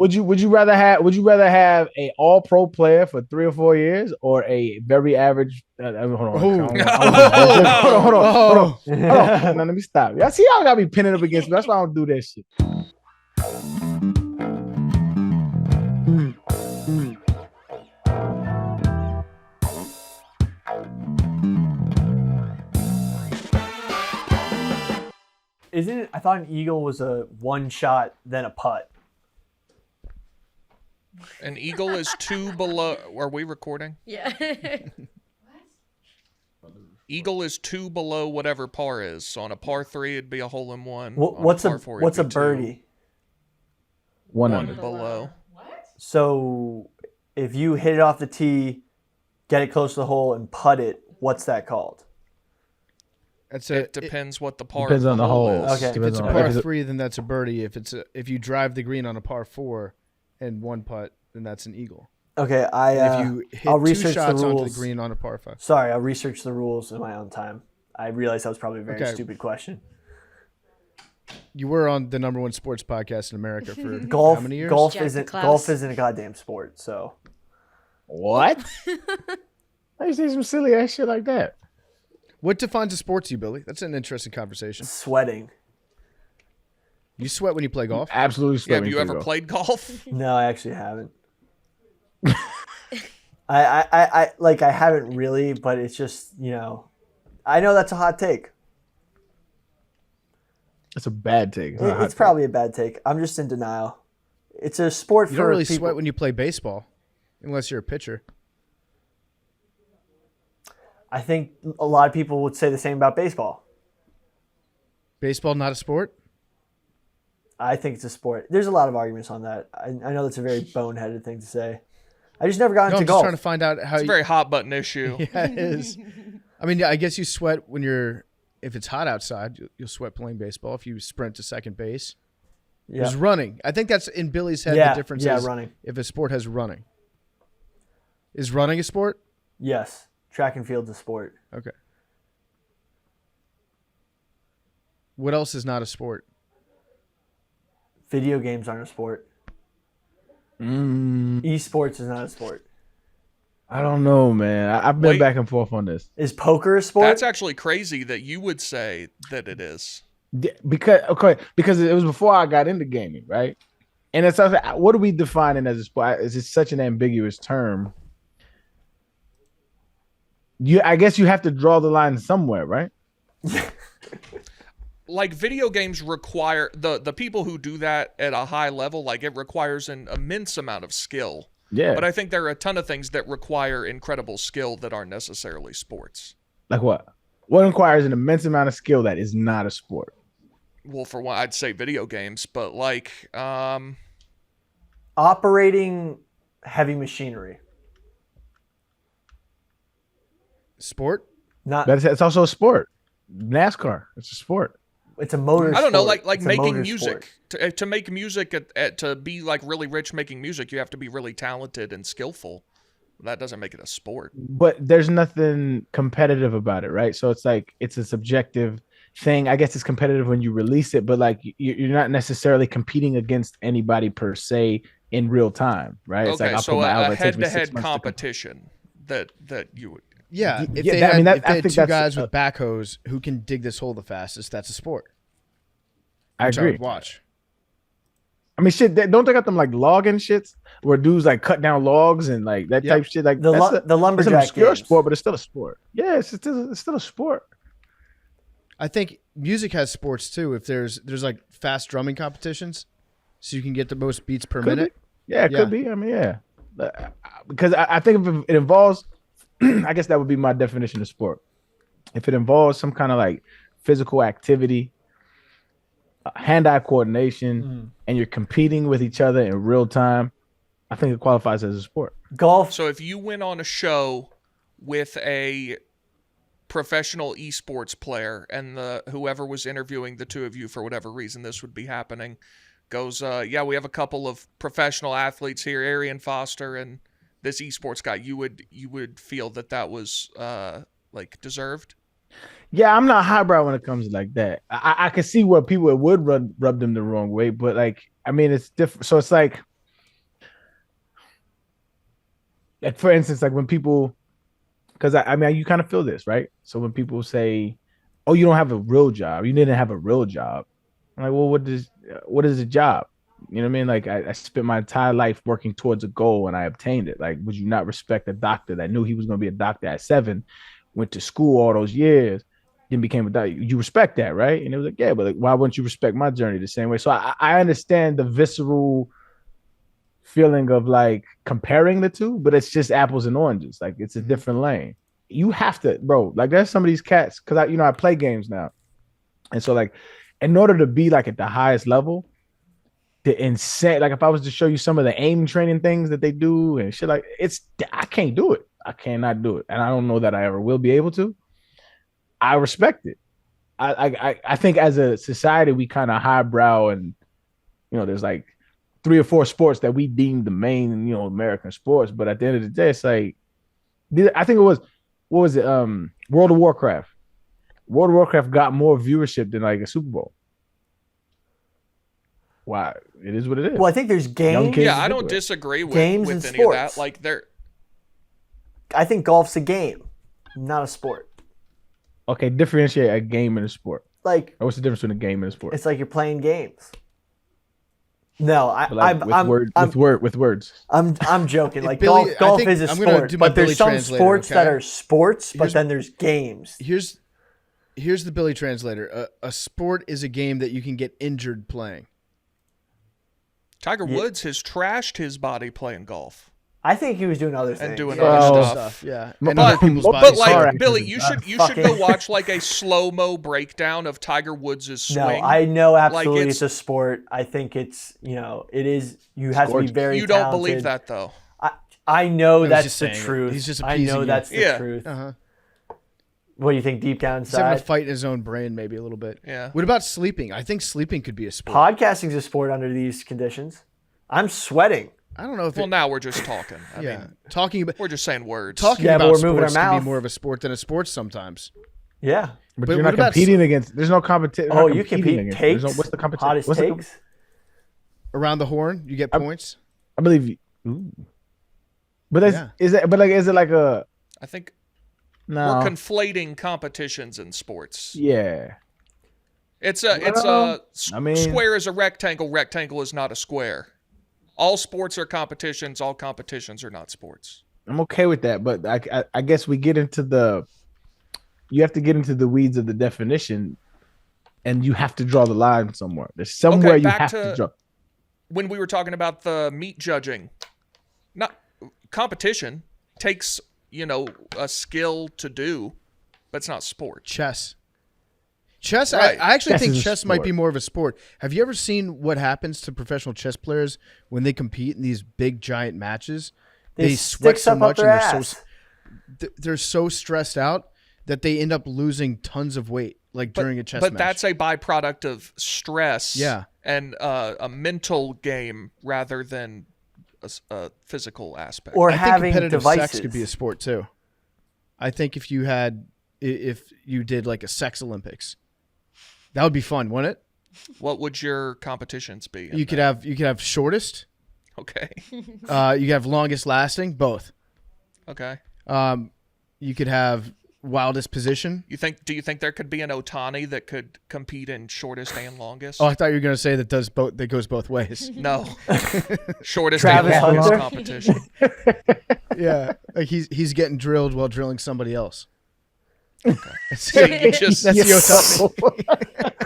would you rather have a all pro player for 3 or 4 years or a very average hold on. Hold on. Now, let me stop. Y'all see y'all gotta be pinning up against me. That's why I don't do that shit. Isn't it? I thought an eagle was a one shot, then a putt. An eagle is 2 below. Are we recording? Yeah. Eagle is 2 below whatever par is. So on a par 3, it'd be a hole in one. What's a birdie? 1 One under. below. What? So if you hit it off the tee, get it close to the hole, and putt it, what's that called? It depends what the par depends on the hole. is. Okay. If it's a par 3, then that's a birdie. If you drive the green on a par 4 and 1 putt, then that's an eagle. Okay, If you hit I'll 2 research shots the onto rules. the green on a par 5. Sorry, I'll research the rules in my own time. I realized that was probably a very stupid question. You were on the #1 sports podcast in America for Golf. how many years? Golf Jack isn't Klaus. golf isn't a goddamn sport. So What? I used to say some silly ass shit like that. What defines a sport to you, Billy? That's an interesting conversation. sweating. You sweat when you play golf? Absolutely. Yeah, have you ever played golf? No, I actually haven't. I haven't really, but it's just, I know that's a hot take. It's a bad take. It's probably a bad take. I'm just in denial. It's a sport for You don't really people. sweat when you play baseball, unless you're a pitcher. I think a lot of people would say the same about baseball. Baseball not a sport? I think it's a sport. There's a lot of arguments on that. I know that's a very boneheaded thing to say. I just never got No, into I'm just golf. trying to find out how It's a very hot button issue. Yeah, it is. I mean, I guess you sweat when if it's hot outside, you'll sweat playing baseball. If you sprint to second base. Yeah. There's running. I think that's in Billy's head. Yeah, The difference yeah, is running. if a sport has running. Is running a sport? Yes. Track and field's a sport. Okay. What else is not a sport? Video games aren't a sport. Esports is not a sport. I don't know, man. I've been Wait. back and forth on this. Is poker a sport? That's actually crazy that you would say that it is. Because it was before I got into gaming, right? And it's also, what are we defining as a sport? It's such an ambiguous term. I guess you have to draw the line somewhere, right? Like video games require the people who do that at a high level, like it requires an immense amount of skill. Yeah. But I think there are a ton of things that require incredible skill that aren't necessarily sports. Like what? What requires an immense amount of skill that is not a sport? Well, for one, I'd say video games, but like Operating heavy machinery. Sport? Not. It's also a sport. NASCAR. It's a sport. It's a motor. I don't know, sport. like It's a making motor music. sport. To make music to be like really rich making music, you have to be really talented and skillful. That doesn't make it a sport. But there's nothing competitive about it, right? So it's like it's a subjective thing. I guess it's competitive when you release it, but like you're not necessarily competing against anybody per se in real time, right? It's Okay, like so I'll a put my album, it takes me 6 head-to-head months to competition that you would. Yeah. If Yeah, they I had, mean, that- if they I had think two that's guys with backhoes who can dig this hole the fastest, that's a sport. I Which agree. would watch. I mean, shit. Don't they got them like logging shits where dudes like cut down logs and like that Yep. type shit? Like The that's the it's an lumberjack obscure games. sport, but it's still a sport. Yeah, it's still a sport. I think music has sports too. If there's like fast drumming competitions, so you can get the most beats per Could minute. be. Yeah, it Yeah. could be. I mean, yeah, because I think if it involves, I guess that would be my definition of sport. If it involves some kind of like physical activity, hand-eye coordination, and you're competing with each other in real time, I think it qualifies as a sport. Golf. So if you went on a show with a professional esports player and whoever was interviewing the two of you, for whatever reason this would be happening, goes, yeah, we have a couple of professional athletes here, Arian Foster and this esports guy, you would feel that was like deserved? Yeah, I'm not highbrow when it comes to like that. I can see where people would rub them the wrong way, but like, I mean, it's different. So it's like, like for instance, like when people, because I mean, you kind of feel this, right? So when people say, "Oh, you don't have a real job. You didn't have a real job," I'm like, well, what is a job? You know what I mean? Like I spent my entire life working towards a goal and I obtained it. Like, would you not respect a doctor that knew he was going to be a doctor at 7, went to school all those years, then became a doctor? You respect that, right? And it was like, yeah, but like, why wouldn't you respect my journey the same way? So I understand the visceral feeling of like comparing the two, but it's just apples and oranges. Like it's a different lane. You have to, bro. Like there's some of these cats because I play games now, and so like in order to be like at the highest level, the insane, like if I was to show you some of the aim training things that they do and shit, like I can't do it. I cannot do it, and I don't know that I ever will be able to. I respect it. I think as a society we kind of highbrow, and there's like 3 or 4 sports that we deem the main American sports, but at the end of the day, it's like I think it was what was it World of Warcraft. World of Warcraft got more viewership than like a Super Bowl. Why? It is what it is. Well, I think there's games. Yeah, I don't disagree with games with and any sports. of that. Like I think golf's a game, not a sport. Okay, differentiate a game and a sport. Like, what's the difference between a game and a sport? It's like you're playing games. No, with words. I'm joking. Like Billy, golf is a sport, but there's some sports that are sports, but then there's games. Here's the Billy translator. A sport is a game that you can get injured playing. Tiger Woods has trashed his body playing golf. I think he was doing other things. And doing other stuff. Yeah. But like Billy, you should go watch like a slow-mo breakdown of Tiger Woods' swing. No, I know absolutely it's a sport. I think it's, it is, you have to be very You don't talented. believe that though. I know that's the truth. He's just I know that's the truth. Uh-huh. What do you think deep down inside? He's having a fight in his own brain maybe a little bit. Yeah. What about sleeping? I think sleeping could be a sport. Podcasting's a sport under these conditions. I'm sweating. I don't know if now we're just talking. I mean, talking about we're just saying words. Talking but about we're moving our sports can mouth. be more of a sport than a sport sometimes. Yeah. But you're not competing against. There's no competition. Oh, you compete takes. What's the competition? Hottest takes. Around the horn, you get points. I believe you. Ooh. But is it like a? I think no. We're conflating competitions in sports. Yeah. Square is a rectangle. Rectangle is not a square. All sports are competitions. All competitions are not sports. I'm okay with that, but I guess we get into you have to get into the weeds of the definition, and you have to draw the line somewhere. There's somewhere you have to draw. When we were talking about the meat judging, not competition takes a skill to do, but it's not sport. Chess, right. I actually think chess might be more of a sport. Have you ever seen what happens to professional chess players when they compete in these big giant matches? They sweat so much and they're so stressed out that they end up losing tons of weight during a chess match. But that's a byproduct of stress. Yeah. And a mental game rather than a physical aspect. Or I having think competitive devices. sex could be a sport too. I think if you did like a sex Olympics, that would be fun, wouldn't it? What would your competitions be? You could have shortest. Okay. You could have longest lasting, both. Okay. You could have wildest position. Do you think there could be an Otani that could compete in shortest and longest? Oh, I thought you were going to say that goes both ways. No. Shortest Travis and longest Hunter? competition. Yeah, like he's getting drilled while drilling somebody else. Okay. So you just That's the Otani.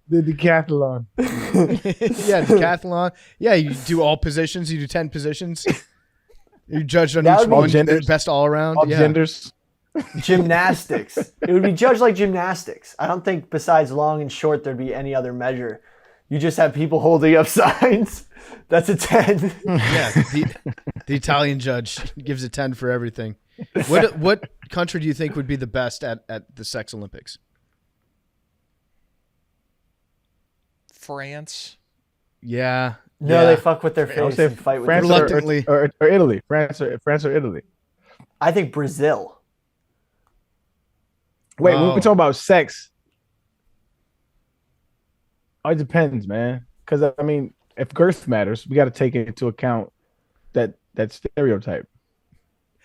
The decathlon. Yeah, decathlon. Yeah, you do all positions. You do 10 positions. You judged on That each would be one. genders. Best all around. All genders. Gymnastics. It would be judged like gymnastics. I don't think besides long and short there'd be any other measure. You just have people holding up signs. That's a 10. Yeah, the Italian judge gives a 10 for everything. What country do you think would be the best at the sex Olympics? France. Yeah. No, yeah. they fuck with their face and fight with France their Reluctantly. or Italy. France or Italy. I think Brazil. Wait, when we talk about sex, it depends, man. Because I mean, if girth matters, we got to take into account that stereotype.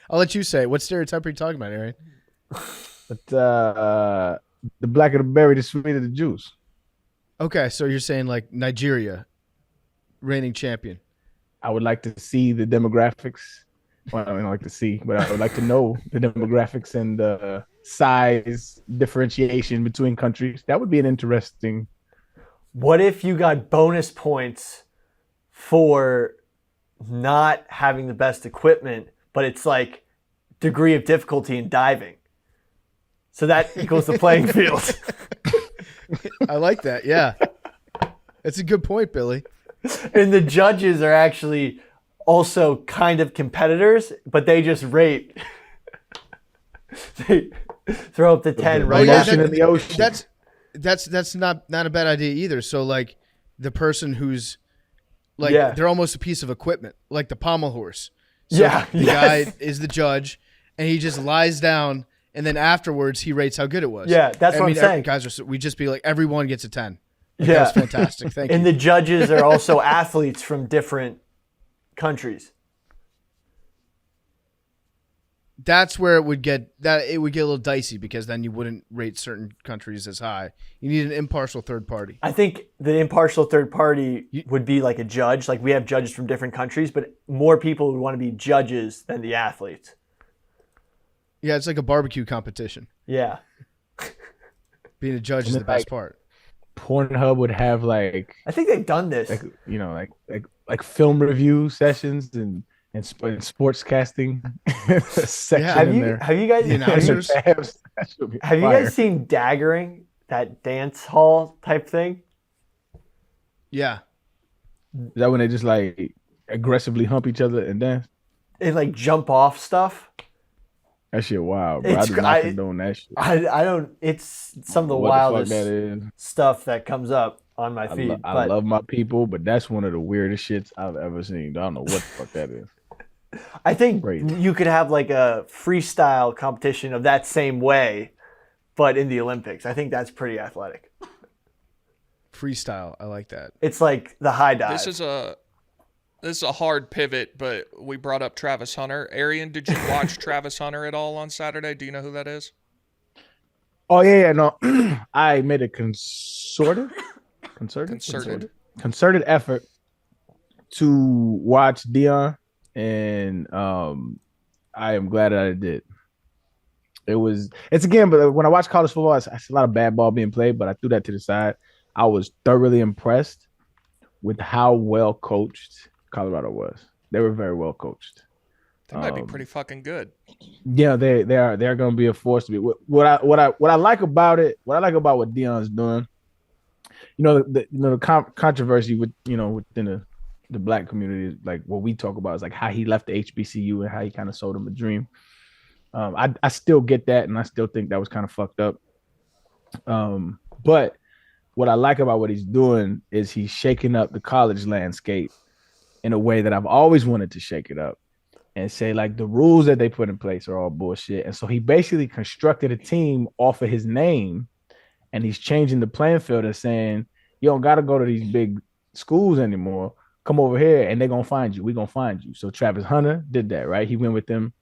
I'll let you say it. What stereotype are you talking about, Arian? But the blacker the berry, the sweeter the juice. Okay, so you're saying like Nigeria, reigning champion. I would like to see the demographics. Well, I don't like to see, but I would like to know the demographics and the size differentiation between countries. That would be an interesting. What if you got bonus points for not having the best equipment, but it's like degree of difficulty in diving? So that equals the playing field. I like that. Yeah. That's a good point, Billy. And the judges are actually also kind of competitors, but they just rate. They throw up the 10 right ocean in the ocean. That's not a bad idea either. So like the person who's like they're almost a piece of equipment, like the pommel horse. So the guy is the judge and he just lies down and then afterwards he rates how good it was. Yeah, that's what I'm saying. Guys we just be like everyone gets a 10. Like, that was fantastic. Thank you. And the judges are also athletes from different countries. That's where it would get a little dicey because then you wouldn't rate certain countries as high. You need an impartial third party. I think the impartial third party would be like a judge. Like we have judges from different countries, but more people would want to be judges than the athletes. Yeah, it's like a barbecue competition. Yeah. Being a judge is the best part. Pornhub would have like I think they've done this. Like film review sessions and sports casting section Have you guys seen daggering, that dance hall type thing? Yeah. Is that when they just like aggressively hump each other and dance? And like jump off stuff? That shit wild, bro. I do not condone that shit. I don't. It's some of the wildest stuff that comes up on my feed. I love my people, but that's one of the weirdest shits I've ever seen. I don't know what the fuck that is. I think you could have like a freestyle competition of that same way, but in the Olympics. I think that's pretty athletic. Freestyle, I like that. It's like the high dive. This is a hard pivot, but we brought up Travis Hunter. Arian, did you watch Travis Hunter at all on Saturday? Do you know who that is? Oh yeah, no. I made a concerted effort to watch Dion, and I am glad that I did. It's again, but when I watch college football, I see a lot of bad ball being played, but I threw that to the side. I was thoroughly impressed with how well coached Colorado was. They were very well coached. They might be pretty fucking good. Yeah, they are. They're going to be a force to be. What I like about it, what I like about what Dion's doing, the controversy within the black community, like what we talk about is like how he left the HBCU and how he kind of sold him a dream. I still get that, and I still think that was kind of fucked up. But what I like about what he's doing is he's shaking up the college landscape in a way that I've always wanted to shake it up and say like the rules that they put in place are all bullshit. And so he basically constructed a team off of his name, and he's changing the playing field and saying, you don't got to go to these big schools anymore. Come over here and they're going to find you. We're going to find you. So Travis Hunter did that, right? He went with them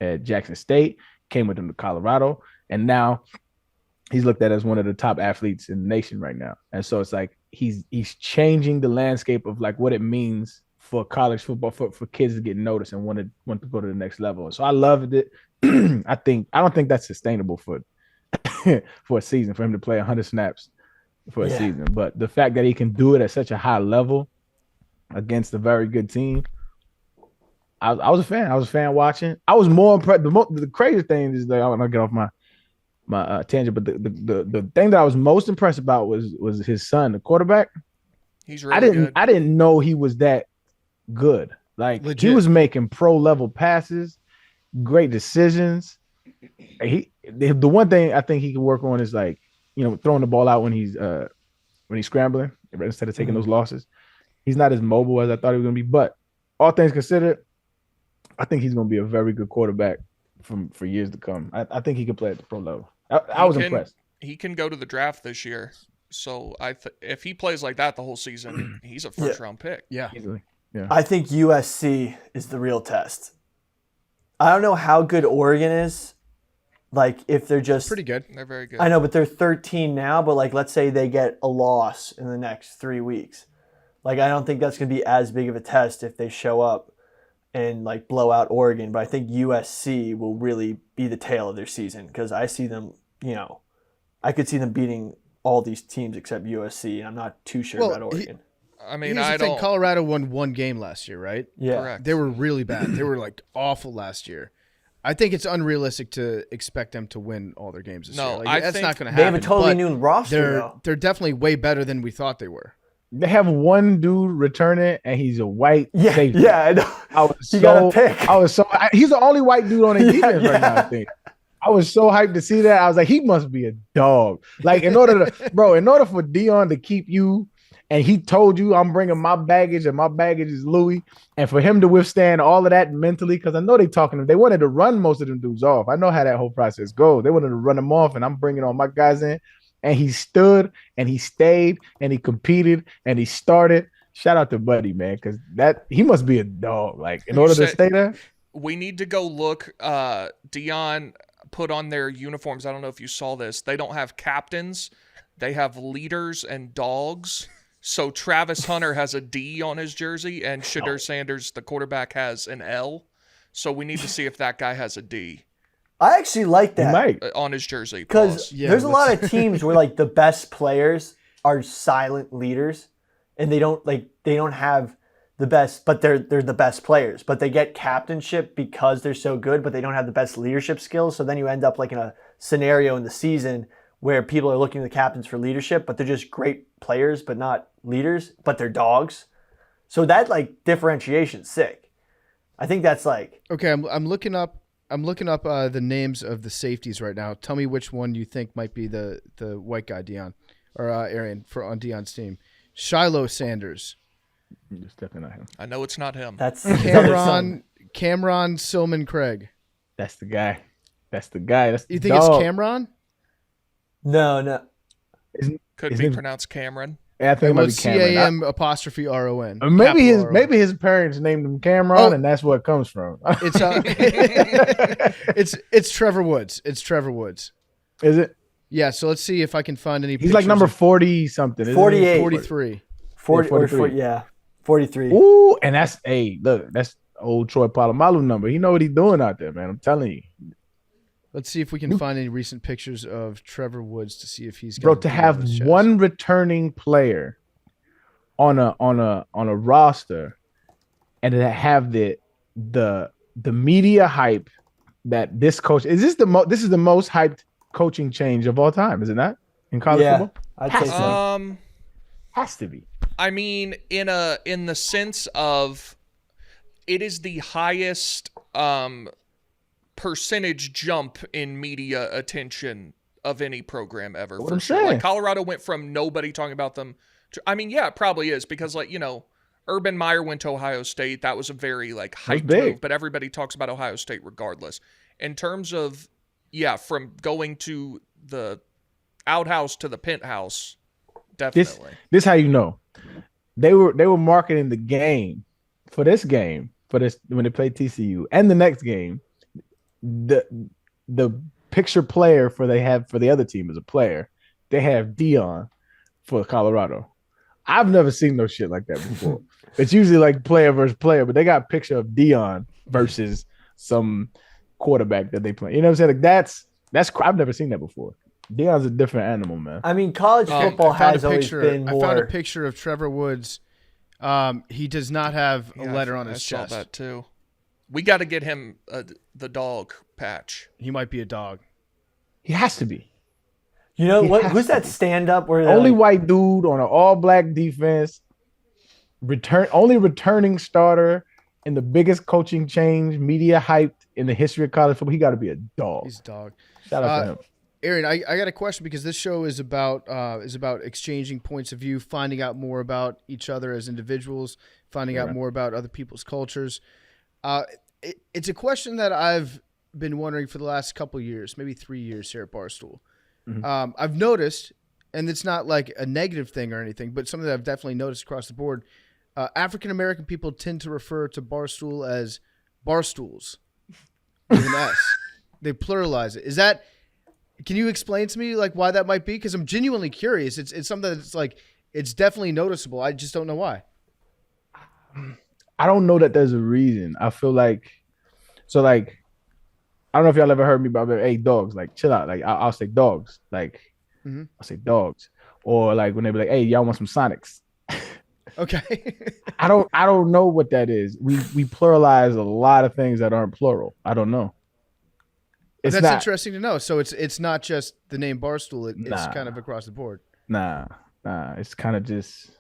at Jackson State, came with them to Colorado, and now he's looked at as one of the top athletes in the nation right now. And so it's like he's changing the landscape of like what it means for college football for kids to get noticed and want to go to the next level. So I loved it. I don't think that's sustainable for a season, for him to play 100 snaps for a season. But the fact that he can do it at such a high level against a very good team, I was a fan. I was a fan watching. I was more impressed. The crazy thing is that I'm gonna get off my tangent, but the thing that I was most impressed about was his son, the quarterback. He's really good. I didn't know he was that good. Like legit. He was making pro level passes, great decisions. The one thing I think he can work on is like, throwing the ball out when he's scrambling instead of taking those losses. He's not as mobile as I thought he was gonna be, but all things considered, I think he's gonna be a very good quarterback for years to come. I think he can play at the pro level. I was impressed. He can go to the draft this year. So if he plays like that the whole season, he's a first round pick. Yeah. Easily. Yeah. I think USC is the real test. I don't know how good Oregon is. Like, if they're just pretty good. They're very good. I know, but they're 13 now. But like, let's say they get a loss in the next 3 weeks. Like, I don't think that's going to be as big of a test if they show up and like blow out Oregon. But I think USC will really be the tail of their season because I see them. I could see them beating all these teams except USC, and I'm not too sure about Oregon. I mean, Here's the thing. Colorado won one game last year, right? Yeah. Correct. They were really bad. They were like awful last year. I think it's unrealistic to expect them to win all their games this year. Like, that's not going to happen. They have a totally new roster. They're definitely way better than we thought they were. They have one dude returning, and he's a white safety. Yeah, I know. I was got a pick. He's the only white dude on the defense right now, I think. I was so hyped to see that. I was like, he must be a dog. Like, in order for Dion to keep you, and he told you, I'm bringing my baggage, and my baggage is Louis, and for him to withstand all of that mentally, because I know they wanted to run most of them dudes off. I know how that whole process goes. They wanted to run them off, and I'm bringing all my guys in, and he stood, and he stayed, and he competed, and he started. Shout out to Buddy, man, because he must be a dog. Like, in order to stay there. We need to go look. Dion put on their uniforms. I don't know if you saw this. They don't have captains. They have leaders and dogs. So Travis Hunter has a D on his jersey, and Shadur Sanders, the quarterback, has an L. So we need to see if that guy has a D. I actually like that on his jersey because there's a lot of teams where like the best players are silent leaders, and they don't have the best, but they're the best players. But they get captainship because they're so good, but they don't have the best leadership skills. So then you end up like in a scenario in the season where people are looking to the captains for leadership, but they're just great players, but not leaders, but they're dogs. So that like differentiation's sick. I think that's like okay. I'm looking up the names of the safeties right now. Tell me which one you think might be the white guy, Dion or Arian on Dion's team. Shiloh Sanders. It's definitely not him. I know it's not him. That's Cameron Silman Craig. That's the guy. You think it's Cameron? No. Could be pronounced Cameron. Yeah, I think it might be Cameron. C-A-M''RON. Maybe his parents named him Cameron, and that's where it comes from. It's Trevor Woods. It's Trevor Woods. Is it? Yeah. So let's see if I can find any. He's like number 40 something. 48, 43, 43. Ooh, and that's that's old Troy Polamalu number. He know what he's doing out there, man. I'm telling you. Let's see if we can find any recent pictures of Trevor Woods to see if he's to have one returning player on a roster and to have the media hype that this coach is this the most hyped coaching change of all time, is it not? In college football? I'd say so. Has to be. I mean, in the sense of it is the highest percentage jump in media attention of any program ever. For sure. Like Colorado went from nobody talking about them to, I mean, yeah, it probably is because Urban Meyer went to Ohio State. That was a very hyped move, but everybody talks about Ohio State regardless. In terms of, from going to the outhouse to the penthouse, definitely. This how you know. They were marketing the game for this when they played TCU and the next game. The picture player for the other team is a player. They have Dion for Colorado. I've never seen no shit like that before. It's usually like player versus player, but they got a picture of Dion versus some quarterback that they play. You know what I'm saying? Like that's I've never seen that before. Dion's a different animal, man. I mean, college football has always been more. I found a picture of Trevor Woods. He does not have a letter on his chest. I saw that too. We got to get him the dog patch. He might be a dog. He has to be. You know what? Who's that stand-up where only white dude on an all-black defense? Only returning starter in the biggest coaching change, media hyped in the history of college football. He got to be a dog. He's a dog. Shout out to him. Aaron, I got a question because this show is about exchanging points of view, finding out more about each other as individuals, finding out more about other people's cultures. It's a question that I've been wondering for the last couple of years, maybe 3 years here at Barstool. Mm-hmm. I've noticed, and it's not like a negative thing or anything, but something that I've definitely noticed across the board. African American people tend to refer to barstool as barstools with an S. They pluralize it. Is that? Can you explain to me like why that might be? Because I'm genuinely curious. It's something that's like it's definitely noticeable. I just don't know why. I don't know that there's a reason. I feel like so like I don't know if y'all ever heard me about hey dogs, like chill out. Like I'll say dogs. Like I'll say dogs. Or like when they be like, hey, y'all want some Sonics? Okay. I don't know what that is. We pluralize a lot of things that aren't plural. I don't know. That's interesting to know. So it's not just the name Barstool. It's kind of across the board. Nah. It's kind of just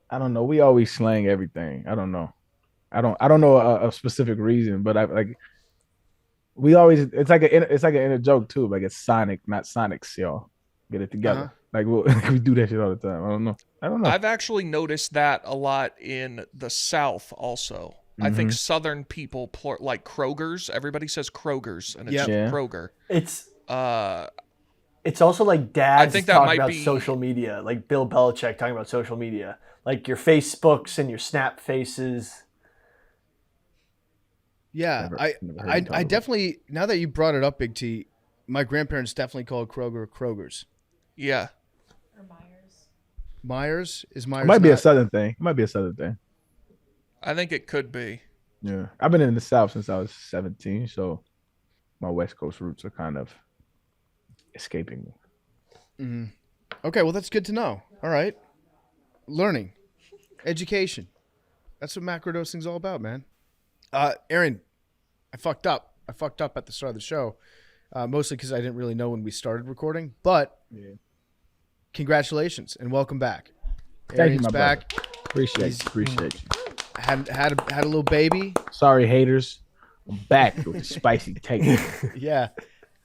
I don't know. We always slang everything. I don't know. I don't know a specific reason, but I like we always it's like an inner joke too. Like it's Sonic, not Sonics, y'all. Get it together. Like we do that shit all the time. I don't know. I've actually noticed that a lot in the South also. I think Southern people like Kroger's. Everybody says Kroger's, and it's Kroger. It's also like dads I think that talking might about be... social media, like Bill Belichick talking about social media, like your Facebooks and your Snap faces. Yeah, I definitely, now that you brought it up, Big T, my grandparents definitely called Kroger Kroger's. Yeah. Or Myers. Myers? Is Myers It might be a Southern thing. I think it could be. Yeah. I've been in the South since I was 17, so my West Coast roots are kind of escaping me. Mm-hmm. Okay, well, that's good to know. All right. Learning. Education. That's what macrodosing's all about, man. Arian, I fucked up. I fucked up at the start of the show, mostly because I didn't really know when we started recording. But congratulations and welcome back. Thank you, my back. brother. Appreciate you. Had a little baby. Sorry, haters. I'm back with the spicy take. Yeah.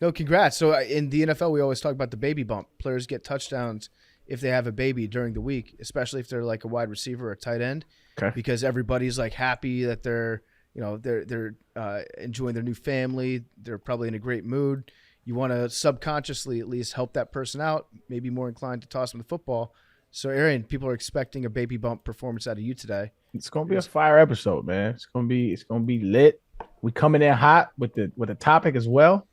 No, congrats. So in the NFL, we always talk about the baby bump. Players get touchdowns if they have a baby during the week, especially if they're like a wide receiver or a tight end, because everybody's like happy that they're enjoying their new family. They're probably in a great mood. You want to subconsciously at least help that person out, maybe more inclined to toss them the football. So, Arian, people are expecting a baby bump performance out of you today. It's gonna be a fire episode, man. It's gonna be lit. We coming in hot with the topic as well.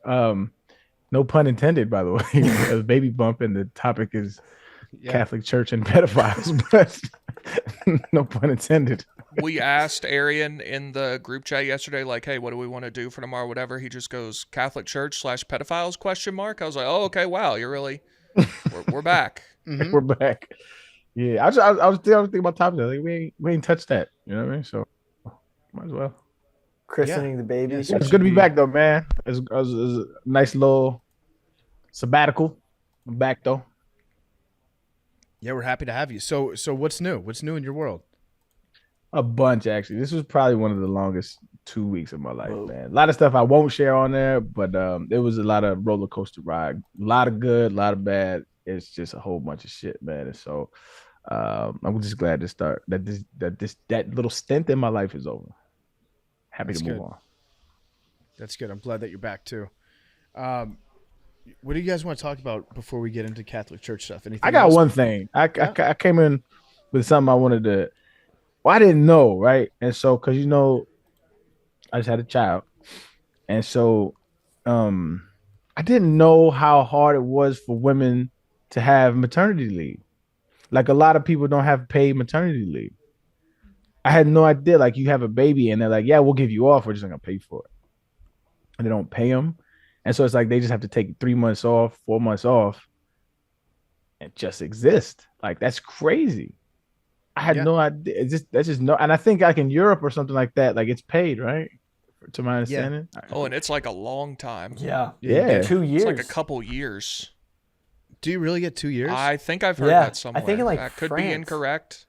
No pun intended, by the way. A baby bump, and the topic is Catholic Church and pedophiles, but no pun intended. We asked Arian in the group chat yesterday, like, hey, what do we want to do for tomorrow, whatever. He just goes, Catholic Church /pedophiles ? I was like, oh, okay, wow, you're really, we're back. Mm-hmm. We're back. Yeah, I was thinking about topics. Like, we ain't touched that. You know what I mean? So might as well. Christening the baby. It's good to be back though, man. It's a nice little sabbatical. I'm back though. Yeah, we're happy to have you. So what's new? What's new in your world? A bunch, actually. This was probably one of the longest 2 weeks of my life, man. A lot of stuff I won't share on there, but it was a lot of roller coaster ride. A lot of good, a lot of bad. It's just a whole bunch of shit, man. And so I'm just glad to start that little stint in my life is over. Happy to move on. That's good. I'm glad that you're back too. What do you guys want to talk about before we get into Catholic Church stuff? Anything? I got one thing. I came in with something I wanted to. Well, I didn't know, right? And so, because I just had a child, and so I didn't know how hard it was for women to have maternity leave. Like a lot of people don't have paid maternity leave. I had no idea. Like you have a baby, and they're like, "Yeah, we'll give you off. We're just not gonna pay for it," and they don't pay them. And so it's like they just have to take 3 months off, 4 months off, and just exist. Like that's crazy. I had no idea. That's just no. And I think like in Europe or something like that, like it's paid, right? To my understanding. Yeah. Oh, and it's like a long time. Yeah. 2 years. It's like a couple years. Do you really get 2 years? I think I've heard that somewhere. I think in like that could France. be incorrect.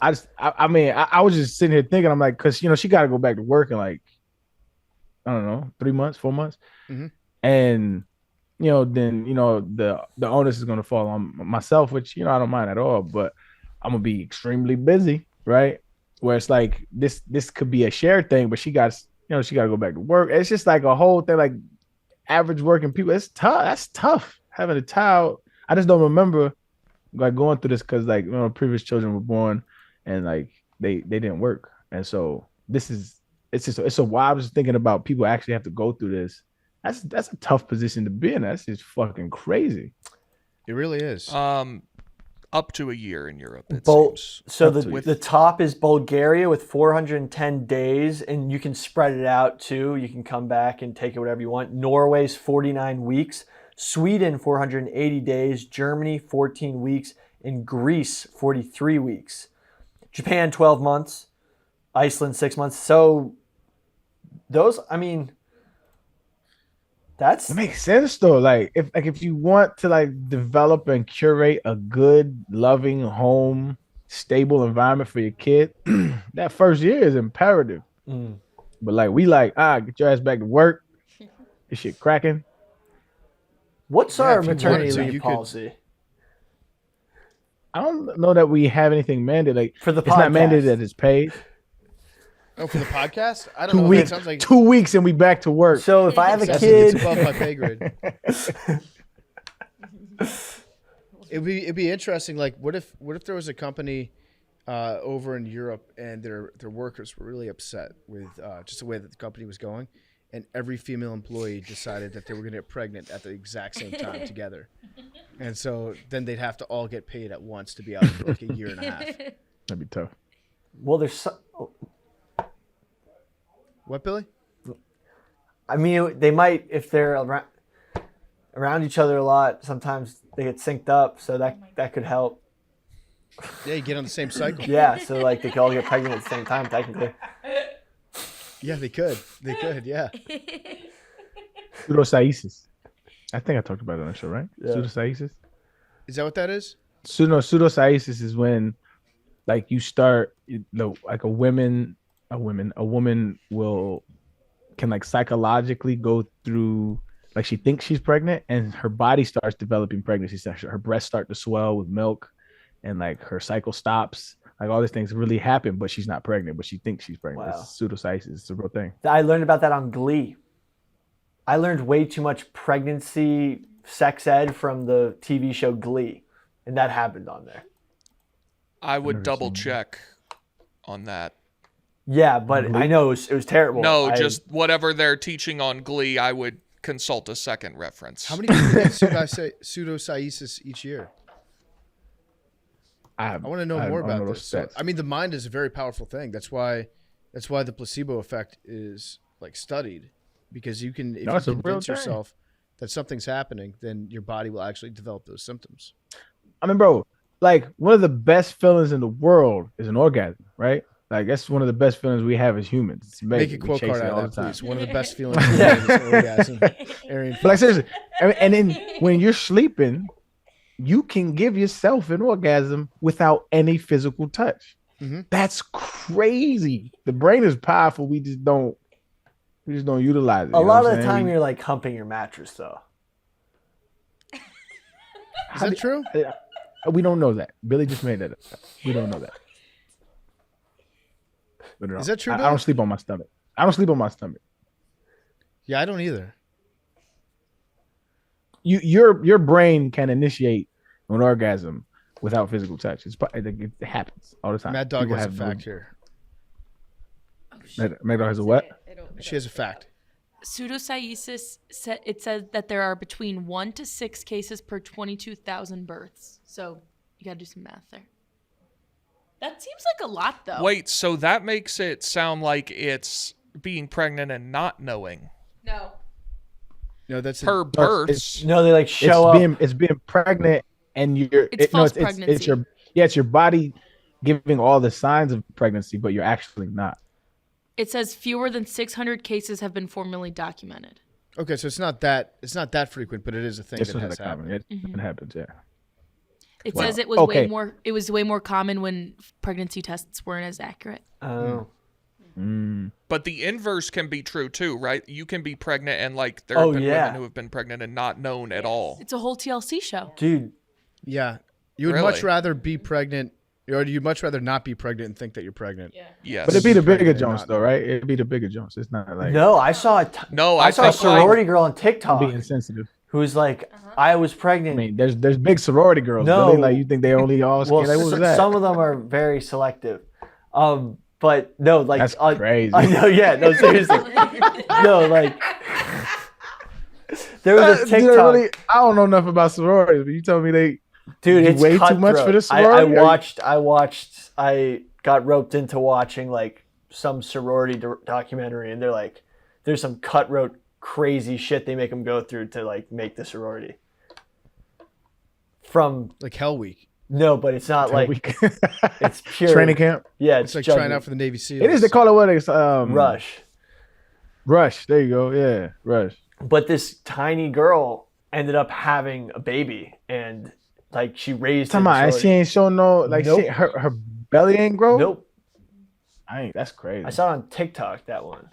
I was just sitting here thinking, I'm like, because she got to go back to work in like, I don't know, 3 months, 4 months, and then the onus is going to fall on myself, which I don't mind at all, but I'm gonna be extremely busy, right? Where it's like this could be a shared thing, but she got to go back to work. It's just like a whole thing, like average working people. It's tough. That's tough having a child. I just don't remember like going through this because like previous children were born and like they didn't work, and so it's so why I was thinking about people actually have to go through this. That's a tough position to be in. That's just fucking crazy. It really is. Up to a year in Europe. So the top is Bulgaria with 410 days, and you can spread it out too. You can come back and take it whatever you want. Norway's 49 weeks, Sweden 480 days, Germany 14 weeks, and Greece 43 weeks. Japan 12 months, Iceland 6 months. So those, I mean, it makes sense though. Like if you want to like develop and curate a good, loving home, stable environment for your kid, that first year is imperative. But like get your ass back to work. This shit cracking. What's our maternity leave policy? I don't know that we have anything mandated. Like for the it's not mandated that it's paid. Oh, for the podcast? I don't know. It sounds like 2 weeks and we back to work. So if I have a kid, it's above my pay grade. It'd be interesting. Like, what if there was a company over in Europe and their workers were really upset with just the way that the company was going, and every female employee decided that they were going to get pregnant at the exact same time together, and so then they'd have to all get paid at once to be out for like a year and a half. That'd be tough. Well, there's. What, Billy? I mean, they might, if they're around each other a lot, sometimes they get synced up, so that could help. Yeah, you get on the same cycle. Yeah, so like they could all get pregnant at the same time, technically. Yeah, they could. They could, yeah. Pseudosciasis. I think I talked about it on the show, right? Yeah. Pseudosciasis. Is that what that is? Pseudosciasis is when like you start like a woman can like psychologically go through, like she thinks she's pregnant and her body starts developing pregnancy. Her breasts start to swell with milk and like her cycle stops. Like all these things really happen, but she's not pregnant, but she thinks she's pregnant. Wow. It's pseudosciasis. It's a real thing. I learned about that on Glee. I learned way too much pregnancy sex ed from the TV show Glee, and that happened on there. I would double check on that. Yeah, but I know it was terrible. No, just whatever they're teaching on Glee, I would consult a second reference. How many people get pseudosciasis each year? I want to know more about this. So, I mean, the mind is a very powerful thing. That's why the placebo effect is like studied, because if you convince yourself that something's happening, then your body will actually develop those symptoms. I mean, bro, like one of the best feelings in the world is an orgasm, right? Like that's one of the best feelings we have as humans. It's amazing. Make a quote card out of that, please. One of the best feelings is orgasm. Arian. But like seriously, and then when you're sleeping, you can give yourself an orgasm without any physical touch. Mm-hmm. That's crazy. The brain is powerful. We just don't utilize it. A lot of the time, you're like humping your mattress, though. Is that true? We don't know that. Billy just made that up. We don't know that. Is that true? I don't sleep on my stomach. Yeah, I don't either. Your brain can initiate an orgasm without physical touch. It happens all the time. Mad Dog has a fact here. Mad Dog has a what? She has a fact. Pseudosciasis, it says that there are between 1 to 6 cases per 22,000 births. So you got to do some math there. That seems like a lot, though. Wait, so that makes it sound like it's being pregnant and not knowing. No, that's per births. They like show up. It's being pregnant, and false pregnancy. It's your body giving all the signs of pregnancy, but you're actually not. It says fewer than 600 cases have been formally documented. Okay, so it's not that frequent, but it is a thing that has happened. It happens, yeah. It says it was way more common when pregnancy tests weren't as accurate. Oh. But the inverse can be true too, right? You can be pregnant and like there have been women who have been pregnant and not known at all. It's a whole TLC show. Dude. Yeah. You would much rather be pregnant, or you'd much rather not be pregnant and think that you're pregnant. Yeah. Yes. But it'd be the bigger Jones though, right? It'd be the bigger Jones. It's not like I saw a sorority girl on TikTok being insensitive. who's like, I was I pregnant. mean, there's big sorority girls. No. Really? Like you think they only all skinny? Well, Like, what was that? some of them are very selective. But no, like That's crazy. I know, yeah, no, seriously, no, like there was a Dude, TikTok. I don't know enough about sororities, but you told me they Dude, do it's way too much cutthroat. for this sorority. I got roped into watching like some sorority documentary, and they're like, there's some cutthroat, crazy shit they make them go through to like make the sorority. From Like Hell Week. no, but it's not like it's pure training camp. Yeah, It's like judgment. trying out for the Navy SEALs. It is. They call it what? It's Rush. Rush. There you go. Yeah, Rush. But this tiny girl ended up having a baby, and like she raised him. And she ain't showing no like Nope. her belly ain't grow. Nope. That's crazy. I saw it on TikTok, that one.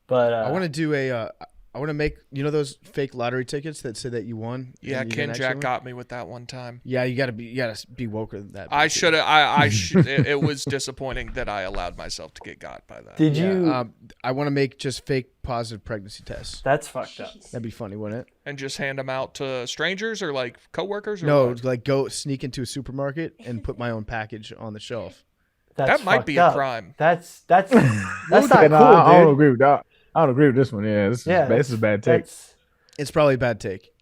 But I want to do I want to make those fake lottery tickets that say that you won. Yeah, and you Ken didn't Jack actually win? got me with that one time. Yeah, you gotta be woke than that. I should have. It was disappointing that I allowed myself to get got by that. did Yeah, you? I want to make just fake positive pregnancy tests. That's fucked up. That'd be funny, wouldn't it? And just hand them out to strangers or like coworkers? Or No, what? like go sneak into a supermarket and put my own package on the shelf. That's That might fucked be up. a crime. That's not cool, I don't dude. agree with that. I don't agree with this one. Yeah, this is a bad take. It's probably a bad take.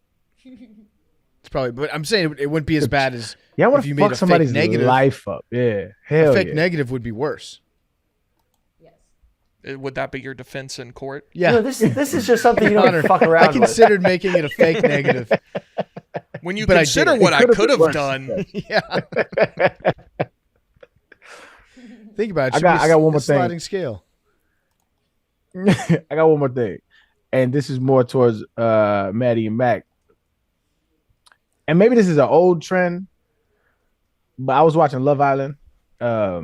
It's probably, but I'm saying it wouldn't be as bad as Yeah, I want if you to made fuck a somebody's fake negative. life up. Yeah, A hell fake yeah. negative would be worse. Would that be your defense in court? Yeah, No, this is just something you don't Honor, fuck I around with. considered making it a fake negative. When you But I consider didn't. what It I could've could been have worse. done, Yeah. Think about it. I got one more thing. Sliding scale. I got one more thing, and this is more towards Maddie and Mac. And maybe this is an old trend, but I was watching Love Island. I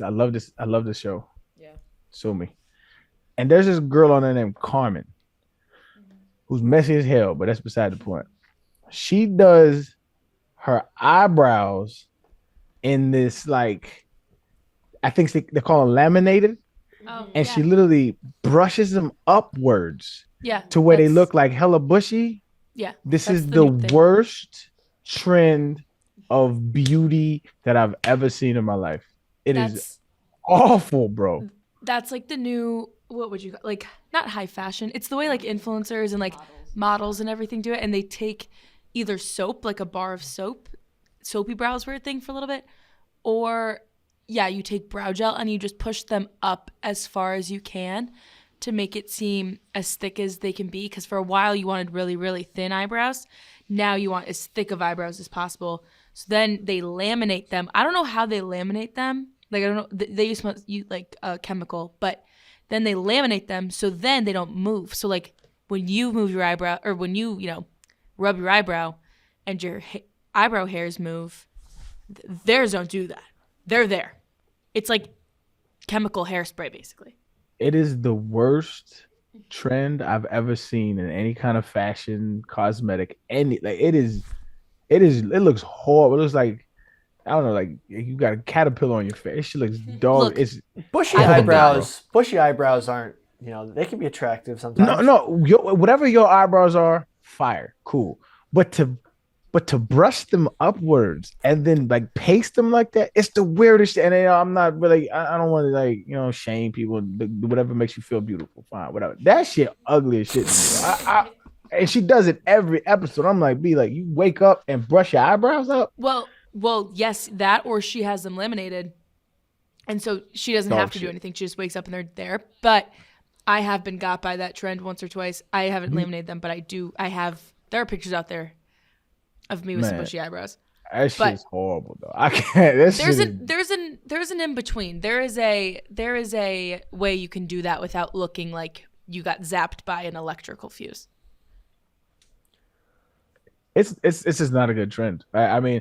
love this show. Yeah. Sue me. And there's this girl on there named Carmen, who's messy as hell, but that's beside the point. She does her eyebrows in this like, I think they call them laminated, and she literally brushes them upwards to where they look like hella bushy. Yeah. This that's is the new thing. worst trend of beauty that I've ever seen in my life. It is That's awful, bro. that's like the new, what would you call, like, not high fashion. It's the way like influencers and like models and everything do it, and they take either soap, like a bar of soap, soapy brows were a thing for a little bit, or you take brow gel and you just push them up as far as you can to make it seem as thick as they can be, because for a while you wanted really, really thin eyebrows. Now you want as thick of eyebrows as possible. So then they laminate them. I don't know how they laminate them. Like, I don't know. They use like a chemical, but then they laminate them so then they don't move. So like when you move your eyebrow, or when you rub your eyebrow and your eyebrow hairs move, theirs don't do that. They're there. It's like chemical hairspray, basically. It is the worst trend I've ever seen in any kind of fashion, cosmetic, it looks horrible. It looks like, I don't know, like you got a caterpillar on your face. She looks dog. Look, It's Bushy I would eyebrows. Bushy eyebrows aren't. They can be attractive sometimes. no, whatever your eyebrows are, fire, cool. But to brush them upwards and then like paste them like that, it's the weirdest shit. And I'm not really, I don't want to like shame people. Whatever makes you feel beautiful, fine, whatever. That shit ugly as shit. And she does it every episode. I'm like, you wake up and brush your eyebrows up. Well, yes, that, or she has them laminated, and so she doesn't have to do anything. She just wakes up and they're there. But I have been got by that trend once or twice. I haven't laminated them, but I do. There are pictures out there of me with some bushy eyebrows. That shit's horrible though. I can't. There's an in between. There is a way you can do that without looking like you got zapped by an electrical fuse. It's just not a good trend. I mean,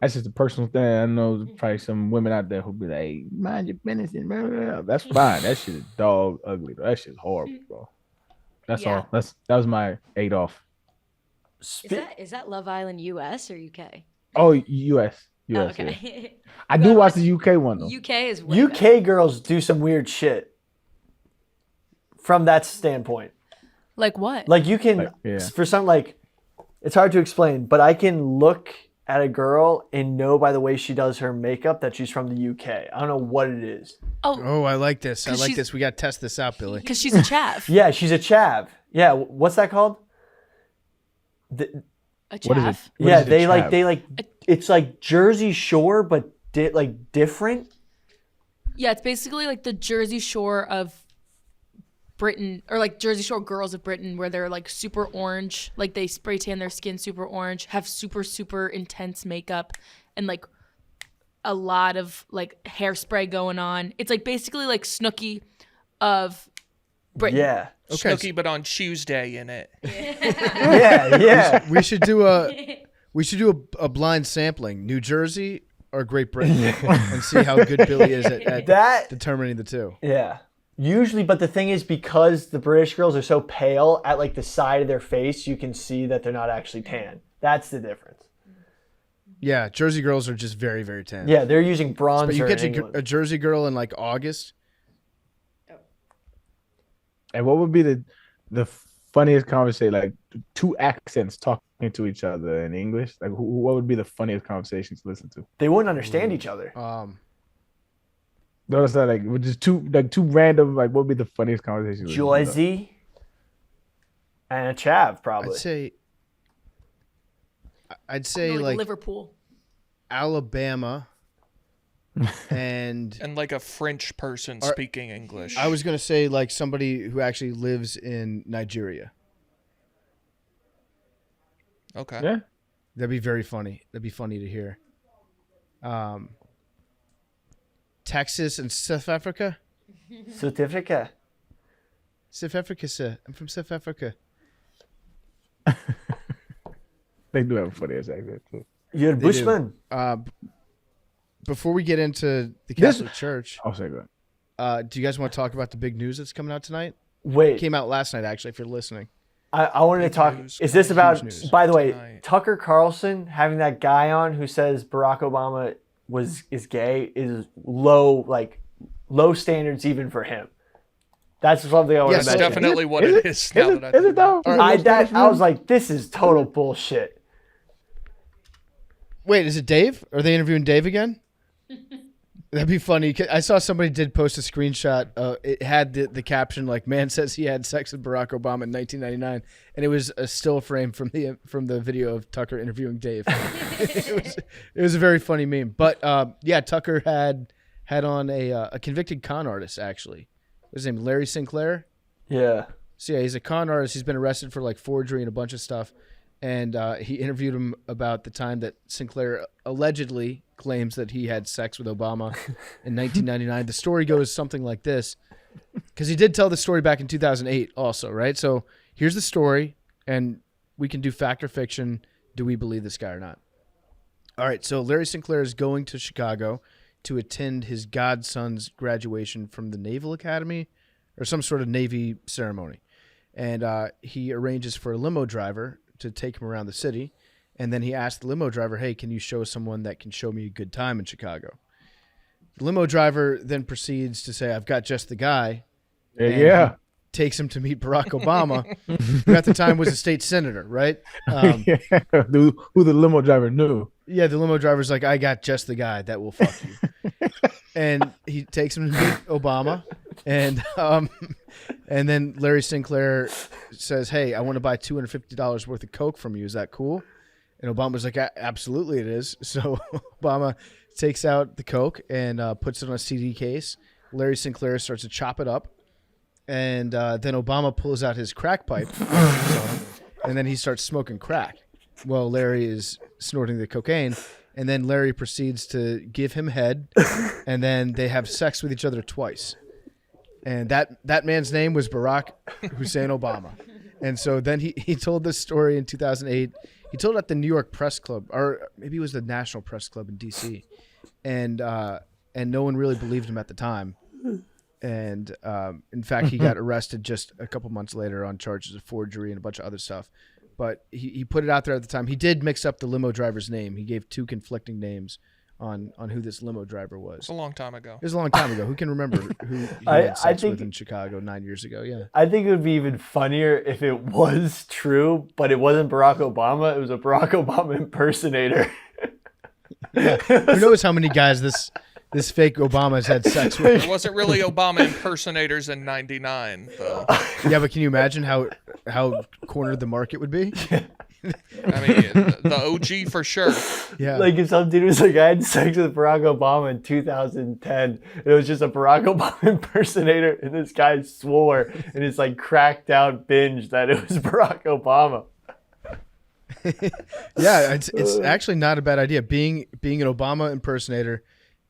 that's just a personal thing. I know there's probably some women out there who'll be like, hey, mind your business. And blah, blah, blah. That's fine. That shit is dog ugly. Bro. That shit's horrible, bro. That's all. That was my 8 off. Is that Love Island US or UK? Oh, US. Oh, US. okay. Yeah. I do watch the UK one though. UK is way UK girls do some weird shit from that standpoint. Like what? Like you can, for some, like, it's hard to explain, but I can look at a girl and know by the way she does her makeup that she's from the UK. I don't know what it is. Oh, I like this. I like this. We got to test this out, Billy. Because she's a chav. Yeah, she's a chav. Yeah, what's that called? A chav? What is it? Yeah, they like it's like Jersey Shore, but like different. Yeah, it's basically like the Jersey Shore of Britain, or like Jersey Shore girls of Britain, where they're like super orange, like they spray tan their skin super orange, have super, super intense makeup, and like a lot of like hairspray going on. It's like basically like Snooki of Britain. Yeah. Okay. Snooki, but on Tuesday in it. Yeah. We should do a blind sampling, New Jersey or Great Britain, and see how good Billy is at that determining the two. Yeah. Usually, but the thing is, because the British girls are so pale at like the side of their face, you can see that they're not actually tan. That's the difference. Yeah, Jersey girls are just very, very tan. Yeah, they're using bronzer. But you in get England. a Jersey girl in like August. And what would be the funniest conversation? Like two accents talking to each other in English. Like what would be the funniest conversation to listen to? They wouldn't understand each other. Notice that like just two random, like what would be the funniest conversation? Jersey and a chav, probably. I'd say like Liverpool, Alabama, and like a French person speaking English. I was gonna say like somebody who actually lives in Nigeria. Okay. Yeah. That'd be very funny. That'd be funny to hear. Texas and South Africa. South Africa. South Africa, sir. I'm from South Africa. They do have a funny ass accent too. You're a Bushman. Before we get into the Catholic Church, I'll say that. do you guys want to talk about the big news that's coming out tonight? Wait. It came out last night, actually, if you're listening. I wanted to talk. Is this about, by the way, Tucker Carlson having that guy on who says Barack Obama is gay is low standards even for him. That's something I want to mention. That's definitely what it is. Is it though? I was like, this is total bullshit. Wait, is it Dave? Are they interviewing Dave again? That'd be funny. I saw somebody did post a screenshot. It had the caption like, "Man says he had sex with Barack Obama in 1999," and it was a still frame from the video of Tucker interviewing Dave. it was a very funny meme. But yeah, Tucker had on a convicted con artist actually. What's his name? Larry Sinclair. Yeah. So yeah, he's a con artist. He's been arrested for like forgery and a bunch of stuff. And he interviewed him about the time that Sinclair allegedly claims that he had sex with Obama in 1999. The story goes something like this, because he did tell the story back in 2008 also, right? So here's the story, and we can do fact or fiction. Do we believe this guy or not? All right, so Larry Sinclair is going to Chicago to attend his godson's graduation from the Naval Academy or some sort of Navy ceremony. And he arranges for a limo driver to take him around the city. And then he asked the limo driver, hey, can you show someone that can show me a good time in Chicago? The limo driver then proceeds to say, I've got just the guy. Yeah. Takes him to meet Barack Obama, who at the time was a state senator, right? Who the limo driver knew. Yeah, the limo driver's like, I got just the guy that will fuck you. And he takes him to meet Obama. And then Larry Sinclair says, hey, I want to buy $250 worth of Coke from you. Is that cool? And Obama's like, absolutely it is. So Obama takes out the Coke and puts it on a CD case. Larry Sinclair starts to chop it up. And then Obama pulls out his crack pipe. And then he starts smoking crack while Larry is snorting the cocaine. And then Larry proceeds to give him head. And then they have sex with each other twice. And that man's name was Barack Hussein Obama. And so then he told this story in 2008. He told it at the New York Press Club, or maybe it was the National Press Club in D.C. And no one really believed him at the time. And in fact, he got arrested just a couple months later on charges of forgery and a bunch of other stuff. But he put it out there at the time. He did mix up the limo driver's name. He gave two conflicting names on who this limo driver was. It's a long time ago. It was a long time ago. Who can remember who he had sex with in Chicago 9 years ago? Yeah. I think it would be even funnier if it was true, but it wasn't Barack Obama. It was a Barack Obama impersonator. Yeah. Who knows how many guys this fake Obama's had sex with? It wasn't really Obama impersonators in '99, though. Yeah, but can you imagine how cornered the market would be? I mean, the OG for sure. Yeah. Like if some dude was like, I had sex with Barack Obama in 2010. It was just a Barack Obama impersonator, and this guy swore in his like cracked out binge that it was Barack Obama. Yeah, it's actually not a bad idea. Being an Obama impersonator,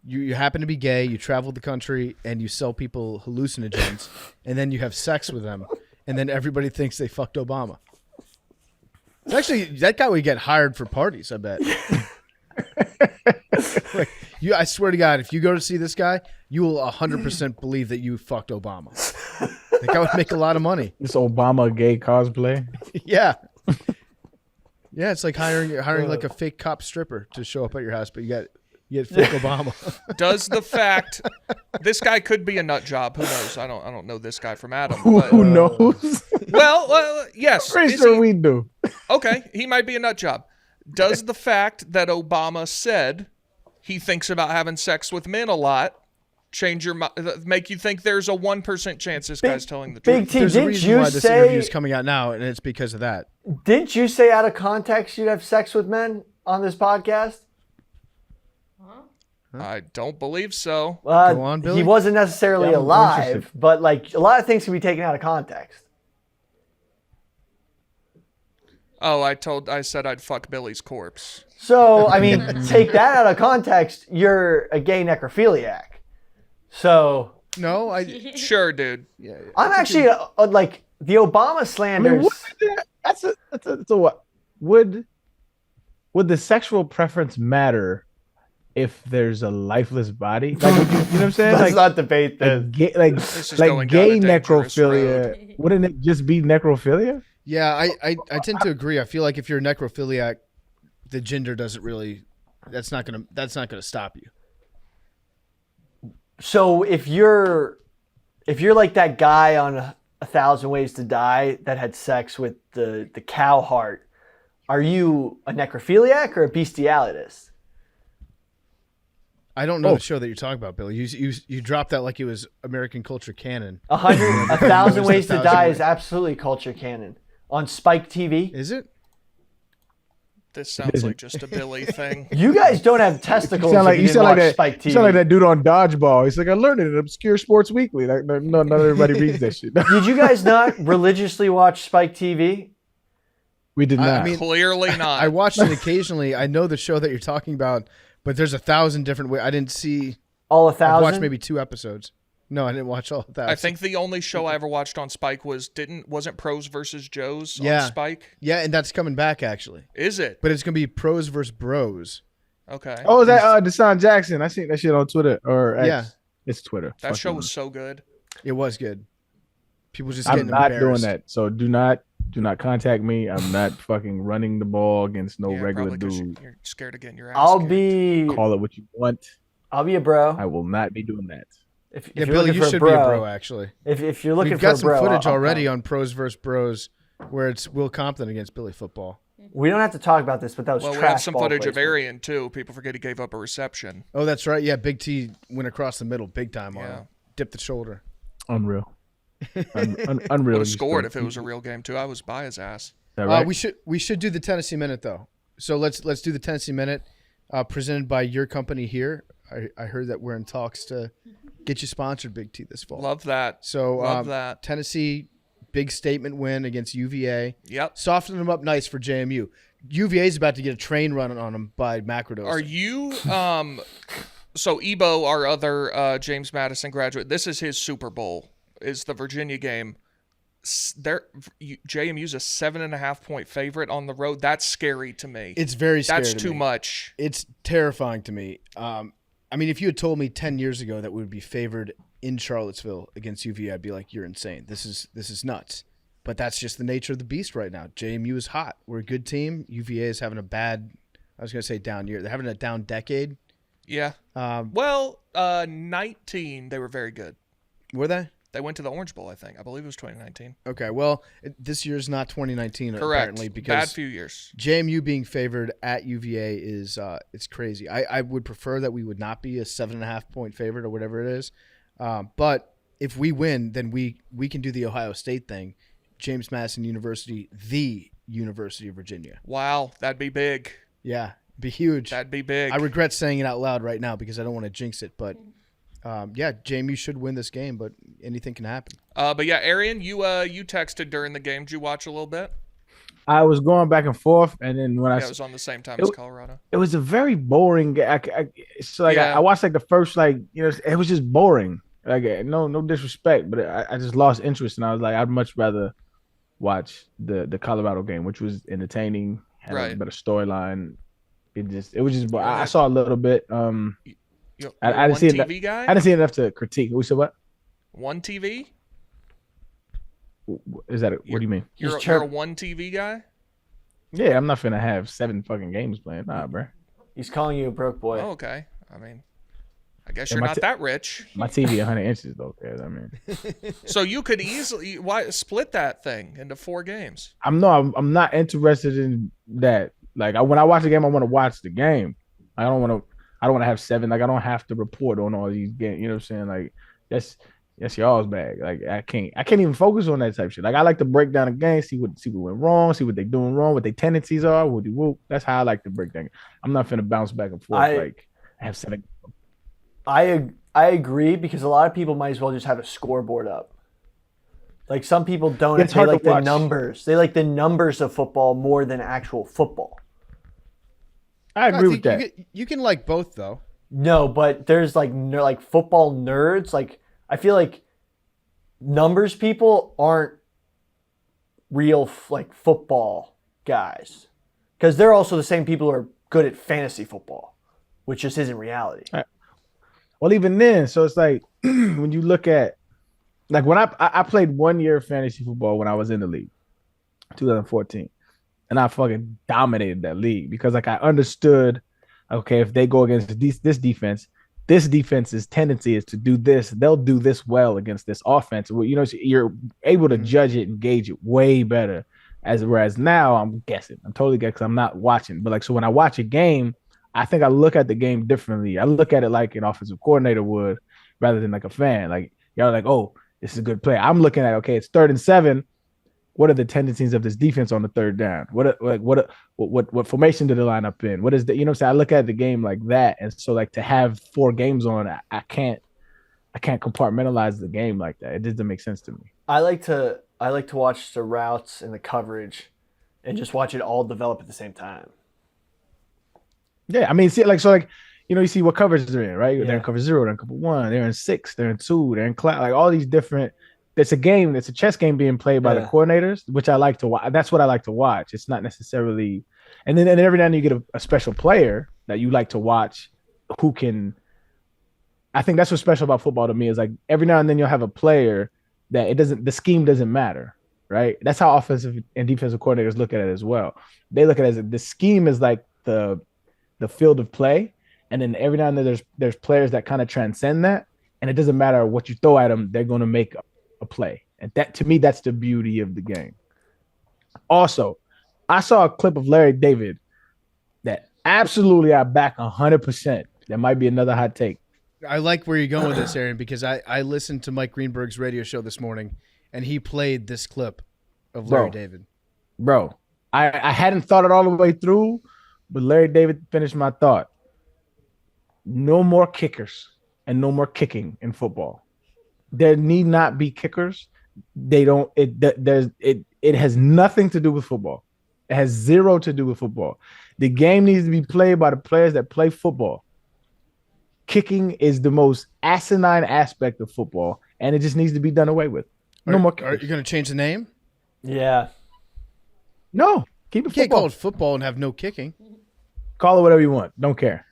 you happen to be gay, you travel the country, and you sell people hallucinogens, and then you have sex with them, and then everybody thinks they fucked Obama. It's actually, that guy would get hired for parties, I bet. Like, I swear to God, if you go to see this guy, you will 100% believe that you fucked Obama. That guy would make a lot of money. This Obama gay cosplay. Yeah. Yeah, it's like hiring like a fake cop stripper to show up at your house, but you get fake Obama. Does the fact this guy could be a nut job? Who knows? I don't know this guy from Adam. Who knows? Well, yes. Pretty sure we do. Okay, he might be a nut job. Does the fact that Obama said he thinks about having sex with men a lot change your make you think there's a 1% chance this guy's telling the truth? Big T, There's a didn't reason you why this say interview is coming out now, and it's because of that. Didn't you say out of context you'd have sex with men on this podcast? I don't believe so. Go on, Billy. He wasn't necessarily Yeah, I'm alive, interested. but like a lot of things can be taken out of context. Oh, I said I'd fuck Billy's corpse. So, I mean, take that out of context, you're a gay necrophiliac. So, No, Sure, dude. I'm actually like the Obama I mean, slanders. that's a what? Would the sexual preference matter if there's a lifeless body? Like, you know what I'm saying? Let's not debate this. This is going gay down a dangerous necrophilia. Wouldn't it just be necrophilia? yeah, I tend to agree. I feel like if you're a necrophiliac, the gender doesn't really. That's not gonna stop you. So if you're like that guy on 1,000 Ways to Die that had sex with the cow heart, are you a necrophiliac or a bestialitist? I don't know the show that you're talking about, Billy. You dropped that like it was American culture canon. 1,000 Ways to 1,000 Die Ways. is absolutely culture canon on Spike TV. Is it? This sounds like just a Billy thing. You guys don't have testicles. You sound like, if you didn't watch Spike TV. you sound like that dude on Dodgeball. He's like, I learned it in Obscure Sports Weekly. Like, no, not everybody reads that shit. Did you guys not religiously watch Spike TV? We did not. I mean, Clearly not. I watched it occasionally. I know the show that you're talking about, but there's 1,000 different ways. I didn't see. All I 1,000? watched maybe 2 episodes. No, I didn't watch all 1,000. I think the only show I ever watched on Spike wasn't Pros versus Joes on Yeah. Spike. Yeah, and that's coming back actually. Is it? But it's gonna be pros versus bros. Okay. oh, is that Deshaun Jackson? I seen that shit on Twitter or X. Yeah. It's Twitter. That Fuck show it. was so good. It was good. People just I'm getting not doing embarrassed. that. So do not contact me. I'm not fucking running the ball against no Yeah, regular probably 'cause dude. you're scared of getting your ass I'll kicked. be Call it what you want. a bro. I will not be doing that. If Yeah, you're Billy, looking you for should a bro, be a bro actually. If you're looking We've for a got some bro, footage I'll already come. on pros versus bros where it's Will Compton against Billy football. We don't have to talk about this, but that was Well, we trash have some ball footage of placement. Arian too. People forget he gave up a reception. Oh, that's right. Yeah, Big T went across the middle big time on Yeah. him. Dipped the shoulder. Unreal. Unreal. Would have scored if it was a real game too. I was by his ass. Is that right? We should do the Tennessee Minute though. So let's do the Tennessee Minute, presented by your company here. I heard that we're in talks to get you sponsored, Big T, this fall. Love that. So Love that. Tennessee, big statement win against UVA. Yep. Soften them up nice for JMU. UVA is about to get a train run on them by Macrodosing. Are you so Ebo, our other James Madison graduate, this is his Super Bowl, is the Virginia game. JMU's a 7.5 point favorite on the road. That's scary to me. It's very scary. That's to too me. much. It's terrifying to me. I mean, if you had told me 10 years ago that we would be favored in Charlottesville against UVA, I'd be like, you're insane. This is nuts. But that's just the nature of the beast right now. JMU is hot. We're a good team. UVA is having a bad, I was going to say down year. They're having a down decade. Yeah. 19, they were very good. Were they? They went to the Orange Bowl, I think. I believe it was 2019. Okay, well, this year's not 2019 Correct. apparently because bad few years. JMU being favored at UVA is it's crazy. I would prefer that we would not be a 7.5 point favorite or whatever it is. But if we win, then we can do the Ohio State thing. James Madison University, the University of Virginia. Wow, that'd be big. Yeah, be huge. That'd be big. I regret saying it out loud right now because I don't want to jinx it, but yeah, JMU should win this game, but anything can happen. But yeah, Arian, you texted during the game. Did you watch a little bit? I was going back and forth, and then when it was on the same time as Colorado. It was a very boring game. I watched like the first it was just boring. Like no disrespect, but I just lost interest, and I was like, I'd much rather watch the Colorado game, which was entertaining, had a better storyline. It was just I saw a little bit. I didn't see it. Guy? I didn't see enough to critique. We said what? One TV? Is that what do you mean? You're a one TV guy? Yeah, I'm not finna have 7 fucking games playing. Nah, bro. He's calling you a broke boy. Oh, okay. I mean, I guess you're not that rich. My TV 100 inches though, guys. I mean, so you could easily split that thing into 4 games. I'm not interested in that. Like when I watch the game, I want to watch the game. I don't want to have 7. Like I don't have to report on all these games. You know what I'm saying? Like that's y'all's bag. Like I can't even focus on that type of shit. Like I like to break down a game, see what went wrong, see what they doing wrong, what their tendencies are. Whoop. That's how I like to break down. I'm not finna bounce back and forth. I have 7. I agree because a lot of people might as well just have a scoreboard up. Like some people don't. They like the numbers. They like the numbers of football more than actual football. I agree with that. You can like both though. No, but there's like football nerds. Like I feel like numbers people aren't real football guys because they're also the same people who are good at fantasy football, which just isn't reality. Well, even then, so it's like when you look at when I played 1 year of fantasy football when I was in the league, 2014. And I fucking dominated that league because I understood, okay, if they go against this defense's tendency is to do this. They'll do this well against this offense. Well, you're able to judge it and gauge it way better. Whereas now I'm guessing. I'm totally guessing because I'm not watching. But so when I watch a game, I think I look at the game differently. I look at it like an offensive coordinator would rather than like a fan. Like y'all are like, oh, this is a good play. I'm looking at, okay, it's 3rd and 7. What are the tendencies of this defense on the 3rd down? What formation did they line up in? What is the, what I'm saying? I look at the game like that. And so to have 4 games on, I can't compartmentalize the game like that. It doesn't make sense to me. I like to watch the routes and the coverage and just watch it all develop at the same time. Yeah. I mean, you see what coverage they're in, right? Yeah. They're in cover 0, they're in cover 1, they're in 6, they're in 2, they're in class, like all these different. It's a game. It's a chess game being played by the coordinators, which I like to watch. That's what I like to watch. It's not necessarily, and then every now and then you get a special player that you like to watch who can. I think that's what's special about football to me is like every now and then you'll have a player that the scheme doesn't matter, right? That's how offensive and defensive coordinators look at it as well. They look at it as the scheme is like the field of play, and then every now and then there's players that kind of transcend that, and it doesn't matter what you throw at them, they're going to make a play. And that, to me, that's the beauty of the game. Also, I saw a clip of Larry David that absolutely I back 100%. That might be another hot take. I like where you're going with this, Arian, because I listened to Mike Greenberg's radio show this morning, and he played this clip of Larry David. Bro, I hadn't thought it all the way through, but Larry David finished my thought. No more kickers and no more kicking in football. There need not be kickers. It has nothing to do with football. It has 0 to do with football. The game needs to be played by the players that play football. Kicking is the most asinine aspect of football, and it just needs to be done away with. No more kickers. Are you going to change the name? Yeah. No. Keep it football. You can't call it football and have no kicking. Call it whatever you want. Don't care.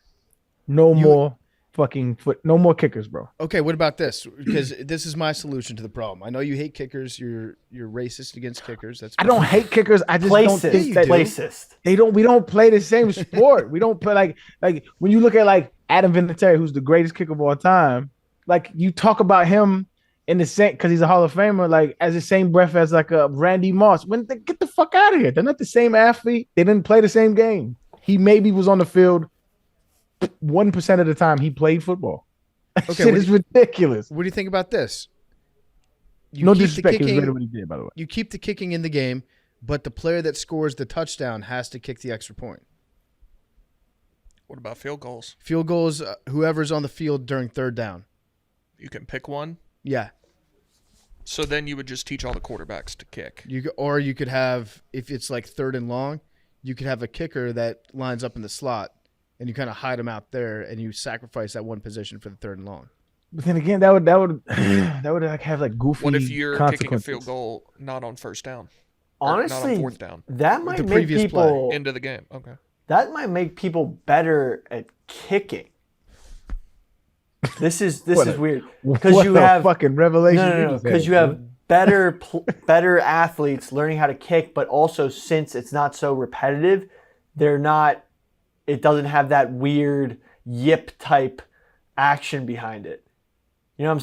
No more fucking foot. No more kickers, bro. Okay, what about this? Because this is my solution to the problem. I know you hate kickers. You're racist against kickers. I don't hate kickers. I just don't think that Placist. We don't play the same sport. We don't play like when you look at like Adam Vinatieri, who's the greatest kicker of all time. Like you talk about him in the same because he's a Hall of Famer, like as the same breath as like a Randy Moss. Get the fuck out of here. They're not the same athlete. They didn't play the same game. He maybe was on the field 1% of the time he played football. Okay, shit is ridiculous. What do you think about this? No disrespect, it was really what he did, by the way. You keep the kicking in the game, but the player that scores the touchdown has to kick the extra point. What about field goals? Field goals, whoever's on the field during third down. You can pick one? Yeah. So then you would just teach all the quarterbacks to kick. Or you could have, if it's like third and long, you could have a kicker that lines up in the slot, and you kind of hide them out there, and you sacrifice that one position for the third and long. But then again, that would like have like goofy. What if you're kicking a field goal not on first down? Honestly, not on fourth down. That might make people into the game. Okay. That might make people better at kicking. This is weird because you have fucking revelation. No, because you have better athletes learning how to kick, but also since it's not so repetitive, it doesn't have that weird yip type action behind it. You know what I'm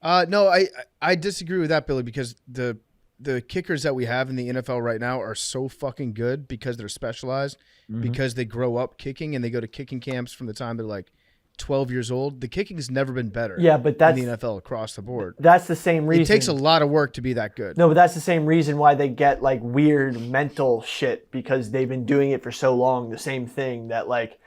saying? No, I disagree with that, Billy, because the kickers that we have in the NFL right now are so fucking good because they're specialized, because they grow up kicking and they go to kicking camps from the time they're like 12 years old. The kicking has never been better. Yeah, but that's in the NFL across the board. That's the same reason. It takes a lot of work to be that good. No, but that's the same reason why they get like weird mental shit, because they've been doing it for so long. The same thing that like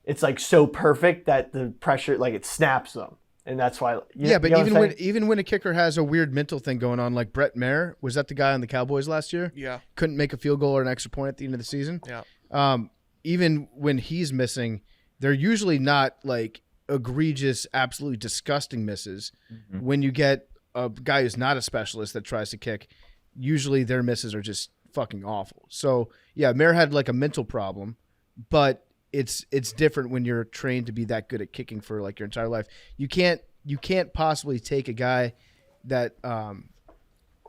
it's like so perfect that the pressure like it snaps them, and that's why. Even when a kicker has a weird mental thing going on, like Brett Maher, was that the guy on the Cowboys last year? Yeah, couldn't make a field goal or an extra point at the end of the season. Yeah. Even when he's missing, they're usually not like egregious, absolutely disgusting misses. When you get a guy who's not a specialist that tries to kick, usually their misses are just fucking awful. So yeah, Mayer had like a mental problem, but it's different when you're trained to be that good at kicking for like your entire life. You can't possibly take a guy that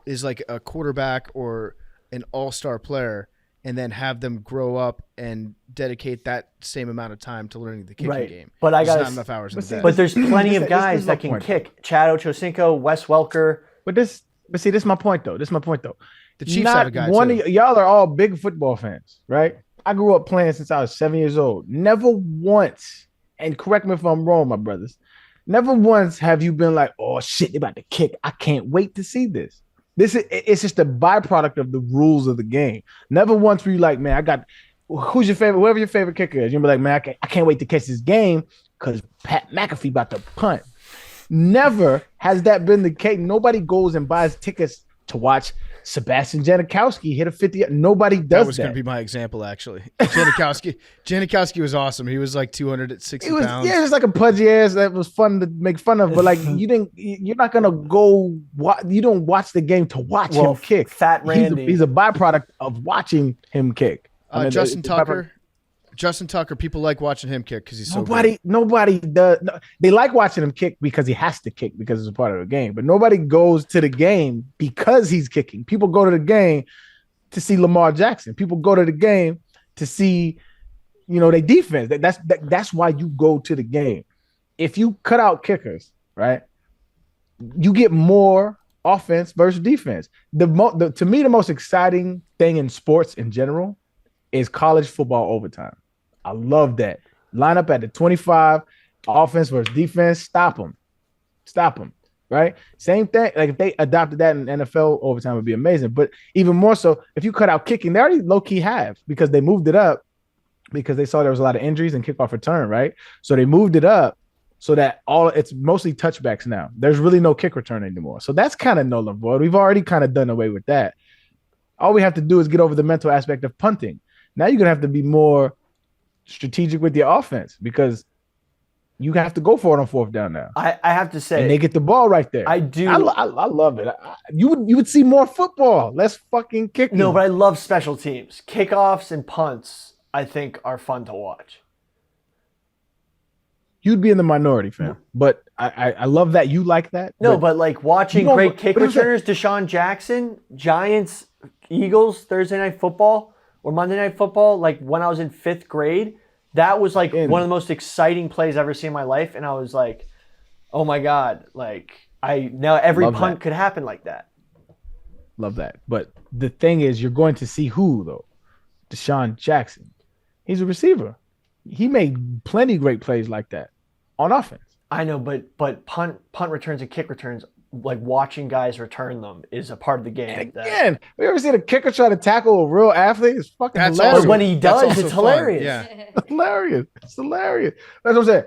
is like a quarterback or an all-star player and then have them grow up and dedicate that same amount of time to learning the kicking game. But not enough hours in the day. But there's plenty of guys that can kick. Chad Ochocinco, Wes Welker. But this is my point though. The Chiefs have a guy too. Y'all are all big football fans, right? I grew up playing since I was 7 years old. Never once, and correct me if I'm wrong, my brothers, never once have you been like, oh shit, they about to kick. I can't wait to see this. It's just a byproduct of the rules of the game. Never once were you like, man, who's your favorite, whoever your favorite kicker is. You'll be like, man, I can't wait to catch this game because Pat McAfee about to punt. Never has that been the case. Nobody goes and buys tickets to watch Sebastian Janikowski hit a 50. Nobody does that. That was going to be my example, actually. Janikowski was awesome. He was like 260 pounds. Yeah, it's like a pudgy ass that was fun to make fun of. But like, you're not going to go. You don't watch the game to watch him kick. Fat Randy. He's a byproduct of watching him kick. Justin Tucker. Justin Tucker, people like watching him kick because he's so good. Nobody does. They like watching him kick because he has to kick because it's a part of the game. But nobody goes to the game because he's kicking. People go to the game to see Lamar Jackson. People go to the game to see, their defense. That's why you go to the game. If you cut out kickers, right, you get more offense versus defense. To me, the most exciting thing in sports in general is college football overtime. I love that. Line up at the 25, offense versus defense, stop them, right? Same thing. Like if they adopted that in NFL overtime, it would be amazing. But even more so, if you cut out kicking, they already low-key have because they moved it up because they saw there was a lot of injuries and kickoff return, right? So they moved it up so that it's mostly touchbacks now. There's really no kick return anymore. So that's kind of null and void. We've already kind of done away with that. All we have to do is get over the mental aspect of punting. Now you're going to have to be more strategic with your offense because you have to go for it on fourth down now. I have to say. And they get the ball right there. I do. I love it. You would see more football, less fucking kicking. No, but I love special teams. Kickoffs and punts, I think, are fun to watch. you'd be in the minority, fam. But I love that you like that. No, but like watching great kick returners, Deshaun Jackson, Giants, Eagles, Thursday Night Football or Monday Night Football, like when I was in 5th grade, that was like one of the most exciting plays I've ever seen in my life. And I was like, oh my God, like now every punt could happen like that. Love that. But the thing is, you're going to see who, though? Deshaun Jackson. He's a receiver. He made plenty great plays like that on offense. I know, but punt returns and kick returns, like watching guys return them is a part of the game. And again, have you ever seen a kicker try to tackle a real athlete? It's fucking hilarious. But when he does, it's hilarious. Yeah. It's hilarious. It's hilarious. That's what I'm saying.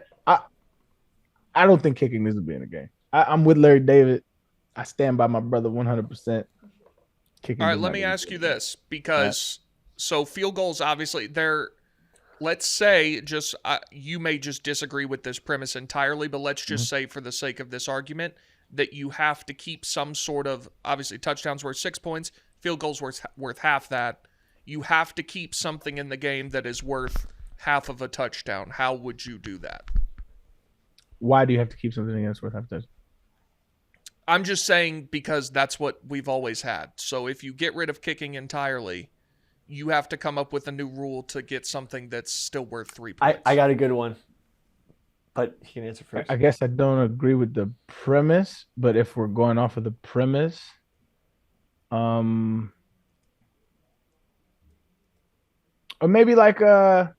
I don't think kicking needs to be in the game. I'm with Larry David. I stand by my brother 100%. Kicking. All right, let me ask you this, because so field goals, obviously, they're, let's say, just you may just disagree with this premise entirely, but let's just say for the sake of this argument that you have to keep some sort of, obviously touchdowns worth 6 points, field goals worth half that. You have to keep something in the game that is worth half of a touchdown. How would you do that? Why do you have to keep something that's worth half a touchdown? I'm just saying because that's what we've always had. So if you get rid of kicking entirely, you have to come up with a new rule to get something that's still worth 3 points. I got a good one, but he can answer first. I guess I don't agree with the premise, but if we're going off of the premise, or maybe like a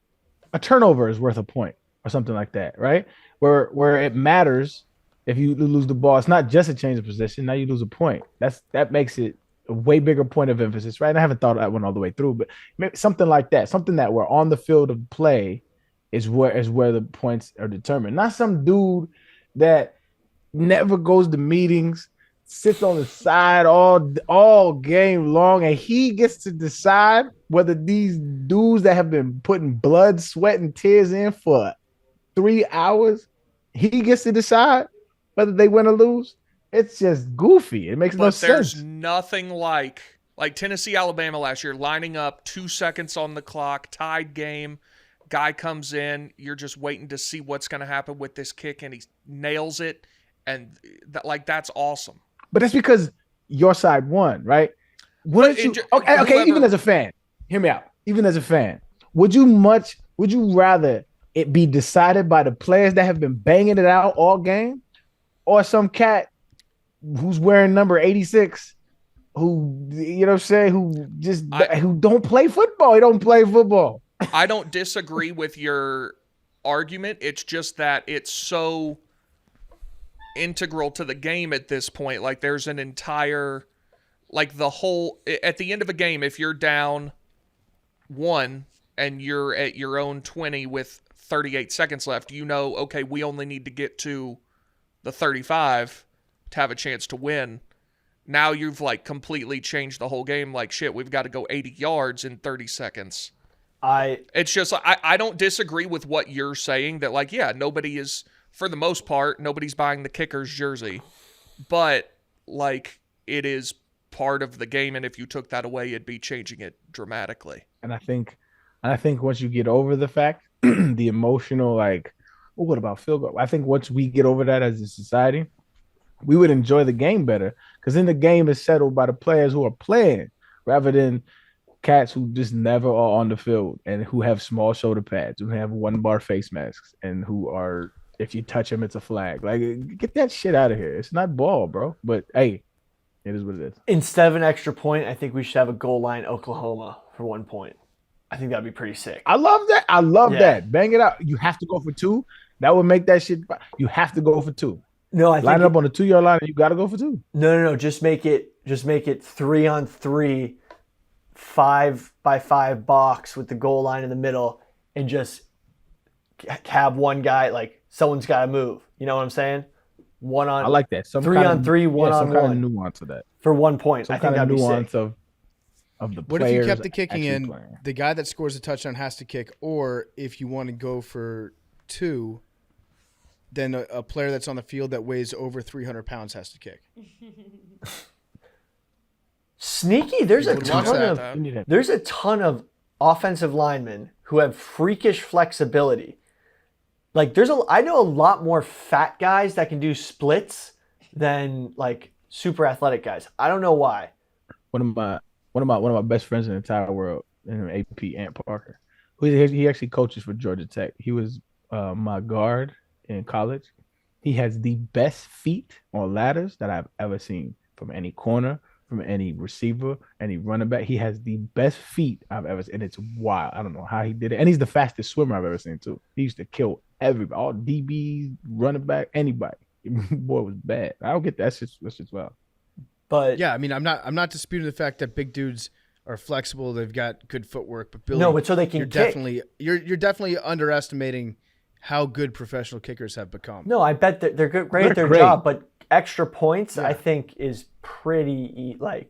turnover is worth a point or something like that, right? Where it matters. If you lose the ball, it's not just a change of position. Now you lose a point. That makes it a way bigger point of emphasis, right? And I haven't thought of that one all the way through, but maybe something like that, something that we're on the field of play is where the points are determined. Not some dude that never goes to meetings, sits on the side all game long, and he gets to decide whether these dudes that have been putting blood, sweat, and tears in for 3 hours, he gets to decide whether they win or lose. It's just goofy. It makes no sense. But there's nothing like Tennessee, Alabama last year, lining up 2 seconds on the clock, tied game. Guy comes in, you're just waiting to see what's going to happen with this kick, and he nails it, and that's awesome. But that's because your side won, right? Okay, even as a fan, hear me out. Even as a fan, would you rather it be decided by the players that have been banging it out all game, or some cat who's wearing number 86, who, you know what I'm saying, who don't play football? He don't play football. I don't disagree with your argument. It's just that it's so integral to the game at this point. Like there's an entire, like the whole, at the end of a game, if you're down 1 and you're at your own 20 with 38 seconds left, okay, we only need to get to the 35 to have a chance to win. Now you've completely changed the whole game. Like, shit, we've got to go 80 yards in 30 seconds. It's just, I don't disagree with what you're saying that nobody is, for the most part, nobody's buying the kicker's jersey, but it is part of the game. And if you took that away, it'd be changing it dramatically. And I think once you get over the fact, the emotional, what about field goal? I think once we get over that as a society, we would enjoy the game better, because then the game is settled by the players who are playing rather than cats who just never are on the field and who have small shoulder pads, who have 1-bar face masks, and who are, if you touch them, it's a flag. Get that shit out of here. It's not ball, bro. But hey, it is what it is. Instead of an extra point, I think we should have a goal line Oklahoma for 1 point. I think that'd be pretty sick. I love that. I love that. Bang it out. You have to go for 2. That would make that shit. You have to go for 2. No, I line it up on the 2-yard line, and you got to go for 2. No. Just make it 3-on-3, 5-by-5 box with the goal line in the middle, and just have one guy, someone's got to move. You know what I'm saying? I like that. 3-on-3, 1-on-1. Some kind of nuance of that. For 1 point. Some I think kind of that'd nuance be sick. of the What players. if you kept the kicking in? Playing. The guy that scores a touchdown has to kick, or if you want to go for 2, then a player that's on the field that weighs over 300 pounds has to kick. Sneaky. There's a ton of offensive linemen who have freakish flexibility Like I know a lot more fat guys that can do splits than like super athletic guys. I don't know why. One of my best friends in the entire world, AP Ant Parker, he actually coaches for Georgia Tech. He was my guard in college. He has the best feet on ladders that I've ever seen from any corner, from any receiver, any running back. He has the best feet I've ever seen, and it's wild. I don't know how he did it, and he's the fastest swimmer I've ever seen too. He used to kill everybody, all DBs, running back, anybody. Boy was bad. I don't get that. That's just wild. But yeah, I mean, I'm not disputing the fact that big dudes are flexible. They've got good footwork, but Billy, no, but so they can kick. You're definitely underestimating how good professional kickers have become. No, I bet that they're great at their job, but extra points, I think, is pretty like.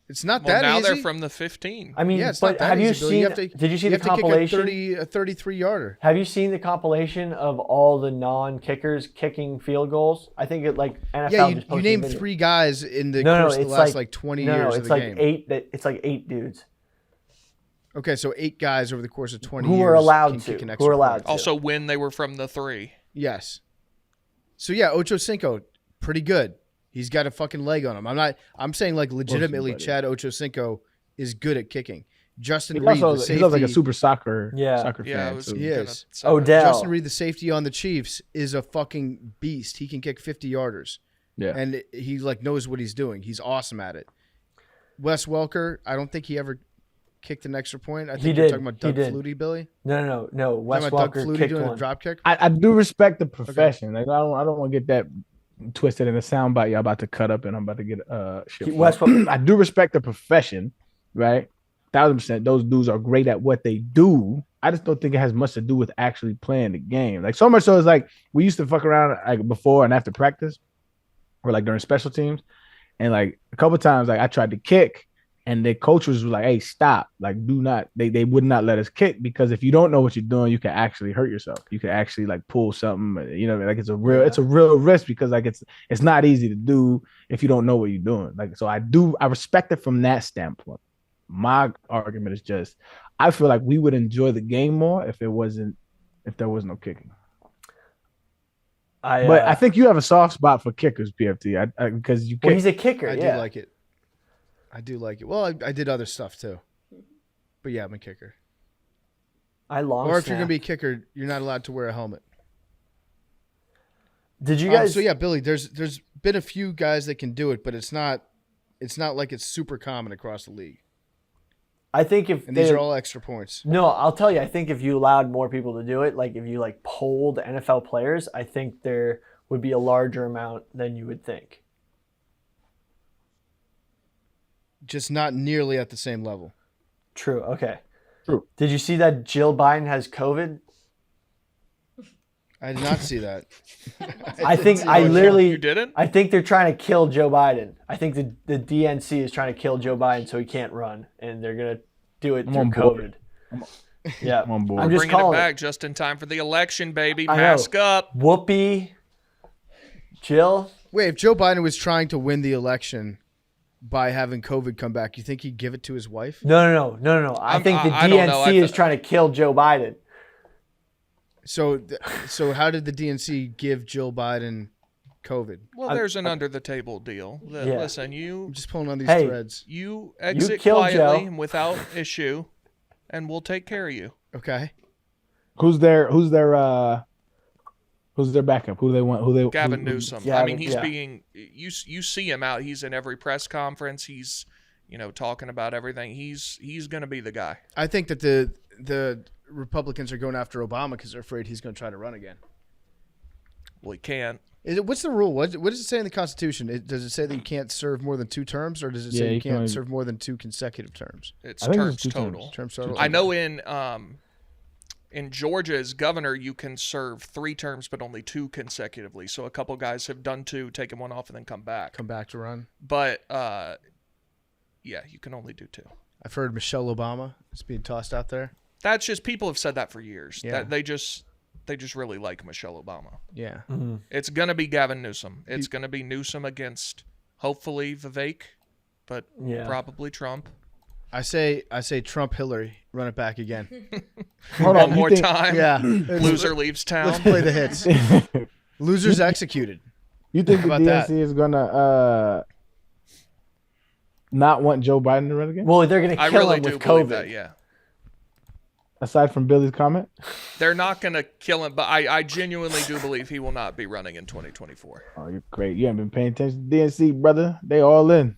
It's not well, that now easy. they're from the 15. I mean, yeah, it's but not that have you easy, seen? Billy. Did you see you the have to compilation? kick a 33-yarder. Have you seen the compilation of all the non-kickers kicking field goals? I think it like NFL. Yeah, just you named 3 guys in the course of the last 20 years of the game. It's like 8 dudes. Okay, so 8 guys over the course of 20 years who are allowed can to. Kick who are allowed to. Also, when they were from the 3. Yes. So yeah, Ocho Cinco, pretty good. He's got a fucking leg on him. I'm saying like legitimately Chad Ochocinco is good at kicking. Justin Reed, the safety. He looks like a super soccer fan. He is. Odell. Justin Reed, the safety on the Chiefs, is a fucking beast. He can kick 50-yarders. Yeah. And he like knows what he's doing. He's awesome at it. Wes Welker, I don't think he ever kicked an extra point. I think you're talking about Doug Flutie, Billy. No. Wes Doug Welker Flutie kicked doing one. a drop kick. I do respect the profession. Okay. Like I don't want to get that twisted in the soundbite y'all about to cut up, and I'm about to get shit. I do respect the profession, right? 1000%. Those dudes are great at what they do. I just don't think it has much to do with actually playing the game. Like so much so, it's like we used to fuck around like before and after practice, or like during special teams, and like a couple times, like I tried to kick. And the coaches were like, "Hey, stop! Like, do not." They would not let us kick because if you don't know what you're doing, you can actually hurt yourself. You can actually like pull something. You know, like it's a real risk because like it's not easy to do if you don't know what you're doing. Like, so I respect it from that standpoint. My argument is just, I feel like we would enjoy the game more if there was no kicking. But I think you have a soft spot for kickers, PFT, because you. Well, he's a kicker. I do like it. I do like it. Well, I did other stuff too. But yeah, I'm a kicker. Or if you're going to be a kicker, you're not allowed to wear a helmet. Did you guys... So yeah, Billy, there's been a few guys that can do it, but it's not like it's super common across the league. I think these are all extra points. No, I'll tell you, I think if you allowed more people to do it, like if you like polled NFL players, I think there would be a larger amount than you would think. Just not nearly at the same level. True. Okay. True. Did you see that Jill Biden has COVID? I did not see that. You didn't? I think they're trying to kill Joe Biden. I think the DNC is trying to kill Joe Biden so he can't run, and they're gonna do it through COVID. Yeah, I'm on board. I'm just bringing calling it back just in time for the election, baby. I Mask know. up. Whoopi, Jill. Wait, if Joe Biden was trying to win the election by having COVID come back, you think he'd give it to his wife? No. I think the DNC is trying to kill Joe Biden. So how did the DNC give Jill Biden COVID? Well, there's an under-the-table deal. Listen, I'm just pulling on these threads. You exit quietly and without issue, and we'll take care of you. Okay. Who's their backup? Who do they want? Gavin Newsom. Gavin, I mean, he's being you see him out. He's in every press conference. He's talking about everything. He's going to be the guy. I think that the Republicans are going after Obama because they're afraid he's going to try to run again. Well, he can't. What's the rule? What does it say in the Constitution? Does it say that you can't serve more than 2 terms, or does it say you can't serve more than 2 consecutive terms? It's terms total. Terms total. I know in Georgia as governor, you can serve 3 terms, but only 2 consecutively. So a couple guys have done 2, taken 1 off, and then come back. Come back to run. But yeah, you can only do 2. I've heard Michelle Obama is being tossed out there. That's just people have said that for years. Yeah. That they just really like Michelle Obama. Yeah. Mm-hmm. It's gonna be Gavin Newsom. It's gonna be Newsom against hopefully Vivek, but probably Trump. I say Trump Hillary. Run it back again. Hold One on, more time. Yeah. Loser leaves town. Let's play the hits. Losers executed. You think the How about DNC that? is gonna not want Joe Biden to run again? Well, they're going to I kill really him do with believe COVID. that, yeah. Aside from Billy's comment, They're not going to kill him, but I genuinely do believe he will not be running in 2024. oh, you're great. You haven't been paying attention to DNC, brother. They all in.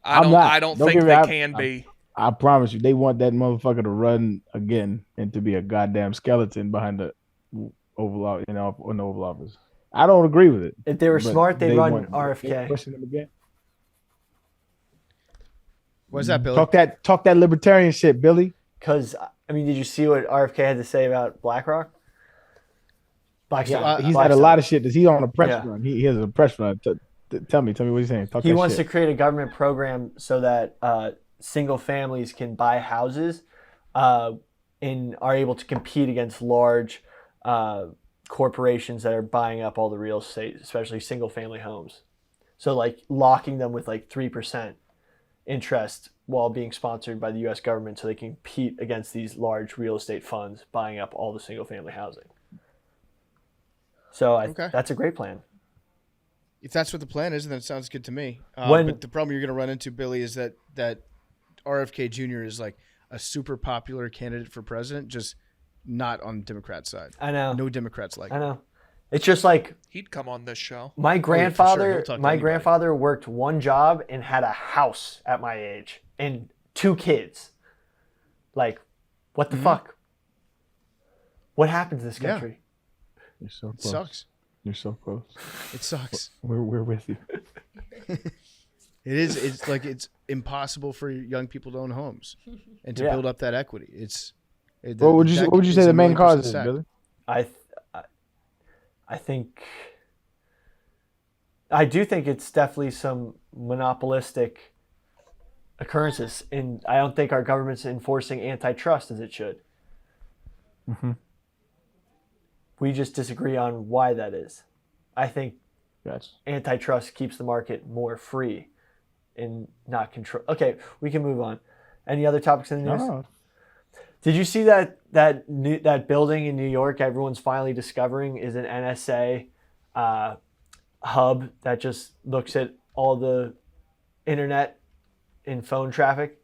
I I'm don't. not. I don't Don't think get me- they I- can be. I promise you, they want that motherfucker to run again and to be a goddamn skeleton behind the Oval Office, in the Oval Office. I don't agree with it. If they were but smart, they'd they run want- RFK. they're pushing him again. What's that, Billy? Talk that libertarian shit, Billy. Because, I mean, did you see what RFK had to say about BlackRock? He's had a lot of shit. He's on a press run. He has a press run. Tell me what he's saying. He wants to create a government program so that single families can buy houses and are able to compete against large corporations that are buying up all the real estate, especially single family homes. So like locking them with like 3% interest while being sponsored by the U.S. government so they can compete against these large real estate funds buying up all the single family housing. So that's a great plan. If that's what the plan is, then it sounds good to me. When- But the problem you're going to run into, Billy, is that RFK Jr. is like a super popular candidate for president, just not on the Democrat side. I know. No Democrats like I him. know. It's just like He'd come on this show. my He'll grandfather. talk to My anybody. grandfather worked one job and had a house at my age and 2 kids. Like, what the fuck? What happened to this Yeah. country? You're so It close. sucks. You're so close. It sucks. We're with you. It is. It's like it's impossible for young people to own homes and to Yeah. build up that equity. What would you say the main cause is, Billy? I do think it's definitely some monopolistic occurrences, and I don't think our government's enforcing antitrust as it should. Mm-hmm. We just disagree on why that is. I think Gotcha. antitrust keeps the market more free and not control. Okay, we can move on. Any other topics in the news? No. Did you see that building in New York everyone's finally discovering is an NSA hub that just looks at all the internet and phone traffic?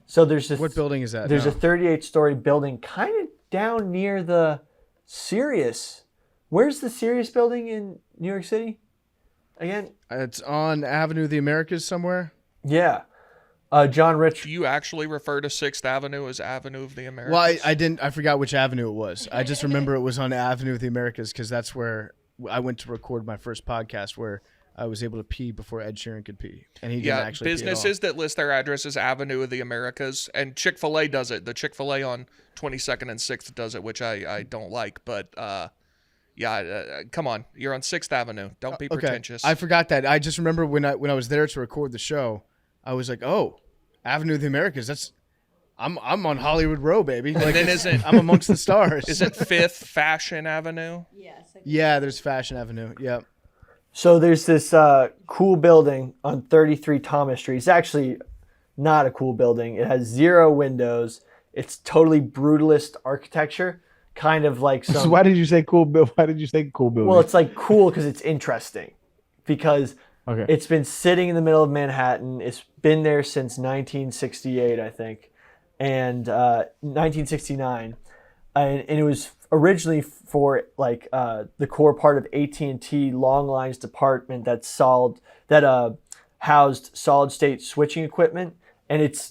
So there's this. What building is that? There's now? a 38-story building kind of down near the Sirius. Where's the Sirius building in New York City? Again? It's on Avenue of the Americas somewhere. Yeah. John Rich. Do you actually refer to 6th Avenue as Avenue of the Americas? Well, I didn't. I forgot which avenue it was. I just remember it was on Avenue of the Americas because that's where I went to record my first podcast, where I was able to pee before Ed Sheeran could pee, and he didn't actually. Businesses that list their address as Avenue of the Americas, and Chick-fil-A does it. The Chick-fil-A on 22nd and 6th does it, which I don't like, but come on, you're on 6th Avenue. Don't be pretentious. I forgot that. I just remember when I was there to record the show, I was like, oh, Avenue of the Americas. I'm on Hollywood Row, baby. Like, then I'm amongst the stars. Isn't 5th Fashion Avenue? Yes. Yeah, there's Fashion Avenue. Yeah. So there's this cool building on 33 Thomas Street. It's actually not a cool building. It has 0 windows. It's totally brutalist architecture, kind of like some. So why did you say cool, Bill? Why did you say cool building? Well, it's like cool because it's interesting, because okay. it's been sitting in the middle of Manhattan. It's been there since 1968, I think, and 1969, and it was originally for like the core part of AT&T Long Lines department that housed solid state switching equipment, and it's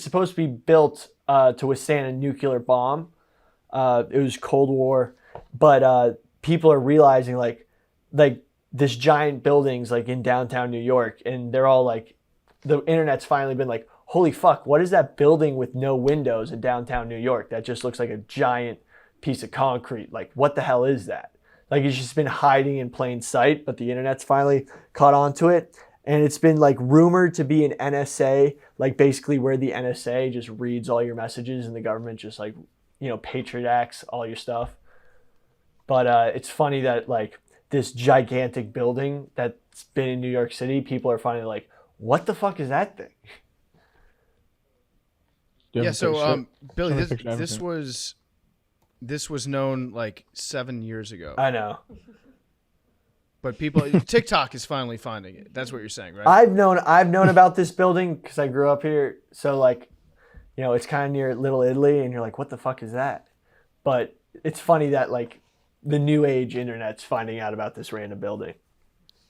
supposed to be built to withstand a nuclear bomb. It was Cold War, but people are realizing like this giant buildings like in downtown New York, and they're all like, the internet's finally been like, holy fuck, what is that building with no windows in downtown New York that just looks like a giant piece of concrete? Like, what the hell is that? Like, it's just been hiding in plain sight, but the internet's finally caught on to it. And it's been like rumored to be an NSA, like basically where the NSA just reads all your messages and the government just like, Patriot Acts all your stuff. But it's funny that like this gigantic building that's been in New York City, people are finally like, what the fuck is that thing? Yeah. So, Billy, Show me a picture of this was known like 7 years ago. I know. But TikTok is finally finding it. That's what you're saying, right? I've known about this building because I grew up here. So like, it's kind of near Little Italy, and you're like, what the fuck is that? But it's funny that like the new age internet's finding out about this random building.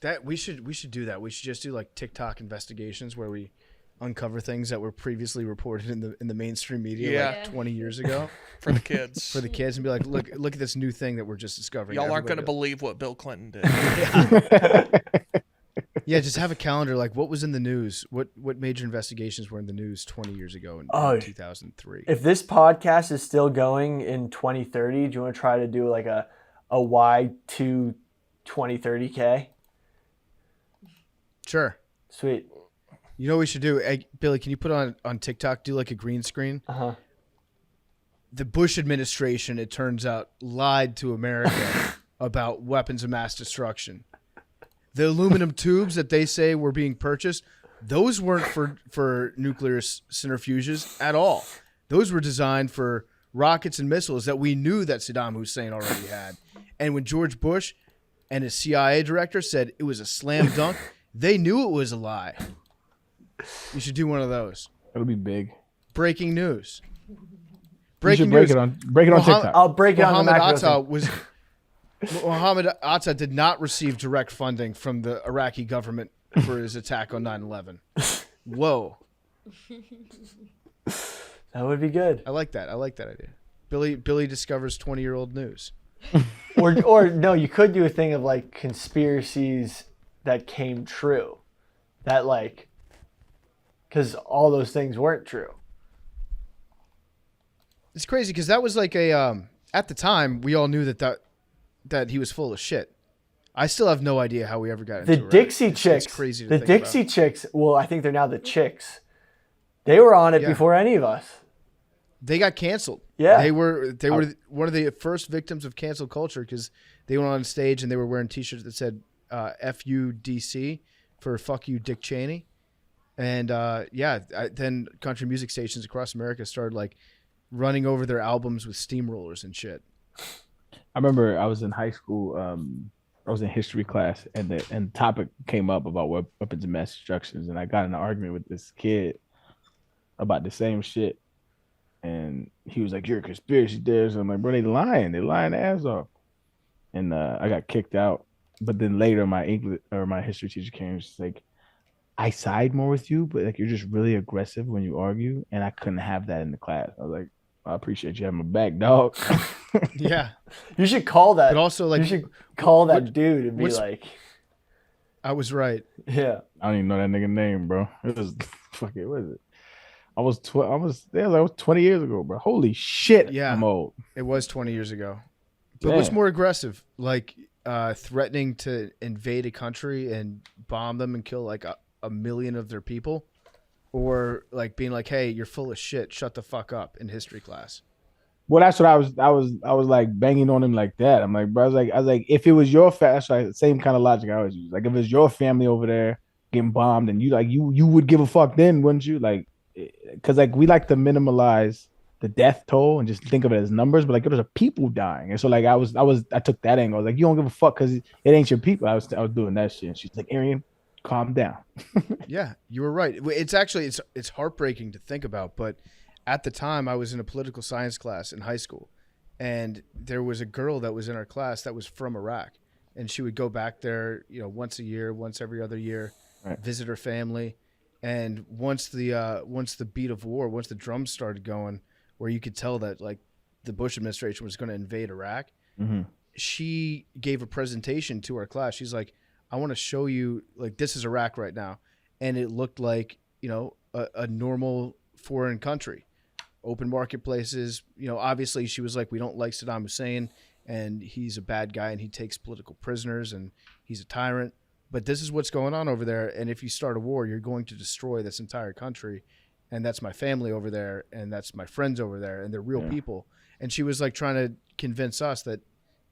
That we should do that. We should just do like TikTok investigations where we uncover things that were previously reported in the mainstream media like 20 years ago for the kids. For the kids, and be like, look at this new thing that we're just discovering. Y'all aren't going to believe what Bill Clinton did. Yeah, just have a calendar like what was in the news, what major investigations were in the news 20 years ago in 2003. If this podcast is still going in 2030, do you want to try to do like a Y2 2030K? Sure. Sweet. You know what we should do? Hey, Billy, can you put on TikTok, do like a green screen? Uh-huh. The Bush administration, it turns out, lied to America about weapons of mass destruction. The aluminum tubes that they say were being purchased, those weren't for nuclear centrifuges at all. Those were designed for rockets and missiles that we knew that Saddam Hussein already had. And when George Bush and his CIA director said it was a slam dunk, they knew it was a lie. You should do one of those. It'll be big. Breaking news. Break it on TikTok. I'll break it on the Macrodosing. Mohammed Atta did not receive direct funding from the Iraqi government for his attack on 9/11. Whoa. That would be good. I like that idea. Billy discovers 20-year-old news. or no, you could do a thing of like conspiracies that came true. That like, because all those things weren't true. It's crazy because that was like at the time we all knew that he was full of shit. I still have no idea how we ever got into the Dixie Iraq. Chicks. It's crazy to the think Dixie about. Chicks. Well, I think they're now the Chicks. They were on it before any of us. They got canceled. Yeah, they were one of the first victims of cancel culture because they went on stage and they were wearing T-shirts that said "FUDC" for "Fuck You, Dick Cheney," and then country music stations across America started like running over their albums with steamrollers and shit. I remember I was in high school. I was in history class, and the topic came up about weapons of mass destruction, and I got in an argument with this kid about the same shit. And he was like, "You're a conspiracy theorist." I'm like, "Bro, they lying their ass off." And I got kicked out. But then later, my English or my history teacher came and she's like, "I side more with you, but like you're just really aggressive when you argue, and I couldn't have that in the class." I was like, "I appreciate you having my back, dog." Yeah, you should call that. But also, like, you should call that dude and be like, "I was right." Yeah, I don't even know that nigga name, bro. It was what was it? I was 20 years ago, bro. Holy shit! Yeah, I'm old. It was 20 years ago. But Damn. what's more aggressive, like threatening to invade a country and bomb them and kill like a million of their people, or like being like, "Hey, you're full of shit. Shut the fuck up" in history class? Well, that's what I was like banging on him like that. I'm like, bro, I was like, if it was your that's like the same kind of logic I always use. Like, if it was your family over there getting bombed, and you would give a fuck then, wouldn't you? Like, because like we like to minimalize the death toll and just think of it as numbers, but like it was a people dying, and so like I took that angle. I was like, you don't give a fuck because it ain't your people. I was doing that shit. And she's like, Arian, calm down. Yeah, you were right. It's actually it's heartbreaking to think about, but at the time I was in a political science class in high school, and there was a girl that was in our class that was from Iraq, and she would go back there, once a year, once every other year, right, visit her family. And once the beat of war, once the drums started going, where you could tell that like the Bush administration was going to invade Iraq, she gave a presentation to our class. She's like, "I want to show you, like, this is Iraq right now," and it looked like a normal foreign country, open marketplaces. Obviously she was like, "We don't like Saddam Hussein, and he's a bad guy, and he takes political prisoners, and he's a tyrant. But this is what's going on over there, and if you start a war, you're going to destroy this entire country, and that's my family over there, and that's my friends over there, and they're real people." And she was like trying to convince us that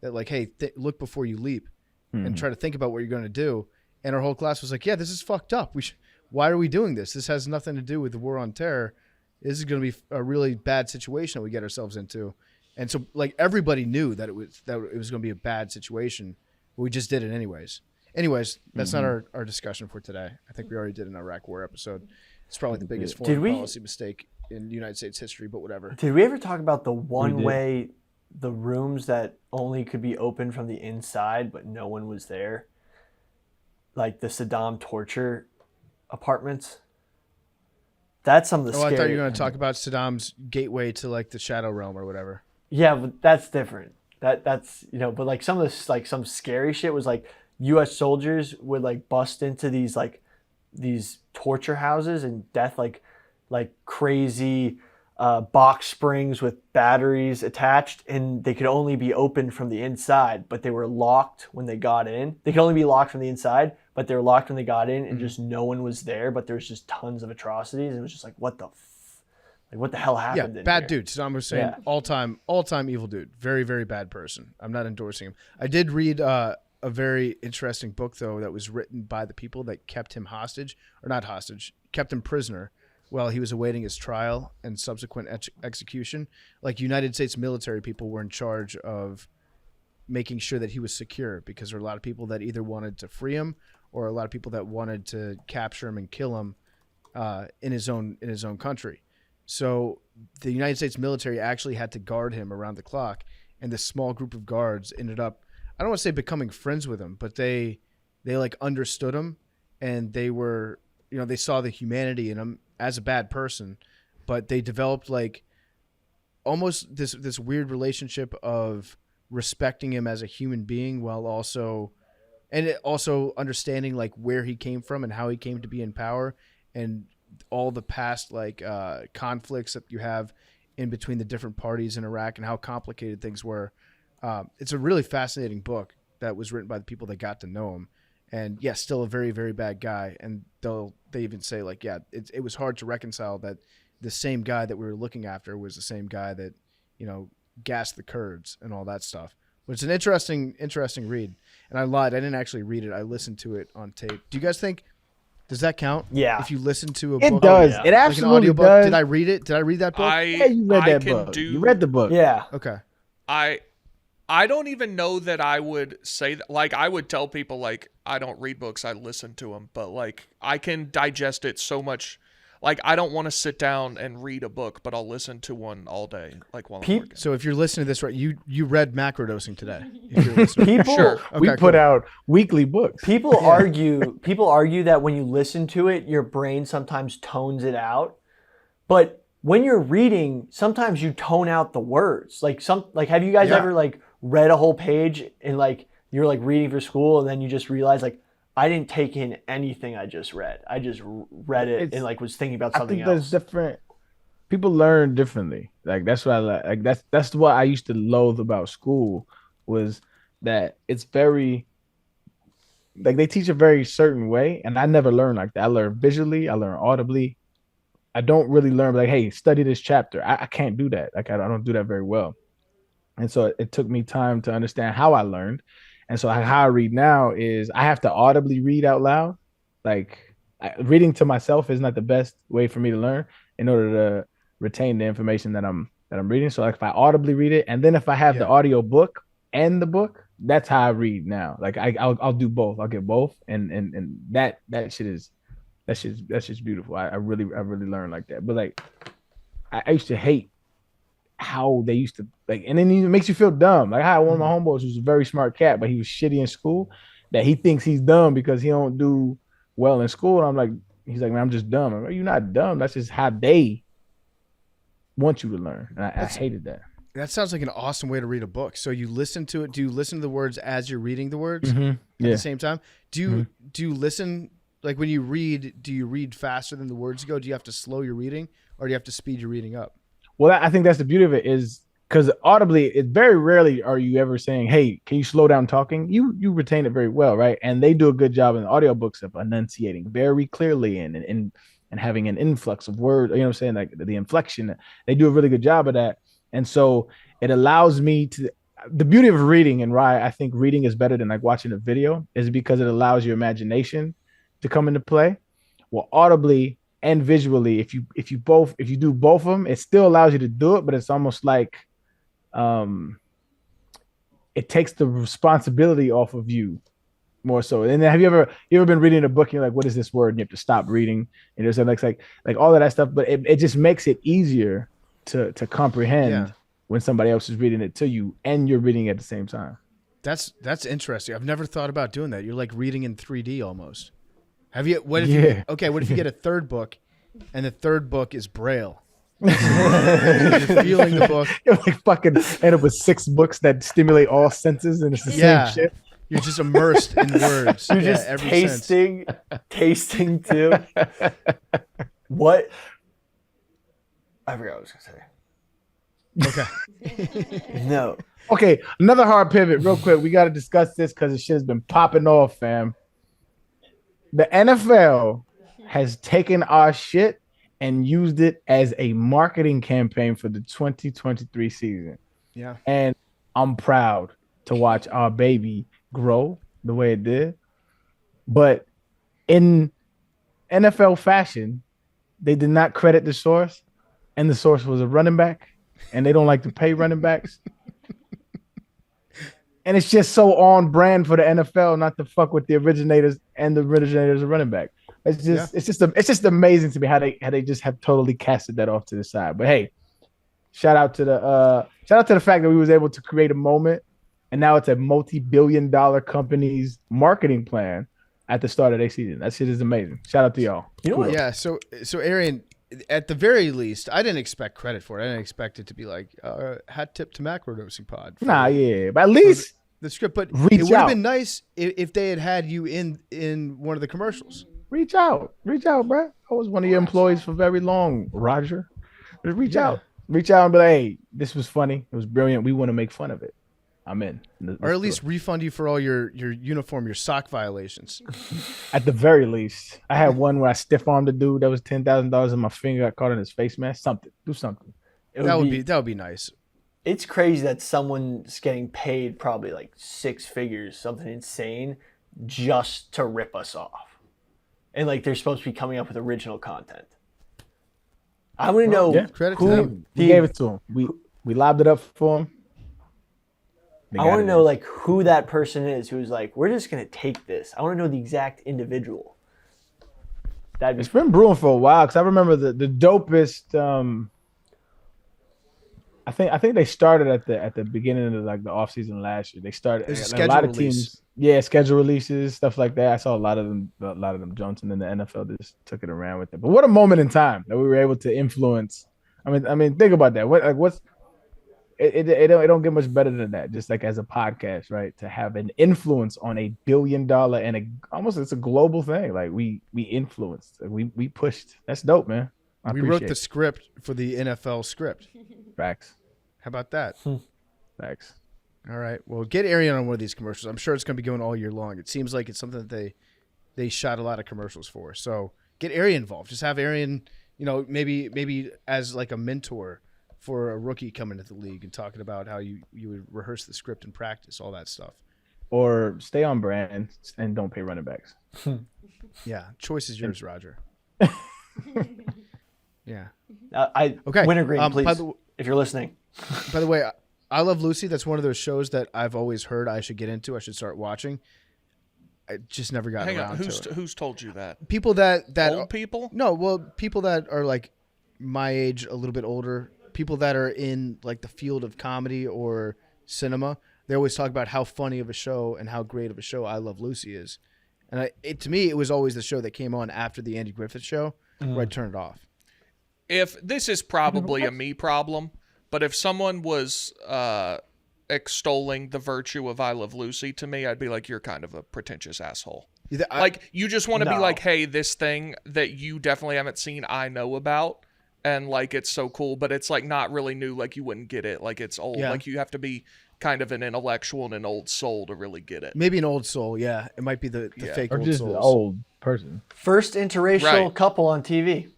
like, hey, look before you leap, and try to think about what you're going to do. And our whole class was like, "Yeah, this is fucked up. Why are we doing this? This has nothing to do with the war on terror." this is going to be a really bad situation that we get ourselves into. And so like everybody knew that it was going to be a bad situation, but we just did it anyways. Anyways, that's not our discussion for today. I think we already did an Iraq War episode. It's probably the biggest foreign policy mistake in United States history, but whatever. Did we ever talk about the one-way, the rooms that only could be opened from the inside, but no one was there? Like the Saddam torture apartments? That's some of the scary. I thought you were going to talk about Saddam's gateway to like the Shadow Realm or whatever. Yeah, but that's different. That's but like some of this, like some scary shit was like U.S. soldiers would like bust into these torture houses and death like crazy box springs with batteries attached, and they could only be opened from the inside, but they were locked when they got in. They could only be locked from the inside, but they were locked when they got in, and just no one was there. But there was just tons of atrocities, and it was just like, what the hell happened? Yeah, bad dude. Saddam Hussein, all time evil dude. Very, very bad person. I'm not endorsing him. I did read a very interesting book though that was written by the people that kept him hostage, or not hostage, kept him prisoner while he was awaiting his trial and subsequent execution. Like United States military people were in charge of making sure that he was secure, because there were a lot of people that either wanted to free him or a lot of people that wanted to capture him and kill him in his own country. So the United States military actually had to guard him around the clock, and this small group of guards ended up, I don't want to say becoming friends with him, but they like understood him, and they were, they saw the humanity in him as a bad person, but they developed like almost this weird relationship of respecting him as a human being while also understanding like where he came from and how he came to be in power, and all the past like conflicts that you have in between the different parties in Iraq and how complicated things were. It's a really fascinating book that was written by the people that got to know him. And yes, still a very, very bad guy. And they even say like, yeah, it was hard to reconcile that the same guy that we were looking after was the same guy that, gassed the Kurds and all that stuff. But it's an interesting read. And I lied. I didn't actually read it. I listened to it on tape. Do you guys think, does that count? Yeah. If you listen to a it book? Does. Yeah. It absolutely like an does. Did I read it? Did I read that book? Yeah, you read that book. You read the book. Yeah. Okay. I don't even know that I would say that. Like, I would tell people, like, I don't read books, I listen to them. But, like, I can digest it so much. Like, I don't want to sit down and read a book, but I'll listen to one all day, like, while I'm working. So if you're listening to this, right, you read Macrodosing today. If you're listening. People, sure. Okay, We put out weekly books. People argue that when you listen to it, your brain sometimes tones it out. But when you're reading, sometimes you tone out the words. Like have you guys ever like read a whole page and like you're like reading for school and then you just realize like, I didn't take in anything I just read. I just read it and like was thinking about something else. I think there's different. People learn differently. Like that's what I like. Like that's what I used to loathe about school, was that it's very like they teach a very certain way, and I never learned like that. I learn visually. I learn audibly. I don't really learn like, hey, study this chapter. I can't do that. Like I don't do that very well. And so it took me time to understand how I learned. And so how I read now is I have to audibly read out loud. Like reading to myself is not the best way for me to learn in order to retain the information that I'm reading. So like if I audibly read it, and then if I have the audio book and the book, that's how I read now. Like I'll do both. I'll get both, and that shit is that's just beautiful. I really learned like that. But like I used to hate how they used to like, and then it makes you feel dumb. Like how one of my homeboys was a very smart cat, but he was shitty in school, that he thinks he's dumb because he don't do well in school. And I'm like, he's like, man, I'm just dumb. I'm like, you're not dumb. That's just how they want you to learn. And I hated that. That sounds like an awesome way to read a book. So you listen to it. Do you listen to the words as you're reading the words at the same time? Do you listen, like when you read, do you read faster than the words go? Do you have to slow your reading, or do you have to speed your reading up? Well, I think that's the beauty of it, is because audibly, it very rarely are you ever saying, hey, can you slow down talking? You retain it very well, right? And they do a good job in the audiobooks of enunciating very clearly and having an influx of words, you know what I'm saying? Like the inflection, they do a really good job of that. And so it allows me to, the beauty of reading, and why I think reading is better than like watching a video, is because it allows your imagination to come into play. Well, audibly, and visually. If you do both of them, it still allows you to do it, but it's almost like it takes the responsibility off of you more so. And then have you ever been reading a book and you're like, what is this word? And you have to stop reading and there's like all of that stuff, but it just makes it easier to comprehend when somebody else is reading it to you and you're reading at the same time. That's interesting. I've never thought about doing that. You're like reading in 3D almost. What if you get a third book and the third book is Braille? You're feeling the book. You're like fucking end up with 6 books that stimulate all senses and it's the same shit. You're just immersed in words. You're just tasting too. What? I forgot what I was gonna say. Okay. No. Okay, another hard pivot real quick. We got to discuss this because the shit has been popping off, fam. The NFL has taken our shit and used it as a marketing campaign for the 2023 season. Yeah. And I'm proud to watch our baby grow the way it did. But in NFL fashion, they did not credit the source, and the source was a running back, and they don't like to pay running backs. And it's just so on brand for the NFL not to fuck with the originators and the originators of running back. It's just amazing to me how they just have totally casted that off to the side. But hey, shout out to the fact that we was able to create a moment, and now it's a multi-billion-dollar company's marketing plan at the start of their season. That shit is amazing. Shout out to y'all. You know what? Yeah. So Arian, at the very least, I didn't expect credit for it. I didn't expect it to be like hat tip to Macrodosing Pod. But at least the script. But it would have been nice if they had you in one of the commercials. Reach out, bro. I was one of your employees for very long, Roger. Just reach out and be like, hey, this was funny. It was brilliant. We want to make fun of it. I'm in. Or at least refund you for all your uniform, your sock violations. At the very least. I had one where I stiff-armed a dude that was $10,000 and my finger got caught in his face mask. Do something. That would be nice. It's crazy that someone's getting paid probably like 6 figures, something insane, just to rip us off. And like they're supposed to be coming up with original content. I want to know credit to them. We gave it to him. We lobbed it up for him. I want to know like who that person is who's like, we're just gonna take this. I want to know the exact individual. It's been brewing for a while because I remember the dopest. I think they started at the beginning of like the off season last year. They started a lot of teams. Yeah, schedule releases, stuff like that. I saw a lot of them Johnson, and the NFL just took it around with it. But what a moment in time that we were able to influence. I mean, think about that. It don't get much better than that. Just like as a podcast, right? To have an influence on $1 billion and it's a global thing. Like we influenced, we pushed. That's dope, man. We wrote the script for the NFL script. Facts. How about that? Facts. All right. Well, get Arian on one of these commercials. I'm sure it's going to be going all year long. It seems like it's something that they shot a lot of commercials for. So get Arian involved. Just have Arian, maybe as like a mentor for a rookie coming into the league and talking about how you would rehearse the script and practice, all that stuff. Or stay on brand and don't pay running backs. Yeah. Choice is yours, Roger. Yeah. Okay. Wintergreen, please, if you're listening. By the way, I Love Lucy. That's one of those shows that I've always heard I should get into. I should start watching. I just never got around to it. Who's told you that? People that old people? No, well, people that are like my age, a little bit older. People that are in like the field of comedy or cinema. They always talk about how funny of a show and how great of a show I Love Lucy is. And to me, it was always the show that came on after the Andy Griffith show where I turned it off. If this is probably a me problem, but if someone was extolling the virtue of I Love Lucy to me, I'd be like, you're kind of a pretentious asshole. You just want to be like, hey, this thing that you definitely haven't seen, I know about, and like it's so cool, but it's like not really new. Like you wouldn't get it. Like it's old. Yeah. Like you have to be kind of an intellectual and an old soul to really get it. Maybe an old soul. Yeah, it might be the fake or old just souls. An old person. First interracial couple on TV.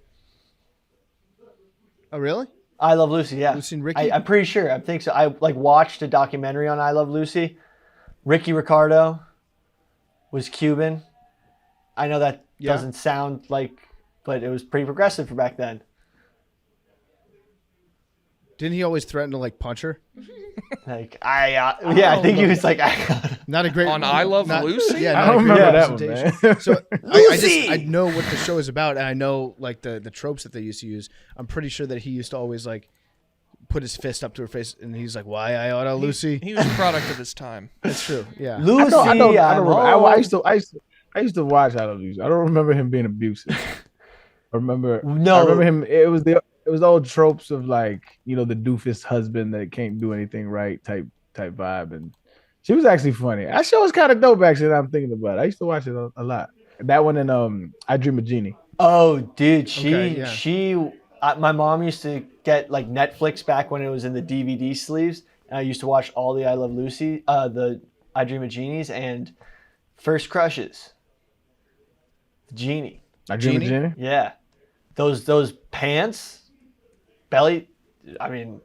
Oh, really? I Love Lucy, yeah. Lucy and Ricky? I'm pretty sure. I think so. I watched a documentary on I Love Lucy. Ricky Ricardo was Cuban. I know that doesn't sound like but it was pretty progressive for back then. Didn't he always threaten to like punch her? Like I think he was like, not a great on I Love Lucy. Yeah, I don't remember that one, man. So I know what the show is about, and I know like the tropes that they used to use. I'm pretty sure that he used to always like put his fist up to her face, and he's like, "Why I oughta Lucy?" He was a product of his time. That's true. Yeah, Lucy. I don't remember. I used to watch I Love Lucy. I don't remember him being abusive. I remember him. It was the old tropes of like, you know, the doofus husband that can't do anything right type vibe, and she was actually funny. That show was kind of dope actually. That I'm thinking about it. I used to watch it a lot. That one and I Dream of Jeannie. Oh, dude, my mom used to get like Netflix back when it was in the DVD sleeves, and I used to watch all the I Love Lucy, the I Dream of Jeannies, and First Crushes. The Genie. I Dream of Jeannie. Yeah, those pants. Belly, I mean,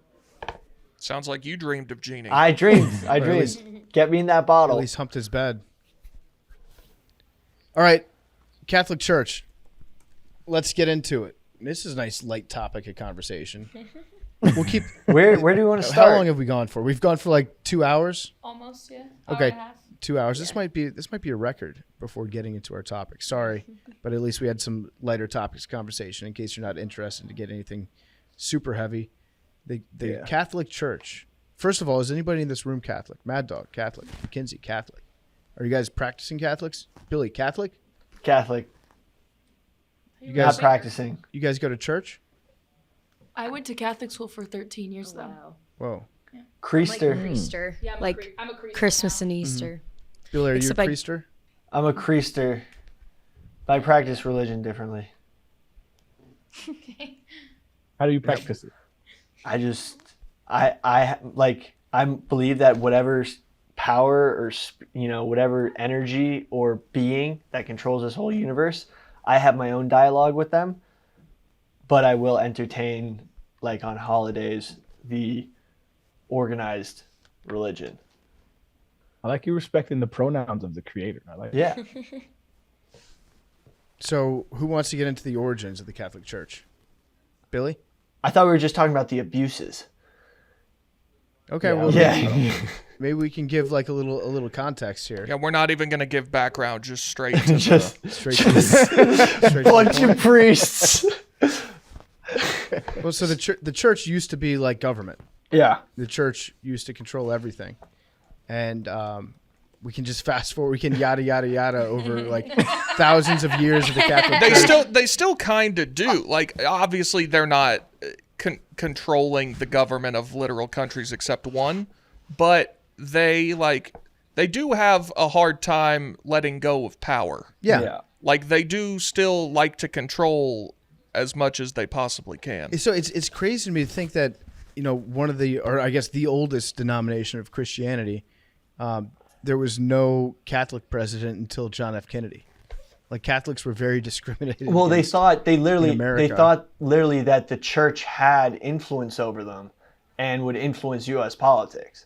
sounds like you dreamed of Jeannie. I dreamed. Get me in that bottle. At least humped his bed. All right, Catholic Church. Let's get into it. This is a nice light topic of conversation. We'll keep. Where do we want to start? How long have we gone for? We've gone for like 2 hours. Almost, yeah. Okay, 2 hours. Yeah. This might be a record before getting into our topic. Sorry, but at least we had some lighter topics of conversation. In case you're not interested to get anything super heavy. The Catholic Church. First of all, is anybody in this room Catholic? Mad Dog, Catholic. McKinsey, Catholic. Are you guys practicing Catholics? Billy, Catholic? Catholic. You guys not practicing. You guys go to church? I went to Catholic school for 13 years though. Wow. Whoa. Yeah. Creaster. Hmm. Creaster. Yeah, I'm a creaster Christmas now. and Easter. Billy, are you a Except priester? I'm a creaster. But I practice religion differently. Okay. How do you practice it? I believe that whatever power or whatever energy or being that controls this whole universe, I have my own dialogue with them, but I will entertain, like on holidays, the organized religion. I like you respecting the pronouns of the creator. I like Yeah. So who wants to get into the origins of the Catholic Church? Billy? I thought we were just talking about the abuses. Okay, maybe we can give like a little context here. Yeah, we're not even going to give background, just straight to Straight to the Bunch of priests. Well, so the church used to be like government. Yeah. The church used to control everything, and we can just fast forward. We can yada yada yada over like thousands of years of the Catholic Church. They still kind of do. Like, obviously, they're not controlling the government of literal countries except one, but they do have a hard time letting go of power. Yeah. Like, they do still like to control as much as they possibly can. So it's crazy to me to think that, you know, one of the, or I guess the oldest denomination of Christianity, there was no Catholic president until John F. Kennedy. Like, Catholics were very discriminated. Well, they thought in America. they thought literally that the church had influence over them and would influence U.S. politics.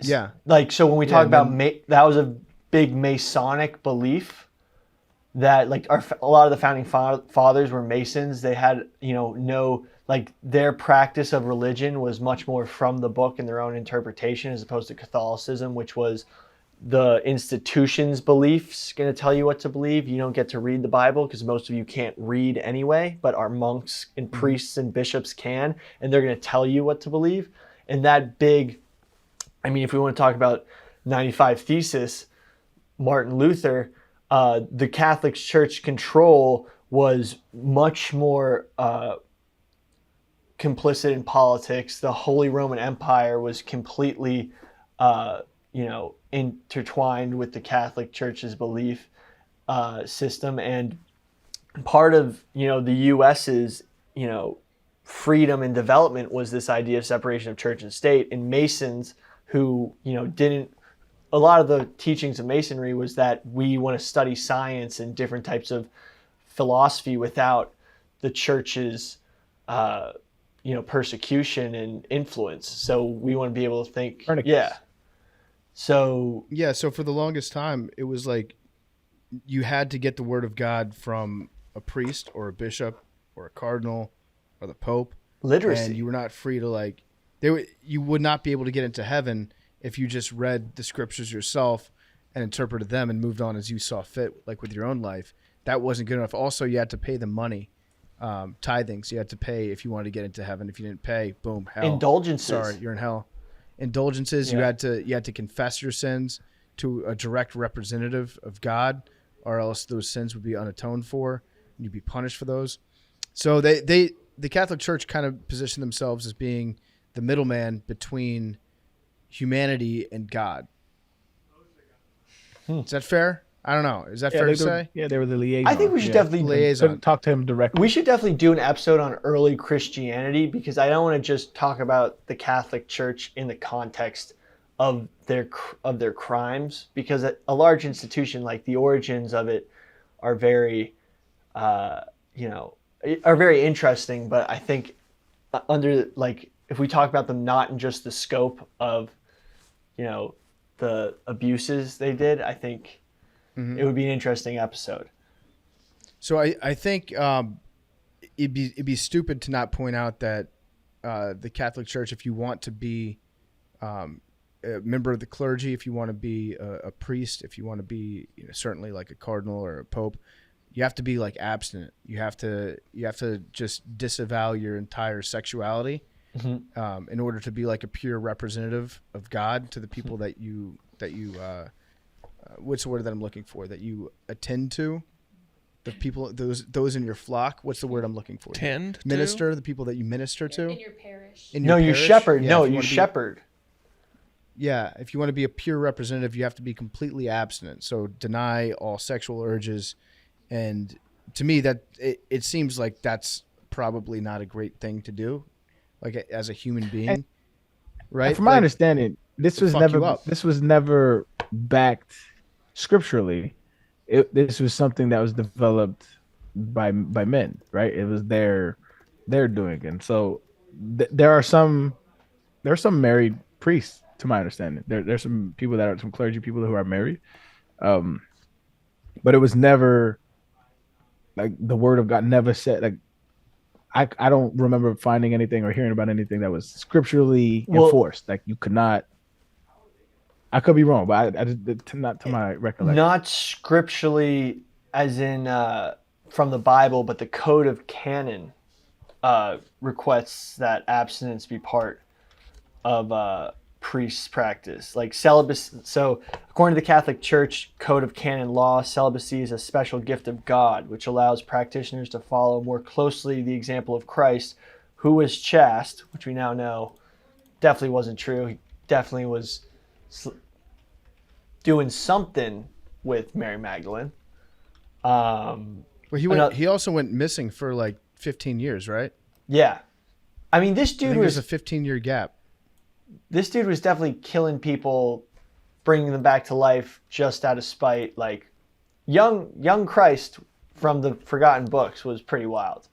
Yeah. Like, so when we talk about that was a big Masonic belief that, like, a lot of the founding fathers were Masons. They had, their practice of religion was much more from the book and their own interpretation, as opposed to Catholicism, which was the institution's beliefs going to tell you what to believe. You don't get to read the Bible because most of you can't read anyway, but our monks and priests and bishops can, and they're going to tell you what to believe. And that big, if we want to talk about 95 Thesis, Martin Luther, the Catholic Church control was much more complicit in politics. The Holy Roman Empire was completely, intertwined with the Catholic Church's belief system. And part of, the U.S.'s, freedom and development was this idea of separation of church and state. And Masons who, a lot of the teachings of Masonry was that we want to study science and different types of philosophy without the church's, persecution and influence. So we want to be able to think, So for the longest time, it was like you had to get the word of God from a priest or a bishop or a cardinal or the Pope. Literacy. And you were not free to you would not be able to get into heaven if you just read the scriptures yourself and interpreted them and moved on as you saw fit, like with your own life. That wasn't good enough. Also, you had to pay the money, tithing. So you had to pay if you wanted to get into heaven. If you didn't pay, boom, hell. Indulgences. Sorry, you're in hell. Indulgences. Yeah. You had to confess your sins to a direct representative of God, or else those sins would be unatoned for, and you'd be punished for those. So the Catholic Church kind of positioned themselves as being the middleman between humanity and God. Is that fair? I don't know. Is that fair to say? Yeah, they were the liaison. I think we should definitely liaison. Talk to him directly. We should definitely do an episode on early Christianity, because I don't want to just talk about the Catholic Church in the context of their crimes, because a large institution, like the origins of it are very are very interesting. But I think if we talk about them not in just the scope of the abuses they did, I think it would be an interesting episode. So I think it'd be stupid to not point out that the Catholic Church, if you want to be a member of the clergy, if you want to be a priest, if you want to be certainly like a cardinal or a pope, you have to be like abstinent. You have to just disavow your entire sexuality in order to be like a pure representative of God to the people that you what's the word that I'm looking for? That you attend to, the people, those in your flock. What's the word I'm looking for? Minister, the people that you minister to. In your parish. You shepherd. Yeah, you shepherd. Yeah, if you want to be a pure representative, you have to be completely abstinent. So deny all sexual urges, and to me, that it seems like that's probably not a great thing to do, like as a human being, right? From my understanding, this was never backed scripturally. This was something that was developed by men, right? It was their doing, and so there are some married priests, to my understanding. There's some people that are some clergy people who are married, but it was never like the word of God never said like. I don't remember finding anything or hearing about anything that was scripturally enforced. Like you could not. I could be wrong, but I just not to my recollection. Not scripturally, as in from the Bible, but the Code of Canon requests that abstinence be part of priest's practice, like celibacy. So, according to the Catholic Church Code of Canon Law, celibacy is a special gift of God, which allows practitioners to follow more closely the example of Christ, who was chaste, which we now know definitely wasn't true. He definitely was doing something with Mary Magdalene. He also went missing for like 15 years, right? Yeah. I mean, this dude was a 15-year gap. This dude was definitely killing people, bringing them back to life just out of spite. Like young Christ from the Forgotten Books was pretty wild.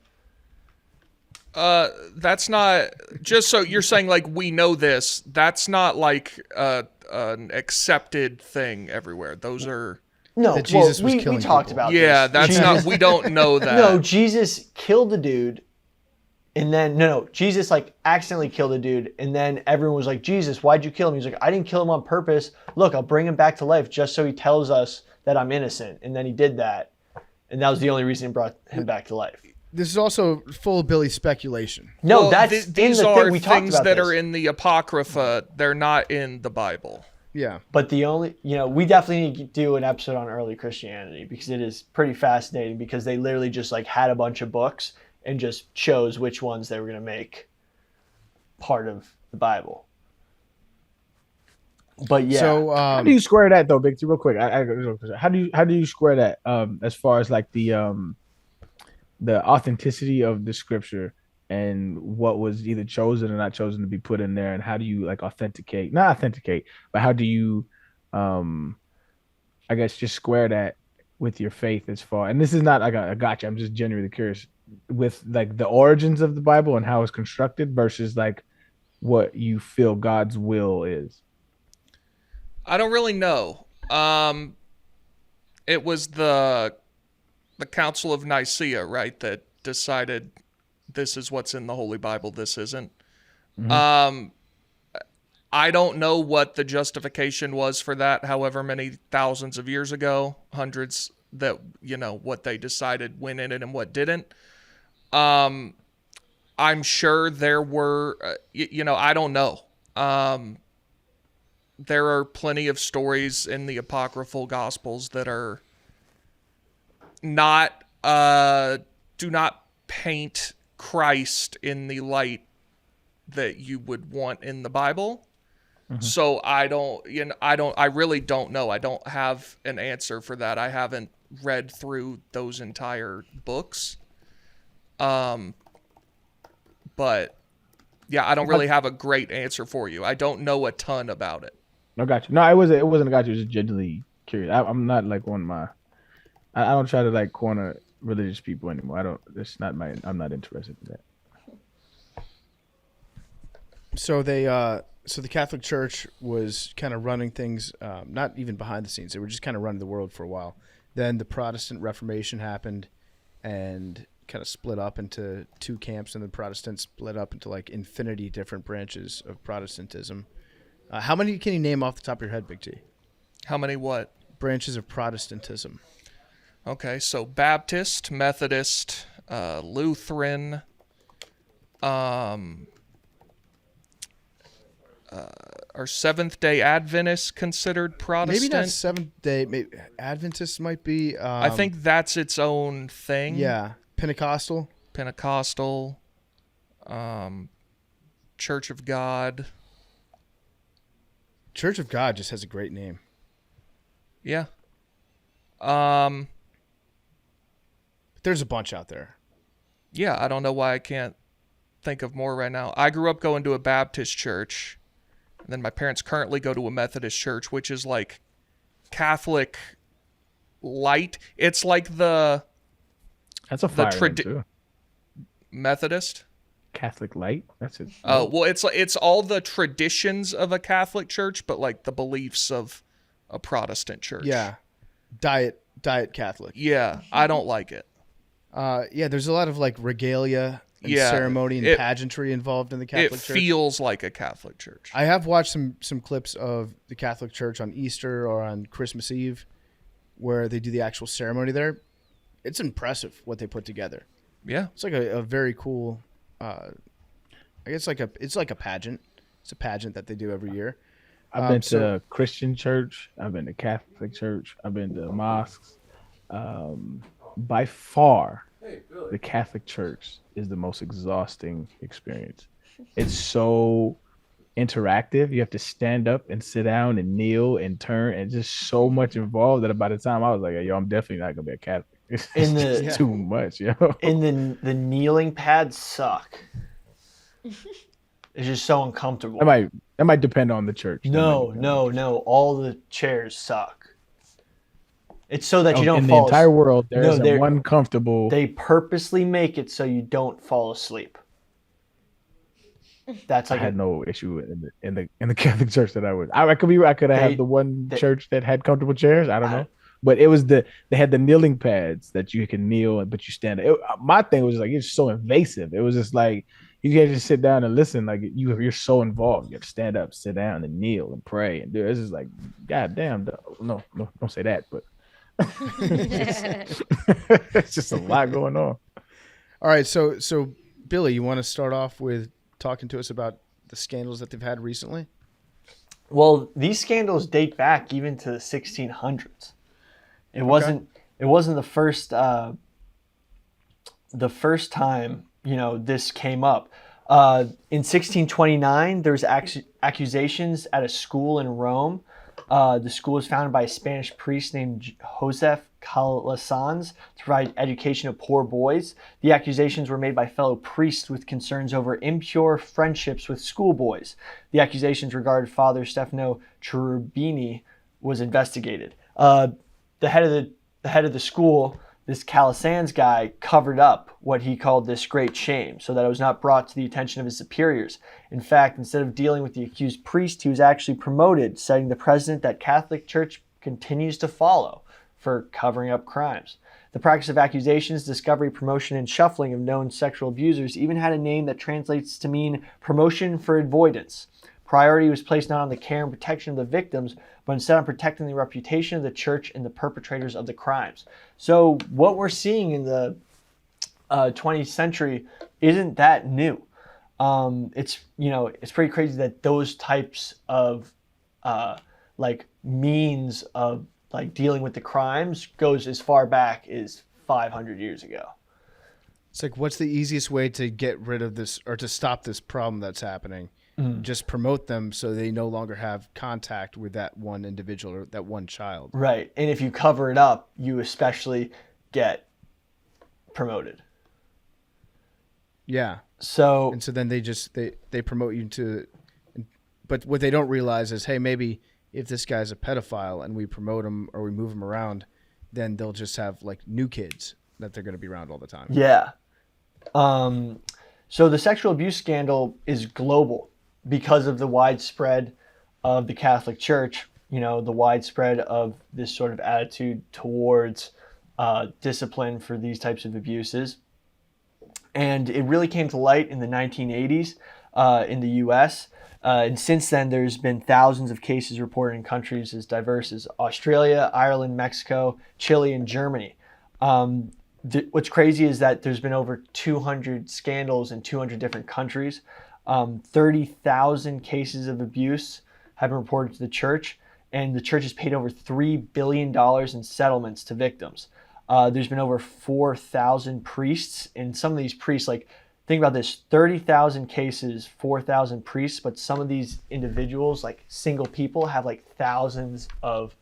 That's not, just so you're saying like we know this, that's not like an accepted thing everywhere. Those are Jesus was we killing talked people. about yeah, this. that's not, we don't know that. No, Jesus killed a dude, and then Jesus like accidentally killed a dude, and then everyone was like, Jesus, why'd you kill him? He's like, I didn't kill him on purpose. Look, I'll bring him back to life just so he tells us that I'm innocent. And then he did that, and that was the only reason he brought him back to life. This is also full of Billy speculation. No, Well, that's these in the are thing we talked things about that this. are in the Apocrypha. They're not in the Bible. Yeah. But the only, we definitely need to do an episode on early Christianity, because it is pretty fascinating, because they literally just like had a bunch of books and just chose which ones they were going to make part of the Bible. But yeah. So how do you square that though, Big T? Real quick, how do you square that as far as like the authenticity of the scripture and what was either chosen or not chosen to be put in there, and how do you like not authenticate, but how do you I guess just square that with your faith as far, and this is not like a gotcha, I'm just genuinely curious, with like the origins of the Bible and how it's constructed versus like what you feel God's will is? I don't really know. It was the the Council of Nicaea, right, that decided this is what's in the Holy Bible, this isn't. I don't know what the justification was for that, however many thousands of years ago, hundreds, that, what they decided went in it and what didn't. I'm sure there were, I don't know. There are plenty of stories in the apocryphal Gospels that are not, do not paint Christ in the light that you would want in the Bible. So I really don't know. I don't have an answer for that. I haven't read through those entire books. But yeah, I don't really have a great answer for you. I don't know a ton about it. No, got you. No, it wasn't a got you. It was just genuinely curious. I'm not like I don't try to like corner religious people anymore. I'm not interested in that. So so the Catholic Church was kind of running things, not even behind the scenes. They were just kind of running the world for a while. Then the Protestant Reformation happened and kind of split up into two camps, and the Protestants split up into like infinity different branches of Protestantism. How many can you name off the top of your head, Big T? How many what? Branches of Protestantism. Okay, so Baptist, Methodist, Lutheran, are Seventh-day Adventists considered Protestant? Maybe not Seventh-day. Maybe Adventists might be. I think that's its own thing. Yeah, Pentecostal. Church of God. Church of God just has a great name. Yeah. There's a bunch out there. Yeah, I don't know why I can't think of more right now. I grew up going to a Baptist church, and then my parents currently go to a Methodist church, which is like Catholic light. It's like that's a fire name too. Methodist. Catholic light. That's it. Oh, well, it's all the traditions of a Catholic church, but like the beliefs of a Protestant church. Yeah, diet Catholic. Yeah, I don't like it. Yeah, there's a lot of like regalia and ceremony and pageantry involved in the Catholic Church. It feels like a Catholic church. I have watched some clips of the Catholic Church on Easter or on Christmas Eve where they do the actual ceremony there. It's impressive what they put together. Yeah. It's like a very cool I guess it's like a pageant. It's a pageant that they do every year. I've been to Christian church. I've been to Catholic church. I've been to mosques. By far, the Catholic Church is the most exhausting experience. It's so interactive. You have to stand up and sit down and kneel and turn, and just so much involved that by the time I was like, yo, I'm definitely not gonna be a Catholic. It's just too much, yo. And the kneeling pads suck. It's just so uncomfortable. That might depend on the church. No. All the chairs suck. It's so that you don't fall asleep. In the entire world, there's one comfortable. They purposely make it so you don't fall asleep. That's like I had no issue in the Catholic church that I was. I could have had the one church that had comfortable chairs. I don't know. But it was they had the kneeling pads that you can kneel, but you stand. My thing was like, it's so invasive. It was just like, you can't just sit down and listen. Like you're so involved. You have to stand up, sit down, and kneel and pray. And it's just like, God damn, no, don't say that. But it's just a lot going on. All right, so Billy, you want to start off with talking to us about the scandals that they've had recently? Well, these scandals date back even to the 1600s. It wasn't the first time, this came up. In 1629, there was accusations at a school in Rome. The school was founded by a Spanish priest named Joseph Carlson to provide education of poor boys. The accusations were made by fellow priests with concerns over impure friendships with schoolboys. The accusations regarding Father Stefano Cherubini was investigated. The head of the school, this Calasanz guy, covered up what he called this great shame so that it was not brought to the attention of his superiors. In fact, instead of dealing with the accused priest, he was actually promoted, setting the precedent that Catholic Church continues to follow for covering up crimes. The practice of accusations, discovery, promotion, and shuffling of known sexual abusers even had a name that translates to mean promotion for avoidance. Priority was placed not on the care and protection of the victims, but instead on protecting the reputation of the church and the perpetrators of the crimes. So what we're seeing in the 20th century isn't that new. It's pretty crazy that those types of means of dealing with the crimes goes as far back as 500 years ago. It's like, what's the easiest way to get rid of this or to stop this problem that's happening? Just promote them so they no longer have contact with that one individual or that one child. Right. And if you cover it up, you especially get promoted. Yeah. So then they promote you to, but what they don't realize is, hey, maybe if this guy's a pedophile and we promote him or we move him around, then they'll just have new kids that they're going to be around all the time. Yeah. So the sexual abuse scandal is global because of the widespread of the Catholic Church, the widespread of this sort of attitude towards discipline for these types of abuses. And it really came to light in the 1980s in the U.S. And since then, there's been thousands of cases reported in countries as diverse as Australia, Ireland, Mexico, Chile, and Germany. What's crazy is that there's been over 200 scandals in 200 different countries. 30,000 cases of abuse have been reported to the church, and the church has paid over $3 billion in settlements to victims. There's been over 4,000 priests, and some of these priests, think about this, 30,000 cases, 4,000 priests, but some of these individuals, single people, have thousands of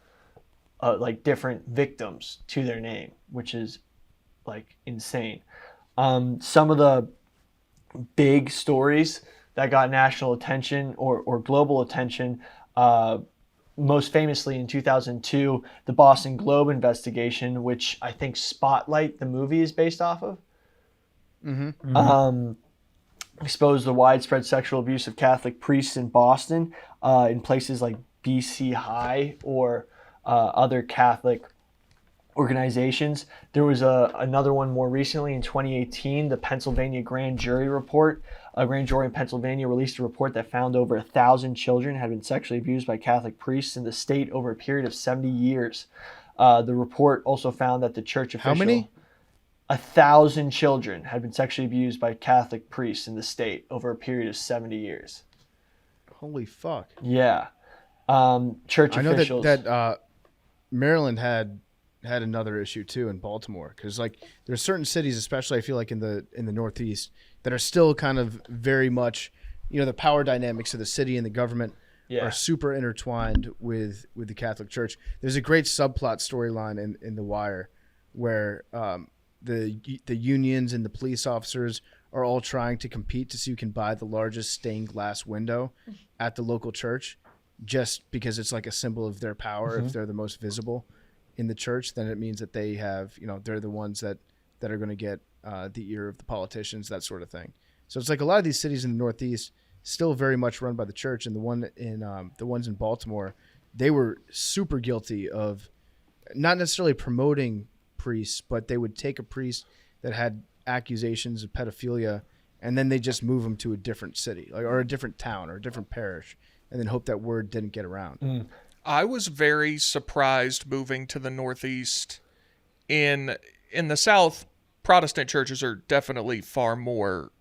different victims to their name, which is insane. Some of the big stories that got national attention or global attention, most famously in 2002, the Boston Globe investigation, which I think Spotlight, the movie, is based off of, exposed the widespread sexual abuse of Catholic priests in Boston in places like BC High or other Catholic organizations. There was another one more recently in 2018, the Pennsylvania Grand Jury report. A grand jury in Pennsylvania released a report that found over 1,000 children had been sexually abused by Catholic priests in the state over a period of 70 years. The report also found that the church official... How many? 1,000 children had been sexually abused by Catholic priests in the state over a period of 70 years. Holy fuck. Yeah. Church officials... I know that Maryland had another issue too in Baltimore, because there's certain cities, especially I feel in the Northeast, that are still kind of very much, the power dynamics of the city and the government are super intertwined with the Catholic Church. There's a great subplot storyline in The Wire where the unions and the police officers are all trying to compete to see who can buy the largest stained glass window at the local church, just because it's a symbol of their power. If they're the most visible in the church, then it means that they have, they're the ones that are going to get the ear of the politicians, that sort of thing. So it's a lot of these cities in the Northeast still very much run by the church, and the ones in Baltimore, they were super guilty of not necessarily promoting priests, but they would take a priest that had accusations of pedophilia, and then they just move them to a different city, or a different town or a different parish, and then hope that word didn't get around. I was very surprised moving to the Northeast. In the South, Protestant churches are definitely far more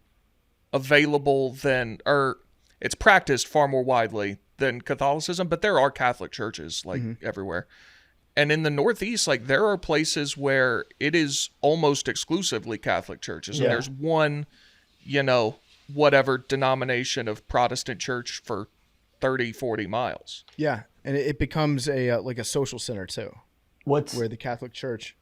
available than, or it's practiced far more widely than Catholicism, but there are Catholic churches everywhere. And in the Northeast, there are places where it is almost exclusively Catholic churches. And there's one, whatever denomination of Protestant church for 30, 40 miles. Yeah. And it becomes a social center too. Where the Catholic Church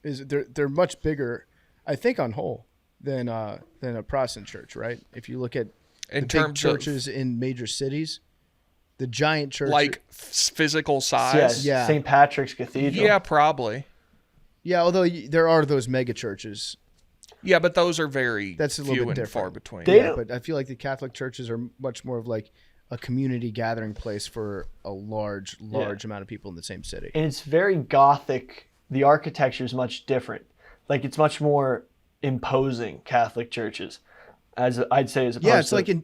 is, they're much bigger, I think, on whole, than a Protestant church, right? If you look at in the terms big churches in major cities, the giant church, physical size. Yeah. St. Patrick's Cathedral. Yeah, probably. Yeah, although there are those mega churches. Yeah, but those are that's a little bit different. Far between. But I feel like the Catholic churches are much more of a community gathering place for a large amount of people in the same city. And it's very Gothic the architecture is much different. Like it's much more imposing, Catholic churches, as I'd say, as opposed to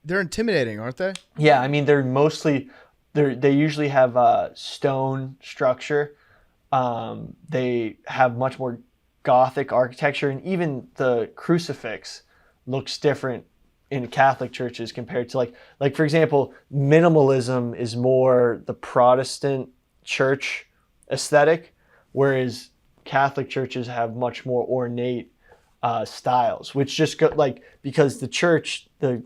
they're intimidating, aren't they? Yeah, I mean they usually have a stone structure. They have much more Gothic architecture, and even the crucifix looks different in Catholic churches compared to like for example, minimalism is more the Protestant church aesthetic, whereas Catholic churches have much more ornate styles, which just because the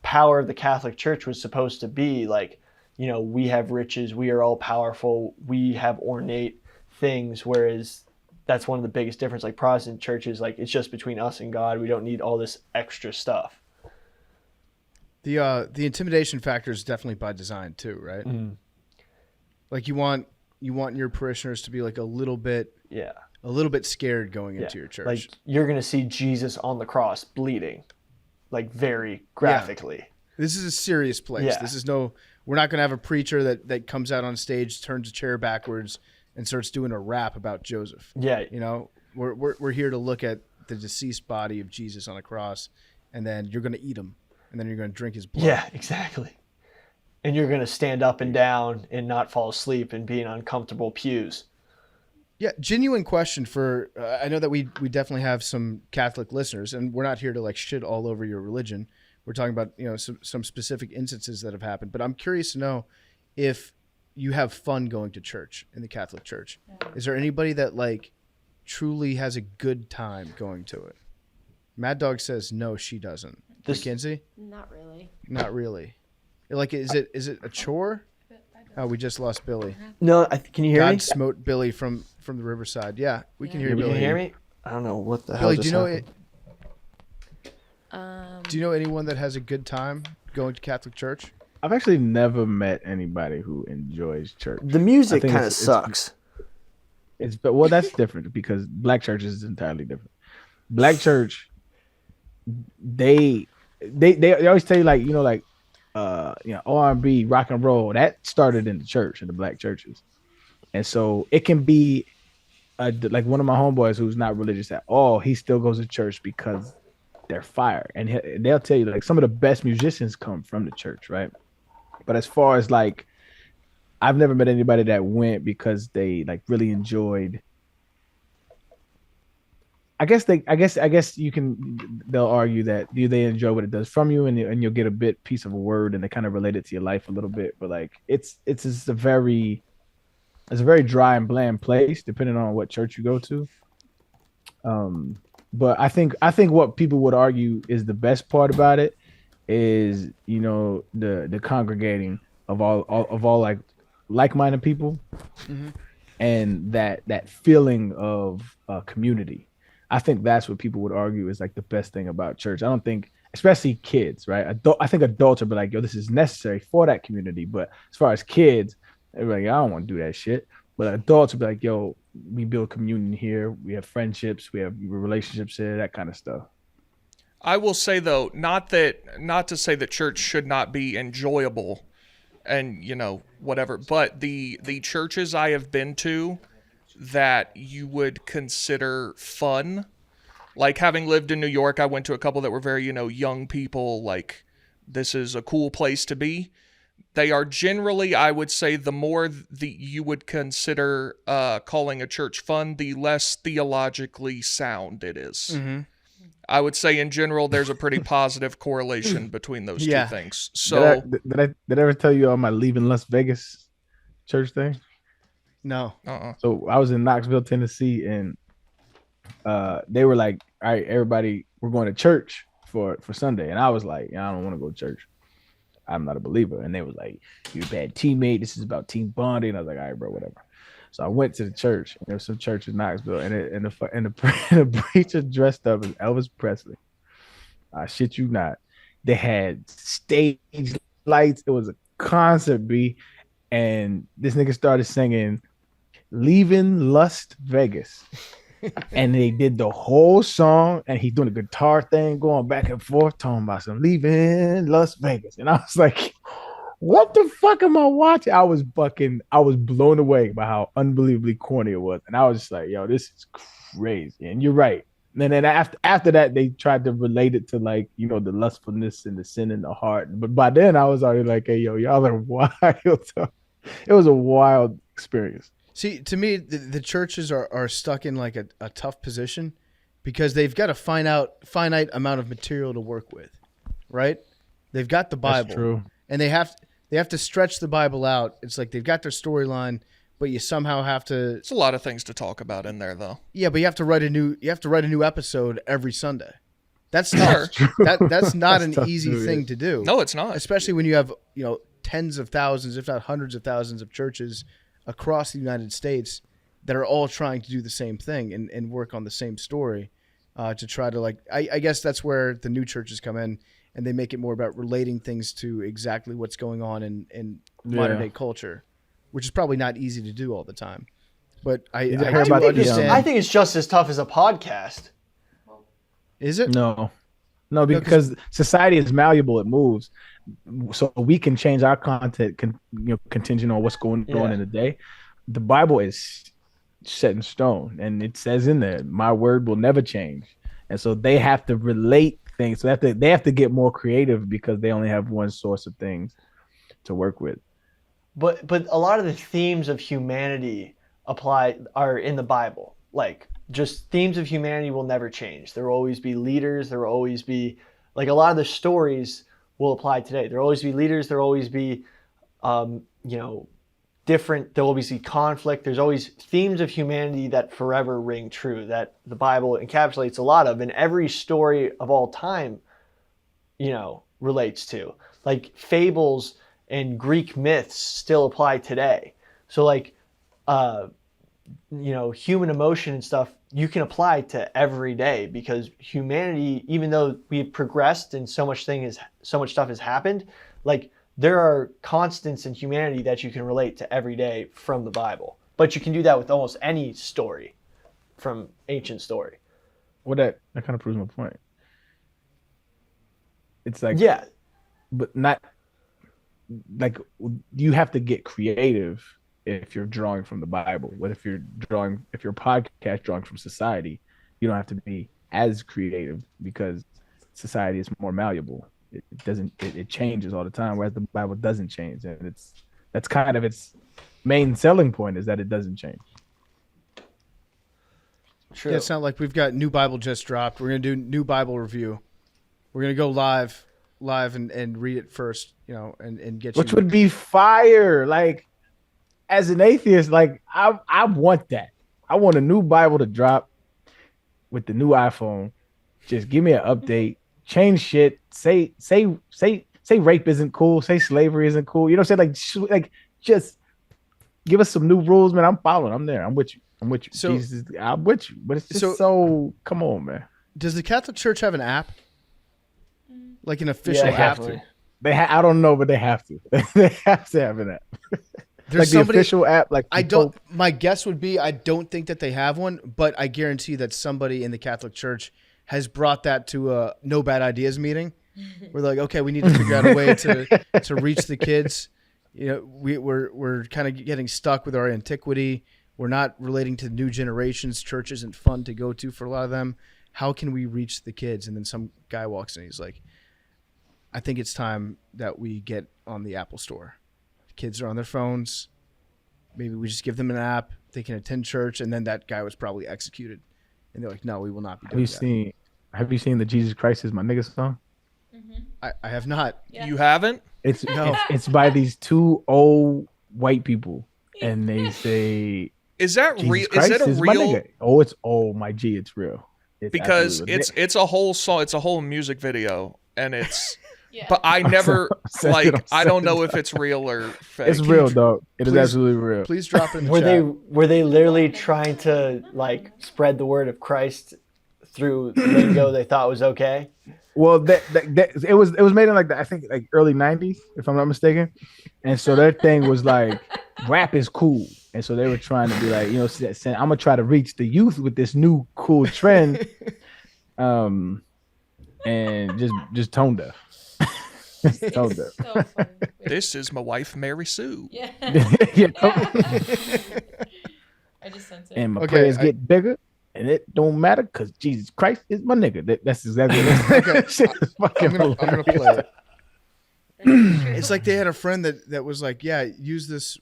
power of the Catholic Church was supposed to be like, we have riches, we are all powerful, we have ornate things, whereas that's one of the biggest difference. Like Protestant churches, like it's just between us and God. We don't need all this extra stuff. The intimidation factor is definitely by design too, right? Mm. Like you want your parishioners to be like a little bit scared going into your church. Like you're gonna see Jesus on the cross bleeding, like very graphically. Yeah. This is a serious place. Yeah. This is we're not gonna have a preacher that comes out on stage, turns a chair backwards, and starts doing a rap about Joseph. Yeah, we're here to look at the deceased body of Jesus on a cross, and then you're gonna eat him, and then you're gonna drink his blood. Yeah, exactly. And you're gonna stand up and down and not fall asleep and be in uncomfortable pews. Yeah, genuine question for. I know that we definitely have some Catholic listeners, and we're not here to like shit all over your religion. We're talking about some specific instances that have happened, but I'm curious to know if you have fun going to church in the Catholic Church. Is there anybody that like truly has a good time going to it? Mad Dog says no, she doesn't. Mackenzie? Not really. Not really. Like, is it a chore? Oh, we just lost Billy. No, can you hear me? God smote Billy from the riverside. Yeah, we can hear you. Billy. Can you hear me? I don't know what the hell. Billy, just do you know happened. Do you know anyone that has a good time going to Catholic church? I've actually never met anybody who enjoys church. The music kind of sucks. Well, that's different because black church is entirely different. Black church, they always tell you R&B, rock and roll, that started in the church, in the black churches. And so it can be like one of my homeboys who's not religious at all, he still goes to church because they're fire. And they'll tell you like some of the best musicians come from the church, right? But as far as like, I've never met anybody that went because they like really enjoyed. I guess they'll argue that they enjoy what it does from you, and you'll get a piece of a word, and they kind of relate it to your life a little bit. But like it's a very dry and bland place, depending on what church you go to. But I think what people would argue is the best part about it is the congregating of all like-minded people, mm-hmm. and that feeling of community. I think that's what people would argue is like the best thing about church. I don't think, especially kids, right? I think adults would be like, yo, this is necessary for that community. But as far as kids, they're like, I don't want to do that shit. But adults would be like, yo, we build communion here. We have friendships. We have relationships here, that kind of stuff. I will say, though, not to say that church should not be enjoyable and, whatever. But the churches I have been to that you would consider fun, like having lived in New York, I went to a couple that were very, young people, like this is a cool place to be. They are generally, I would say, the more you would consider calling a church fun, the less theologically sound it is. Mm-hmm. I would say in general, there's a pretty positive correlation between those two things. So did I ever tell you on my leaving Las Vegas church thing? No. So I was in Knoxville, Tennessee, and they were like, all right, everybody, we're going to church for Sunday. And I was like, I don't want to go to church. I'm not a believer. And they was like, you're a bad teammate. This is about team bonding. And I was like, all right, bro, whatever. So I went to the church. And there was some church in Knoxville, and the preacher dressed up as Elvis Presley. I shit you not. They had stage lights. It was a concert, B. And this nigga started singing Leaving Las Vegas. And they did the whole song, and he's doing a guitar thing, going back and forth, talking about some leaving Las Vegas. And I was like, what the fuck am I watching? I was blown away by how unbelievably corny it was. And I was just like, yo, this is crazy. And you're right. And then after that, they tried to relate it to like, you know, the lustfulness and the sin in the heart. But by then I was already like, hey, yo, y'all are wild. It was a wild experience. See, to me, the churches are stuck in like a tough position because they've got a finite amount of material to work with, right? They've got the Bible. That's true. And they have to stretch the Bible out. It's like they've got their storyline, but you somehow have to. It's a lot of things to talk about in there, though. Yeah, but you have to write a new episode every Sunday. That's tough. That's not an easy thing to do. No, it's not. Especially when you have, you know, tens of thousands, if not hundreds of thousands of churches across the United States that are all trying to do the same thing and work on the same story to try to like. I guess that's where the new churches come in. And they make it more about relating things to exactly what's going on in modern day culture, which is probably not easy to do all the time. But I do understand. I think it's just as tough as a podcast. Is it? No, because society is malleable; it moves, so we can change our content, contingent on what's going on in the day. The Bible is set in stone, and it says in there, "My word will never change," and so they have to relate things. So they have to get more creative because they only have one source of things to work with. But a lot of the themes of humanity are in the Bible. Like just themes of humanity will never change. There will always be leaders. There will always be like a lot of the stories will apply today. There will always be leaders. There will always be different. There will always be conflict. There's always themes of humanity that forever ring true, that the Bible encapsulates a lot of, and every story of all time, relates to. Like fables and Greek myths still apply today. So like, human emotion and stuff you can apply to every day because humanity, even though we've progressed and so much stuff has happened, like there are constants in humanity that you can relate to every day from the Bible. But you can do that with almost any story from ancient story. Well, that kind of proves my point. It's like, yeah, but not like you have to get creative if you're drawing from the Bible. But if you're podcast drawing from society, you don't have to be as creative because society is more malleable. It changes all the time, whereas the Bible doesn't change, and that's kind of its main selling point is that it doesn't change. True. Yeah, it's not like we've got new Bible just dropped. We're gonna do new Bible review. We're gonna go live and read it first, and get which would be fire. Like as an atheist, like I want that. I want a new Bible to drop with the new iPhone. Just give me an update. Change shit. Say rape isn't cool. Say slavery isn't cool. You know what I'm saying? Like just give us some new rules, man. I'm following. I'm there. I'm with you. So, Jesus, I'm with you. But it's just so come on, man. Does the Catholic Church have an app? Like an official app? I don't know, but they have to. They have to have an app. There's like the official app. Like Pope. My guess would be I don't think that they have one, but I guarantee that somebody in the Catholic Church has brought that to a No Bad Ideas meeting. We're like, okay, we need to figure out a way to reach the kids. We're kind of getting stuck with our antiquity. We're not relating to the new generations. Church isn't fun to go to for a lot of them. How can we reach the kids? And then some guy walks in. He's like, I think it's time that we get on the Apple Store. The kids are on their phones. Maybe we just give them an app. They can attend church. And then that guy was probably executed. And they're like, no, we will not be doing that. Have you seen the Jesus Christ is my nigga song? I have not. Yeah. You haven't? It's by these two old white people. And they say, is that real? Is it a real? Oh my G, it's real. Because it's a whole song. It's a whole music video. And it's, but I never I don't know if it's real or fake. It's real, dog. It is absolutely real. Please drop it in the chat. Were they literally trying to spread the word of Christ through lingo they thought was okay? Well, it was made in I think early 90s, if I'm not mistaken. And so their thing was like rap is cool. And so they were trying to be like, saying, I'm gonna try to reach the youth with this new cool trend. And just tone deaf. Told them. So funny. This is my wife, Mary Sue. Yeah. You know? I just sent it. And my prayers get bigger, and it don't matter because Jesus Christ is my nigga. That's exactly what I'm gonna play it. It's like they had a friend that was like, yeah, use this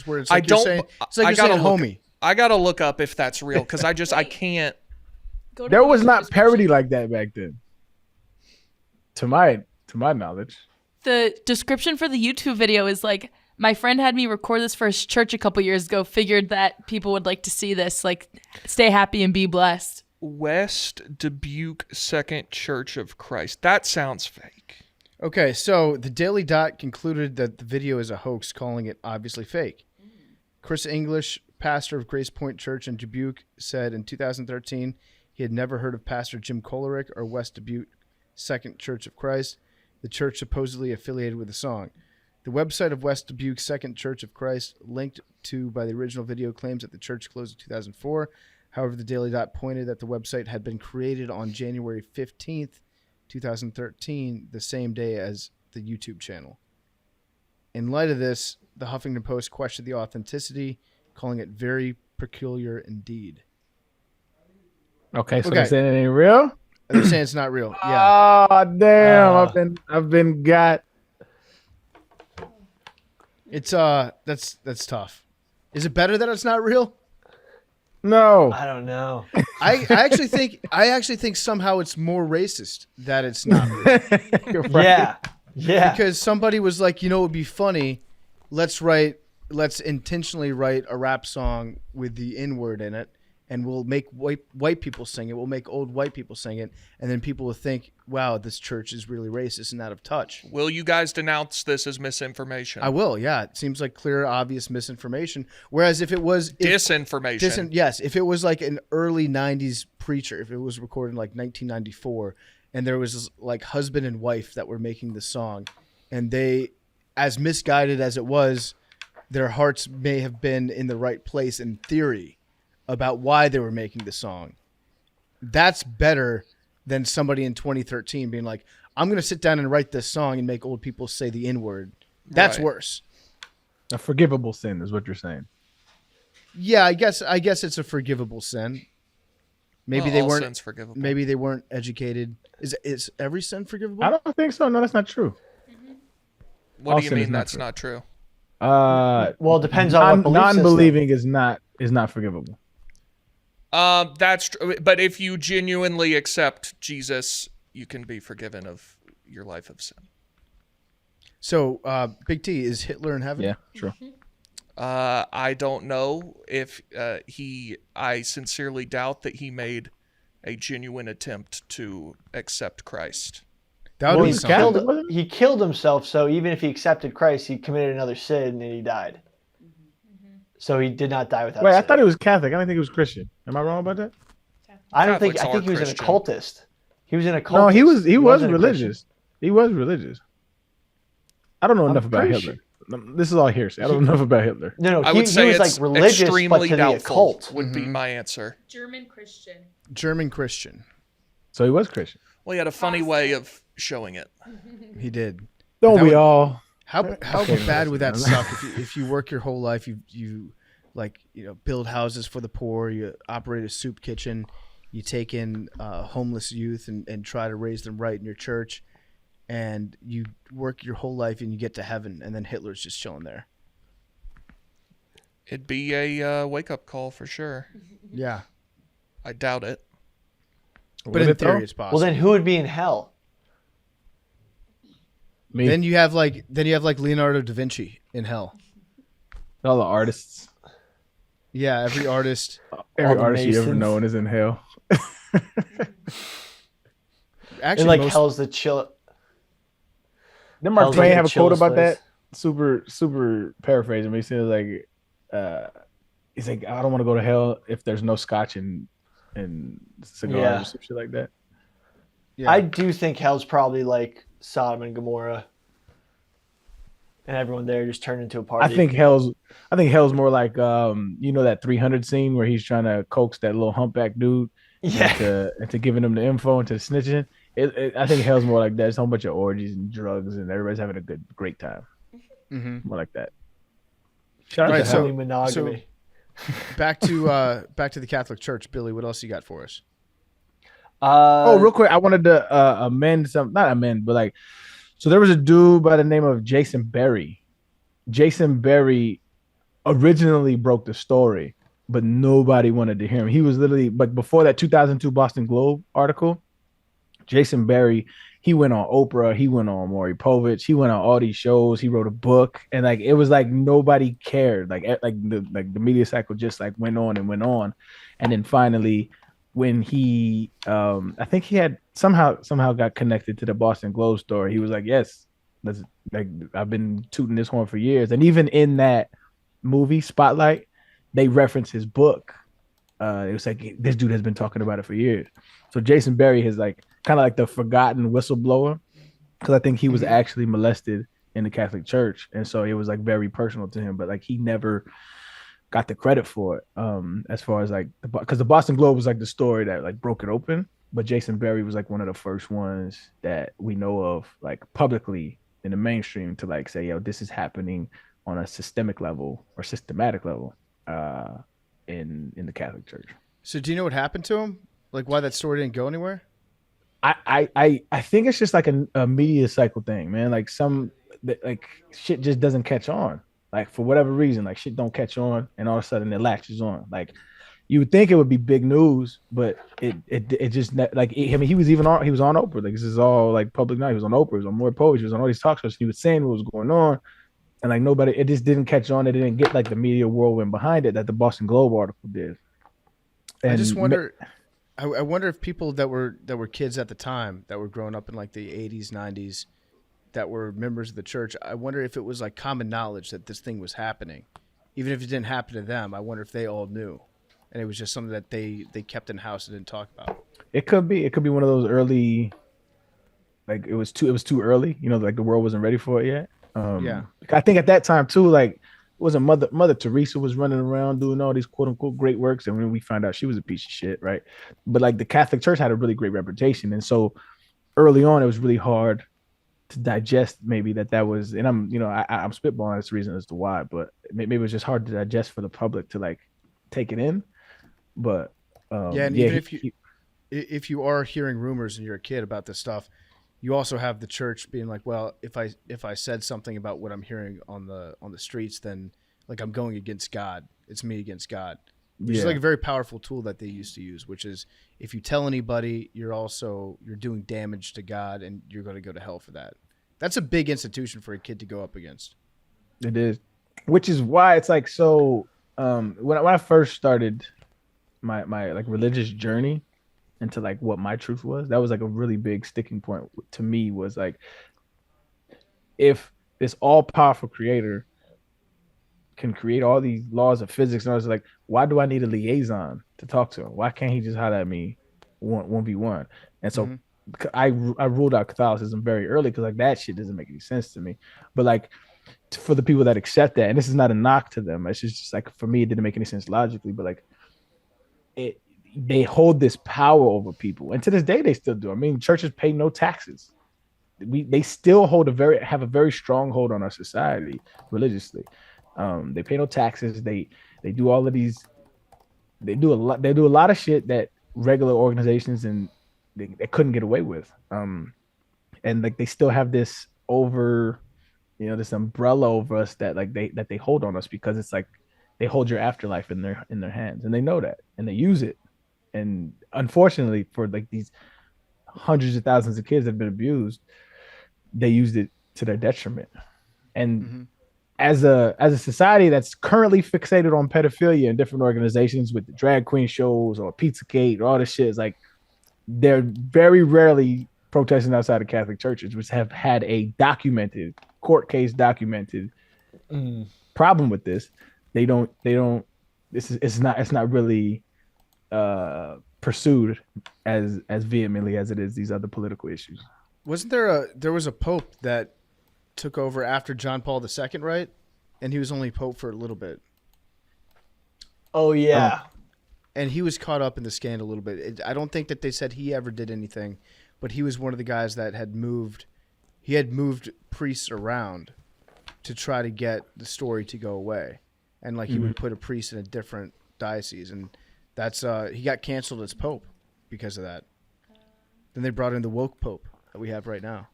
word. It's like you're saying homie. I gotta look up if that's real because I can't. There was not parody like that back then. To my knowledge. The description for the YouTube video is like, my friend had me record this for his church a couple years ago, figured that people would like to see this, like, stay happy and be blessed. West Dubuque Second Church of Christ. That sounds fake. Okay, so the Daily Dot concluded that the video is a hoax, calling it obviously fake. Chris English, pastor of Grace Point Church in Dubuque, said in 2013 he had never heard of Pastor Jim Kolerick or West Dubuque Second Church of Christ, the church supposedly affiliated with the song. The website of West Dubuque Second Church of Christ, linked to by the original video, claims that the church closed in 2004. However, the Daily Dot pointed that the website had been created on January 15th, 2013, the same day as the YouTube channel. In light of this, the Huffington Post questioned the authenticity, calling it very peculiar indeed. Okay, so they're saying it ain't real? They're saying it's not real. Yeah. Oh damn! I've been got. It's that's tough. Is it better that it's not real? No, I don't know. I actually think somehow it's more racist that it's not real. Right. Yeah. Because somebody was like, it would be funny. Let's intentionally write a rap song with the N-word in it, and we'll make white people sing it. We'll make old white people sing it, and then people will think, wow, this church is really racist and out of touch. Will you guys denounce this as misinformation? I will, yeah. It seems like clear, obvious misinformation. Whereas if it was... Disinformation. Yes, if it was like an early 90s preacher, if it was recorded in like 1994, and there was like husband and wife that were making the song, and they, as misguided as it was, their hearts may have been in the right place in theory about why they were making the song. That's better than somebody in 2013 being like, I'm going to sit down and write this song and make old people say the N-word. That's worse. A forgivable sin is what you're saying. Yeah, I guess it's a forgivable sin. Maybe they weren't. Sin's forgivable. Maybe they weren't educated. Is every sin forgivable? I don't think so. No, that's not true. What do you mean that's not true? Well, it depends on what belief non-believing is not forgivable. That's true. But if you genuinely accept Jesus, you can be forgiven of your life of sin. So, Big T, is Hitler in heaven? Yeah, true. I don't know if I sincerely doubt that he made a genuine attempt to accept Christ. That would be something. He killed himself, so even if he accepted Christ, he committed another sin and he died. So he did not die without sin. I thought he was Catholic. I didn't think he was Christian. Am I wrong about that? I think he was an occultist. He was an occultist. No, he was religious. He was religious. I don't know enough about Hitler. This is all hearsay. I don't know enough about Hitler. No, I would say he was like religious, extremely but to doubtful the occult would be my answer. German Christian. German Christian. So he was Christian. Well, he had a funny way of showing it. He did. Don't we all? How bad would that suck if you work your whole life, you build houses for the poor, you operate a soup kitchen, you take in homeless youth and try to raise them right in your church, and you work your whole life and you get to heaven, and then Hitler's just chilling there. It'd be a wake-up call for sure. Yeah. I doubt it. But in theory, it's possible. Well, then who would be in hell? Me. Then you have Leonardo da Vinci in hell. All the artists. Yeah, every artist. Every artist you ever known is in hell. Actually, and hell's the chill. Didn't Mark Twain have a quote about that? Super paraphrasing. He says he's like, I don't want to go to hell if there's no scotch and cigars or some shit like that. Yeah. I do think hell's probably like Sodom and Gomorrah, and everyone there just turned into a party. I think hell's more like that 300 scene where he's trying to coax that little humpback dude into giving him the info into snitching, I think hell's more like that. It's a whole bunch of orgies and drugs, and everybody's having a great time. Mm-hmm. More like that. Shout out Right, to so- hell. monogamy. Back to the Catholic Church, Billy. What else you got for us? Oh, real quick, I wanted to amend some, not amend, but like, so there was a dude by the name of Jason Berry. Jason Berry originally broke the story, but nobody wanted to hear him. He was literally, like, before that 2002 Boston Globe article, Jason Berry, he went on Oprah, he went on Maury Povich, he went on all these shows, he wrote a book, and like it was like nobody cared. Like the media cycle just like went on and went on. And then finally, when he I think he had somehow got connected to the Boston Globe story, he was like, yes, that's like I've been tooting this horn for years. And even in that movie Spotlight, they reference his book. It was like this dude has been talking about it for years. So Jason Berry is like kind of like the forgotten whistleblower, because I think he was actually molested in the Catholic Church, and so it was like very personal to him. But like he never got the credit for it. As far as like because the Boston Globe was like the story that like broke it open, but Jason Berry was like one of the first ones that we know of like publicly in the mainstream to like say, yo, this is happening on a systemic level or systematic level in the Catholic Church. So do you know what happened to him? Like why that story didn't go anywhere? I think it's just like a media cycle thing, man. Like like shit just doesn't catch on. Like for whatever reason, like shit don't catch on, and all of a sudden it latches on. Like you would think it would be big news, but it just like I mean he was on Oprah. Like this is all like public now. He was on Oprah. He was on More Poetry. He was on all these talk shows. He was saying what was going on, and like nobody, it just didn't catch on. It didn't get like the media whirlwind behind it that the Boston Globe article did. And I just wonder. I wonder if people that were kids at the time that were growing up in like the 80s, 90s, that were members of the church, I wonder if it was like common knowledge that this thing was happening. Even if it didn't happen to them, I wonder if they all knew. And it was just something that they kept in house and didn't talk about. It could be one of those early, like it was too early, like the world wasn't ready for it yet. Yeah. I think at that time too, like wasn't Mother Teresa was running around doing all these quote unquote great works, and when we found out she was a piece of shit, right? But like the Catholic Church had a really great reputation, and so early on it was really hard to digest. Maybe that was, and I'm spitballing this reason as to why, but maybe it was just hard to digest for the public to like take it in. But and even if you are hearing rumors and you're a kid about this stuff, you also have the church being like, well, if I said something about what I'm hearing on the streets, then like I'm going against God. It's me against God. Which is like a very powerful tool that they used to use, which is if you tell anybody, you're doing damage to God and you're going to go to hell for that. That's a big institution for a kid to go up against. It is, which is why it's like so. When I first started my like religious journey into like what my truth was, that was like a really big sticking point to me, was like if this all powerful creator can create all these laws of physics, and I was like, why do I need a liaison to talk to him? Why can't he just holler at me 1v1? And so I ruled out Catholicism very early because like that shit doesn't make any sense to me. But like for the people that accept that, and this is not a knock to them, it's just like for me it didn't make any sense logically, but like they hold this power over people, and to this day they still do. I mean, churches pay no taxes. They still have a very strong hold on our society religiously. They pay no taxes. They do all of these. They do a lot of shit that regular organizations and they couldn't get away with. And like they still have this this umbrella over us that like they hold on us, because it's like they hold your afterlife in their hands, and they know that, and they use it. And unfortunately for like these hundreds of thousands of kids that have been abused, they used it to their detriment. And as a society that's currently fixated on pedophilia in different organizations with the drag queen shows or Pizzagate or all this shit, is like they're very rarely protesting outside of Catholic churches, which have had a documented court case problem with this. It's not really pursued as vehemently as it is these other political issues. Wasn't there was a pope that took over after John Paul II, right? And he was only pope for a little bit. Oh yeah. And he was caught up in the scandal a little bit. I don't think that they said he ever did anything, but he was one of the guys that had moved. He had moved priests around to try to get the story to go away, and like he would put a priest in a different diocese, and that's he got canceled as pope because of that. Then they brought in the woke pope that we have right now.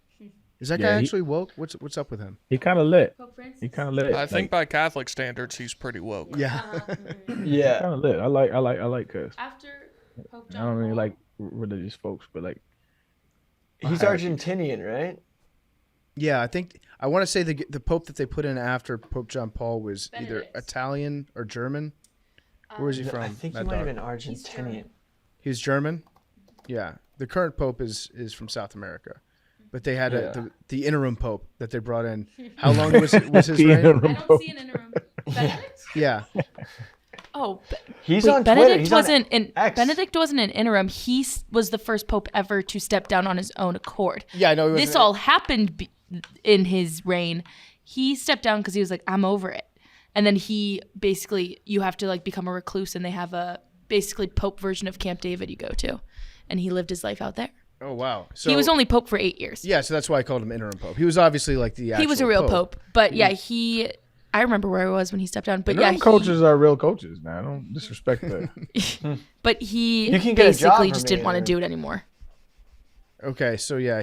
Is that guy actually woke? What's up with him? He kind of lit. He kind of lit. I think by Catholic standards, he's pretty woke. Yeah. Yeah. Kind of lit. I like Cuz. After Pope I John don't really Paul- like religious folks, but like He's Argentinian, right? Yeah, I think I want to say the pope that they put in after Pope John Paul was either Benedict. Italian or German. Where was he from? I think he Mad might have Dog? been Argentinian. He's German. Yeah, the current pope is from South America, but they had the interim pope that they brought in. How long was his The reign? interim I don't see an interim. Benedict? Yeah, Oh, He's wait, on Twitter. Benedict He's wasn't on an X. Benedict wasn't an interim. He was the first pope ever to step down on his own accord. yeah, I know. He This wasn't- all happened in his reign. He stepped down because he was like, I'm over it. And then he basically, you have to like become a recluse, and they have a basically pope version of Camp David you go to, and he lived his life out there. Oh wow! So He was only pope for 8 years. yeah, so that's why I called him interim pope. He was obviously like the He was a actual real pope, but yeah, I remember where I was when he stepped down. But interim yeah, coaches are real coaches. Now, don't disrespect that. but he You can get a job basically from just being didn't want to an do it anymore. Okay, so yeah,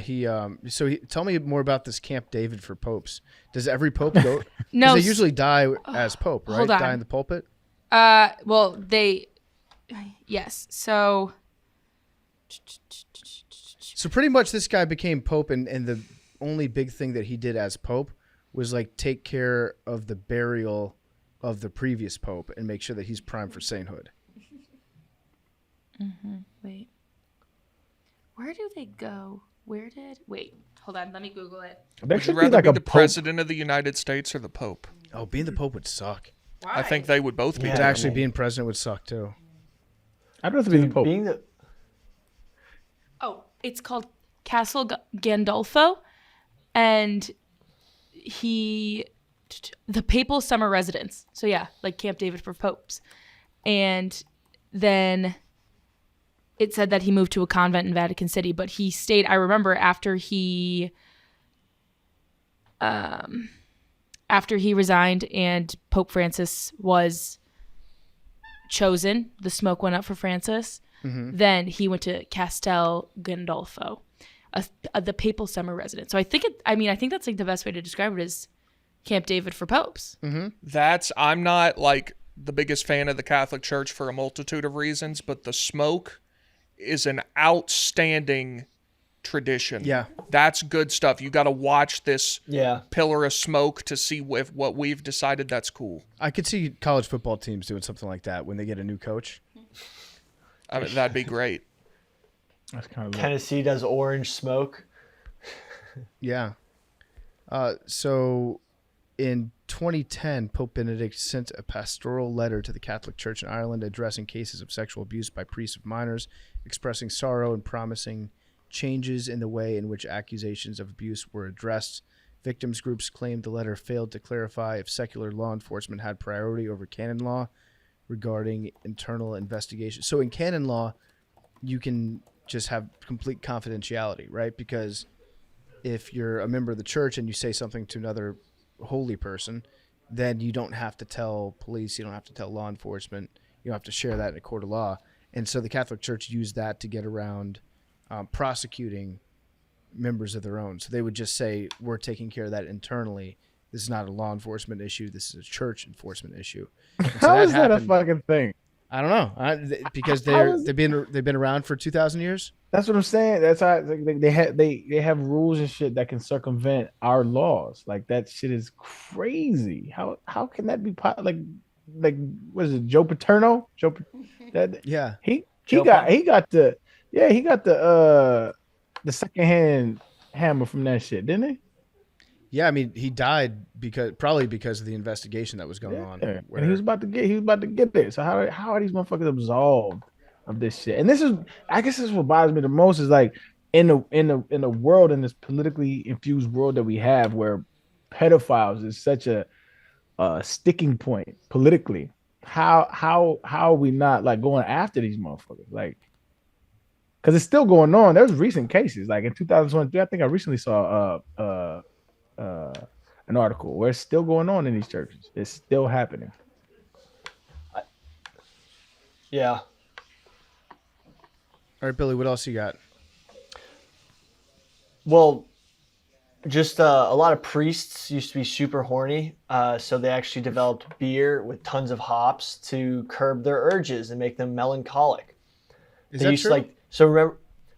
tell me more about this Camp David for popes. Does every pope go? 'Cause No, they usually die as pope, right? hold on. Die in the pulpit. Well, yes. So So pretty much, this guy became pope, and the only big thing that he did as pope was like take care of the burial of the previous pope and make sure that he's primed for sainthood. wait, where do they go? Wait, hold on, let me Google it. There Would you should be rather like be a the pope. president of the United States or the Pope? Oh, being the pope would suck. I think they would both be. Yeah. But terrible. actually, being president would suck too. I'd rather be the pope. Being the Oh, it's called Castle Gandolfo, and the papal summer residence. So yeah, like Camp David for popes. And then it said that he moved to a convent in Vatican City, but he stayed. I remember after he resigned and Pope Francis was chosen, the smoke went up for Francis. Then he went to Castel Gandolfo, the papal summer residence. So I think that's like the best way to describe it is Camp David for popes. I'm not like the biggest fan of the Catholic Church for a multitude of reasons, but the smoke is an outstanding tradition. Yeah. That's good stuff. You got to watch this yeah. pillar of smoke to see if what we've decided that's cool. I could see college football teams doing something like that when they get a new coach. I mean, that'd be great. That's kind of Tennessee does orange smoke. Yeah. So in 2010, Pope Benedict sent a pastoral letter to the Catholic Church in Ireland addressing cases of sexual abuse by priests of minors, expressing sorrow and promising changes in the way in which accusations of abuse were addressed. Victims groups claimed the letter failed to clarify if secular law enforcement had priority over canon law regarding internal investigation. So in canon law, you can just have complete confidentiality, right? Because if you're a member of the church and you say something to another holy person, then you don't have to tell police, you don't have to tell law enforcement, you don't have to share that in a court of law. And so the Catholic Church used that to get around prosecuting members of their own. So they would just say, we're taking care of that internally. This is not a law enforcement issue. This is a church enforcement issue. And so How is that a happened- fucking thing? I don't know. Because they've been around for 2,000 years. That's what I'm saying. That's how they have rules and shit that can circumvent our laws. Like that shit is crazy. How can that be like what is it? Joe Paterno? Yeah. He got the secondhand hammer from that shit, didn't he? Yeah, I mean, he died probably because of the investigation that was going on. Yeah. And he was about to get there. So how are these motherfuckers absolved of this shit? And I guess this is what bothers me the most is like in the world, in this politically infused world that we have, where pedophiles is such a sticking point politically. How are we not like going after these motherfuckers? Like, because it's still going on. There's recent cases like in 2023. I think I recently saw an article where it's still going on in these churches. It's still happening. Yeah. All right, Billy, what else you got? Well, just a lot of priests used to be super horny, so they actually developed beer with tons of hops to curb their urges and make them melancholic. Is that true?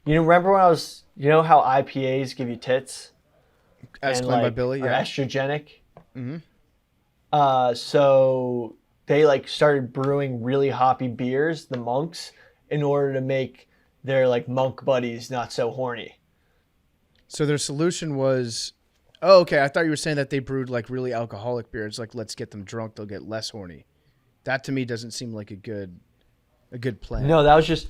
Remember when I was, how IPAs give you tits? As claimed by Billy, are yeah. estrogenic. Mm-hmm. So they started brewing really hoppy beers, the monks, in order to make their monk buddies not so horny. So their solution was, okay. I thought you were saying that they brewed really alcoholic beer. It's let's get them drunk; they'll get less horny. That to me doesn't seem like a good plan. No, that was just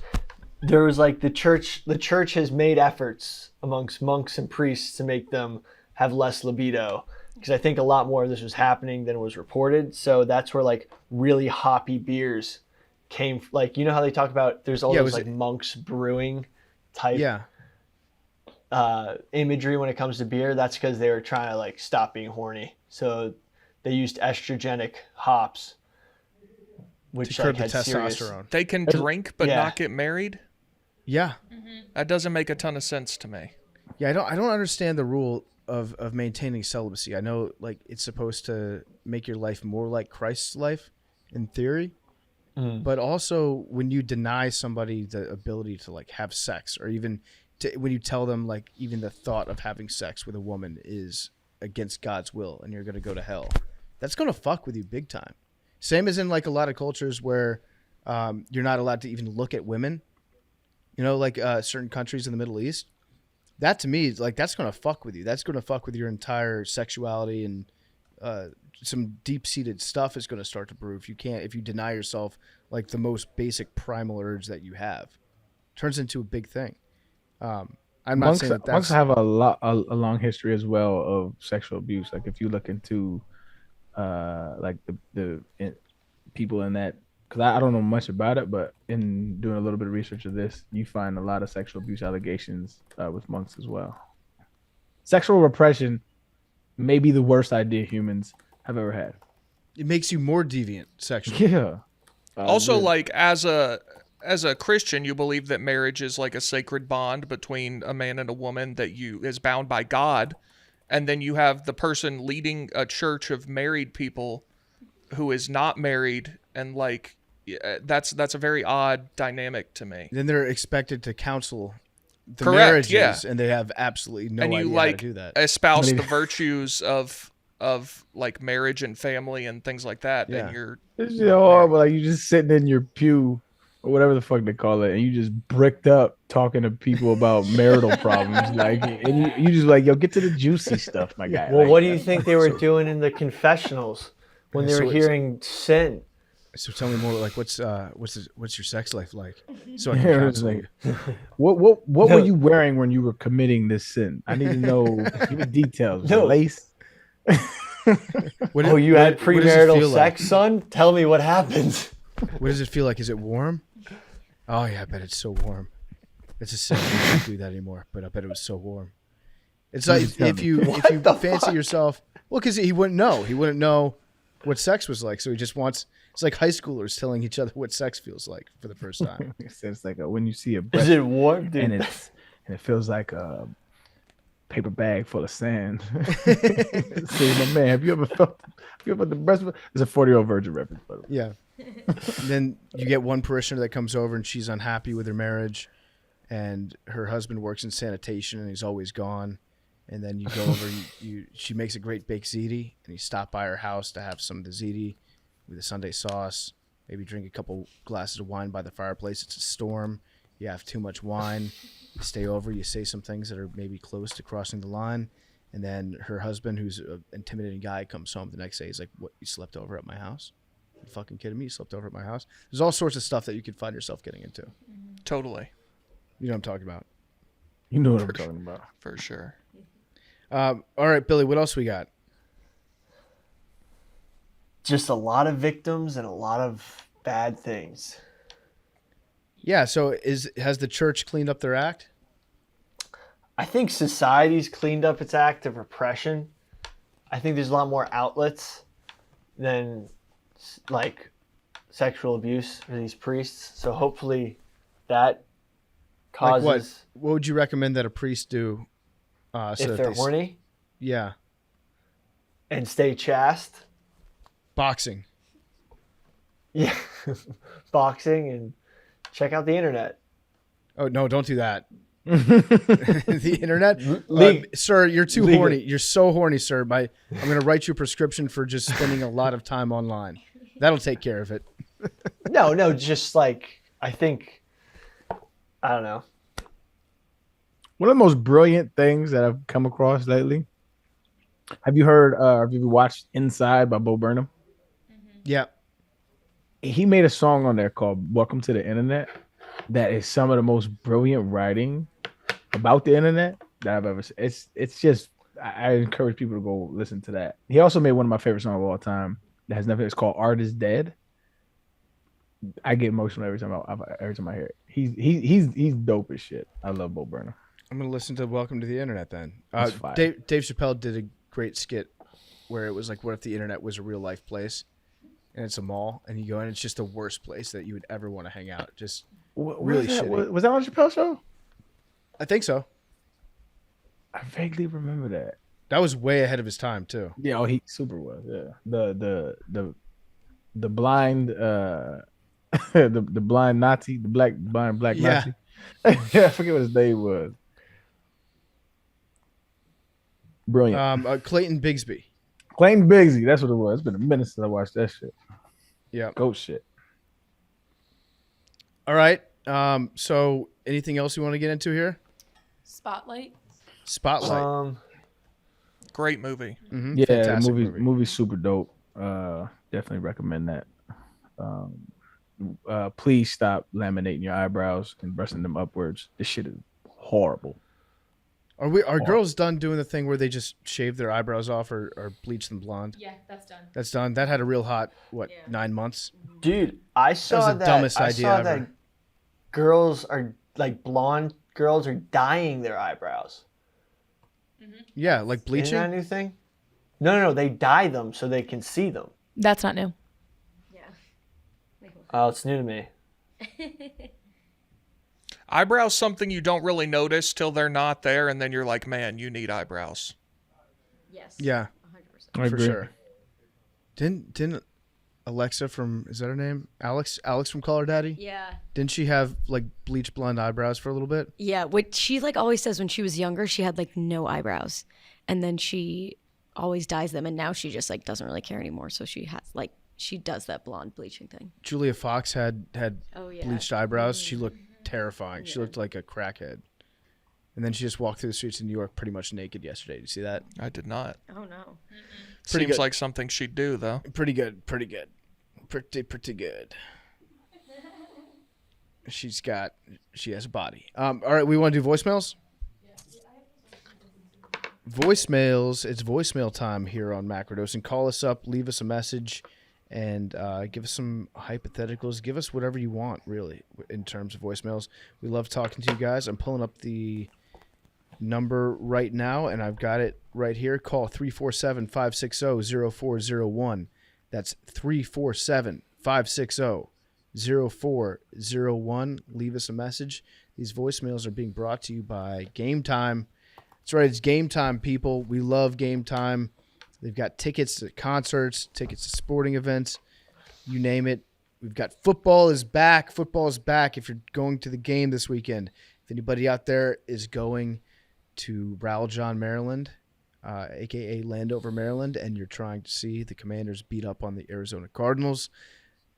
there was the church. The church has made efforts amongst monks and priests to make them have less libido, because I think a lot more of this was happening than was reported. So that's where really hoppy beers came. How they talk about there's all those monks brewing type. Yeah. Imagery when it comes to beer, that's because they were trying to stop being horny. So they used estrogenic hops, which to curb the had testosterone. They can drink but not get married. Yeah, That doesn't make a ton of sense to me. yeah. I don't understand the rule of maintaining celibacy. I know it's supposed to make your life more like Christ's life, in theory, but also when you deny somebody the ability to have sex, or even when you tell them even the thought of having sex with a woman is against God's will and you're going to go to hell, that's going to fuck with you big time. Same as in a lot of cultures where you're not allowed to even look at women, certain countries in the Middle East. That to me is that's going to fuck with you. That's going to fuck with your entire sexuality, and some deep-seated stuff is going to start to brew if you deny yourself the most basic primal urge that you have. Turns into a big thing. I'm not saying that monks have a long history as well of sexual abuse. If you look into the people in that, because I don't know much about it, but in doing a little bit of research of this, you find a lot of sexual abuse allegations with monks as well. Sexual repression may be the worst idea humans have ever had. It makes you more deviant sexually. Yeah. Also, as a Christian, you believe that marriage is a sacred bond between a man and a woman that is bound by God. And then you have the person leading a church of married people who is not married. And that's a very odd dynamic to me. Then they're expected to counsel the Correct, marriages, yeah. and they have absolutely no and idea you how to do that. espouse the virtues of marriage and family and things like that. Yeah. And you're It's just horrible. You just sitting in your pew or whatever the fuck they call it, and you just bricked up talking to people about marital problems. And you just yo, get to the juicy stuff, my guy. Well, what do you think they were doing in the confessionals when they were hearing sin? So tell me more. What's your sex life like? So I can counsel you. What were you wearing when you were committing this sin? I need to know. Give me details. No. Lace. You had premarital sex, son? Tell me what happened. What does it feel like? Is it warm? Oh yeah, I bet it's so warm. It's a sin. You can't do that anymore. But I bet it was so warm. It's if you fancy yourself. Well, because he wouldn't know. He wouldn't know what sex was like. So he just wants. It's like high schoolers telling each other what sex feels like for the first time. It's when you see a breast, is it warm, dude? and it feels like a paper bag full of sand. See, my man, have you ever felt the breast? It's a 40-year-old virgin reference, by the way. Yeah. Then you get one parishioner that comes over and she's unhappy with her marriage, and her husband works in sanitation and he's always gone. And then you go over, she makes a great baked ziti, and you stop by her house to have some of the ziti with a Sunday sauce. Maybe drink a couple glasses of wine by the fireplace. It's a storm. You have too much wine. You stay over. You say some things that are maybe close to crossing the line. And then her husband, who's an intimidating guy, comes home the next day. He's like, "What? You slept over at my house? You fucking kidding me? You slept over at my house?" There's all sorts of stuff that you could find yourself getting into. totally. You know what I'm talking about. You know what I'm talking about. For sure. All right, Billy, what else we got? Just a lot of victims and a lot of bad things. Yeah. So has the church cleaned up their act? I think society's cleaned up its act of repression. I think there's a lot more outlets than like sexual abuse for these priests. So hopefully that causes. Like what would you recommend that a priest do? So if they're horny? Yeah. And stay chaste? Boxing. Yeah. Boxing and check out the internet. Oh, no, don't do that. The internet? Sir, you're too horny. You're so horny, sir. I'm going to write you a prescription for just spending a lot of time online. That'll take care of it. No, just like, I think, I don't know. One of the most brilliant things that I've come across lately. Have you heard, have you watched Inside by Bo Burnham? Yeah. He made a song on there called Welcome to the Internet. That is some of the most brilliant writing about the internet that I've ever seen. It's just, I encourage people to go listen to that. He also made one of my favorite songs of all time that has nothing. It's called Art is Dead. I get emotional every time I hear it. He's dope as shit. I love Bo Burnham. I'm going to listen to Welcome to the Internet then. Dave Chappelle did a great skit where it was like, what if the internet was a real life place? And it's a mall, and you go in, it's just the worst place that you would ever want to hang out. Just really shitty. Was that on Chappelle's show? I think so. I vaguely remember that. That was way ahead of his time too. Yeah, he super was. Yeah, the blind the blind Nazi, the blind black Nazi. Yeah, I forget what his name was. Brilliant. Clayton Bigsby. Clayton Bigsby, that's what it was. It's been a minute since I watched that shit. Yeah, goat shit. All right. So anything else you want to get into here? Spotlight. Great movie. Mm-hmm. Yeah, movie's super dope. Definitely recommend that. Please stop laminating your eyebrows and brushing them upwards. This shit is horrible. Are girls done doing the thing where they just shave their eyebrows off or bleach them blonde? Yeah, that's done. That's done. That had a real hot 9 months. Dude, I saw that was the dumbest idea ever. That girls are like blonde girls are dyeing their eyebrows. Mm-hmm. Yeah, like bleaching. Isn't that a new thing? No, they dye them so they can see them. That's not new. Yeah. Oh, it's new to me. Eyebrows something you don't really notice till they're not there, and then you're like, man, you need eyebrows. Yes. Yeah. 100%. I agree. For sure. Didn't Alexa from, is that her name? Alex from Call Her Daddy? Yeah. Didn't she have like bleach blonde eyebrows for a little bit? Yeah. What she like always says when she was younger, she had like no eyebrows, and then she always dyes them, and now she just like doesn't really care anymore. So she has like she does that blonde bleaching thing. Julia Fox had bleached eyebrows. She looked terrifying. She looked like a crackhead. And then she just walked through the streets of New York pretty much naked yesterday. Did you see that? I did not. Oh no. Seems good. like something she'd do, though. Pretty good. Pretty good. She has a body. All right, we want to do voicemails? Voicemails. It's voicemail time here on Macrodosing. Call us up, leave us a message, and give us some hypotheticals. Give us whatever you want, really, in terms of voicemails. We love talking to you guys. I'm pulling up the number right now, and I've got it right here. Call 347-560-0401. That's 347-560-0401. Leave us a message. These voicemails are being brought to you by Gametime. That's right, it's Gametime, people. We love Gametime. They've got tickets to concerts, tickets to sporting events, you name it. We've got football is back. Football is back if you're going to the game this weekend. If anybody out there is going to Rowell-John, Maryland, a.k.a. Landover, Maryland, and you're trying to see the Commanders beat up on the Arizona Cardinals,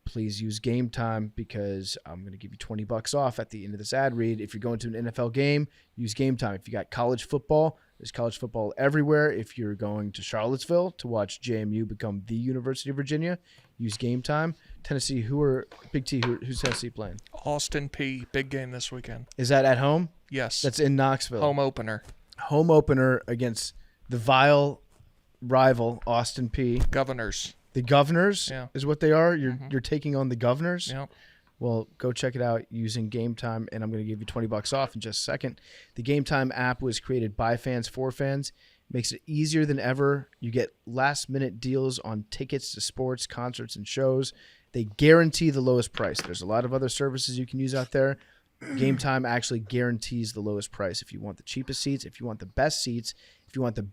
please use Gametime because I'm going to give you $20 off at the end of this ad read. If you're going to an NFL game, use Gametime. If you got college football, there's college football everywhere. If you're going to Charlottesville to watch JMU become the University of Virginia, use Gametime. Tennessee, who's Tennessee playing? Austin P. Big game this weekend. Is that at home? Yes. That's in Knoxville. Home opener. Home opener against the vile rival Austin P. Governors. The Governors is what they are. You're taking on the Governors. Yep. Well, go check it out using Gametime, and I'm going to give you $20 off in just a second. The Gametime app was created by fans for fans. Makes it easier than ever. You get last-minute deals on tickets to sports, concerts, and shows. They guarantee the lowest price. There's a lot of other services you can use out there. Gametime actually guarantees the lowest price. If you want the cheapest seats, if you want the best seats, if you want the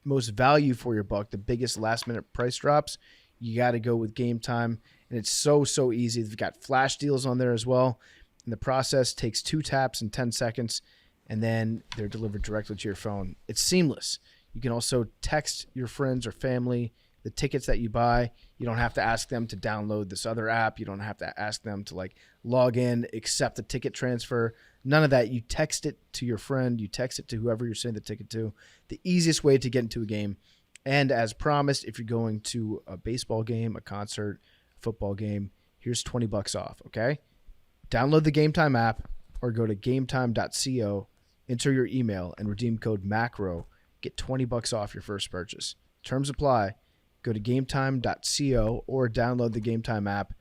most value for your buck, the biggest last-minute price drops, you got to go with Gametime. And it's so easy. They've got flash deals on there as well. And the process takes 2 taps in 10 seconds, and then they're delivered directly to your phone. It's seamless. You can also text your friends or family the tickets that you buy. You don't have to ask them to download this other app. You don't have to ask them to log in, accept the ticket transfer. None of that. You text it to your friend. You text it to whoever you're sending the ticket to. The easiest way to get into a game. And as promised, if you're going to a baseball game, a concert, football game, here's $20 off, okay? Download the Gametime app or go to gametime.co, enter your email, and redeem code MACRO. Get $20 off your first purchase. Terms apply. Go to gametime.co or download the Gametime app,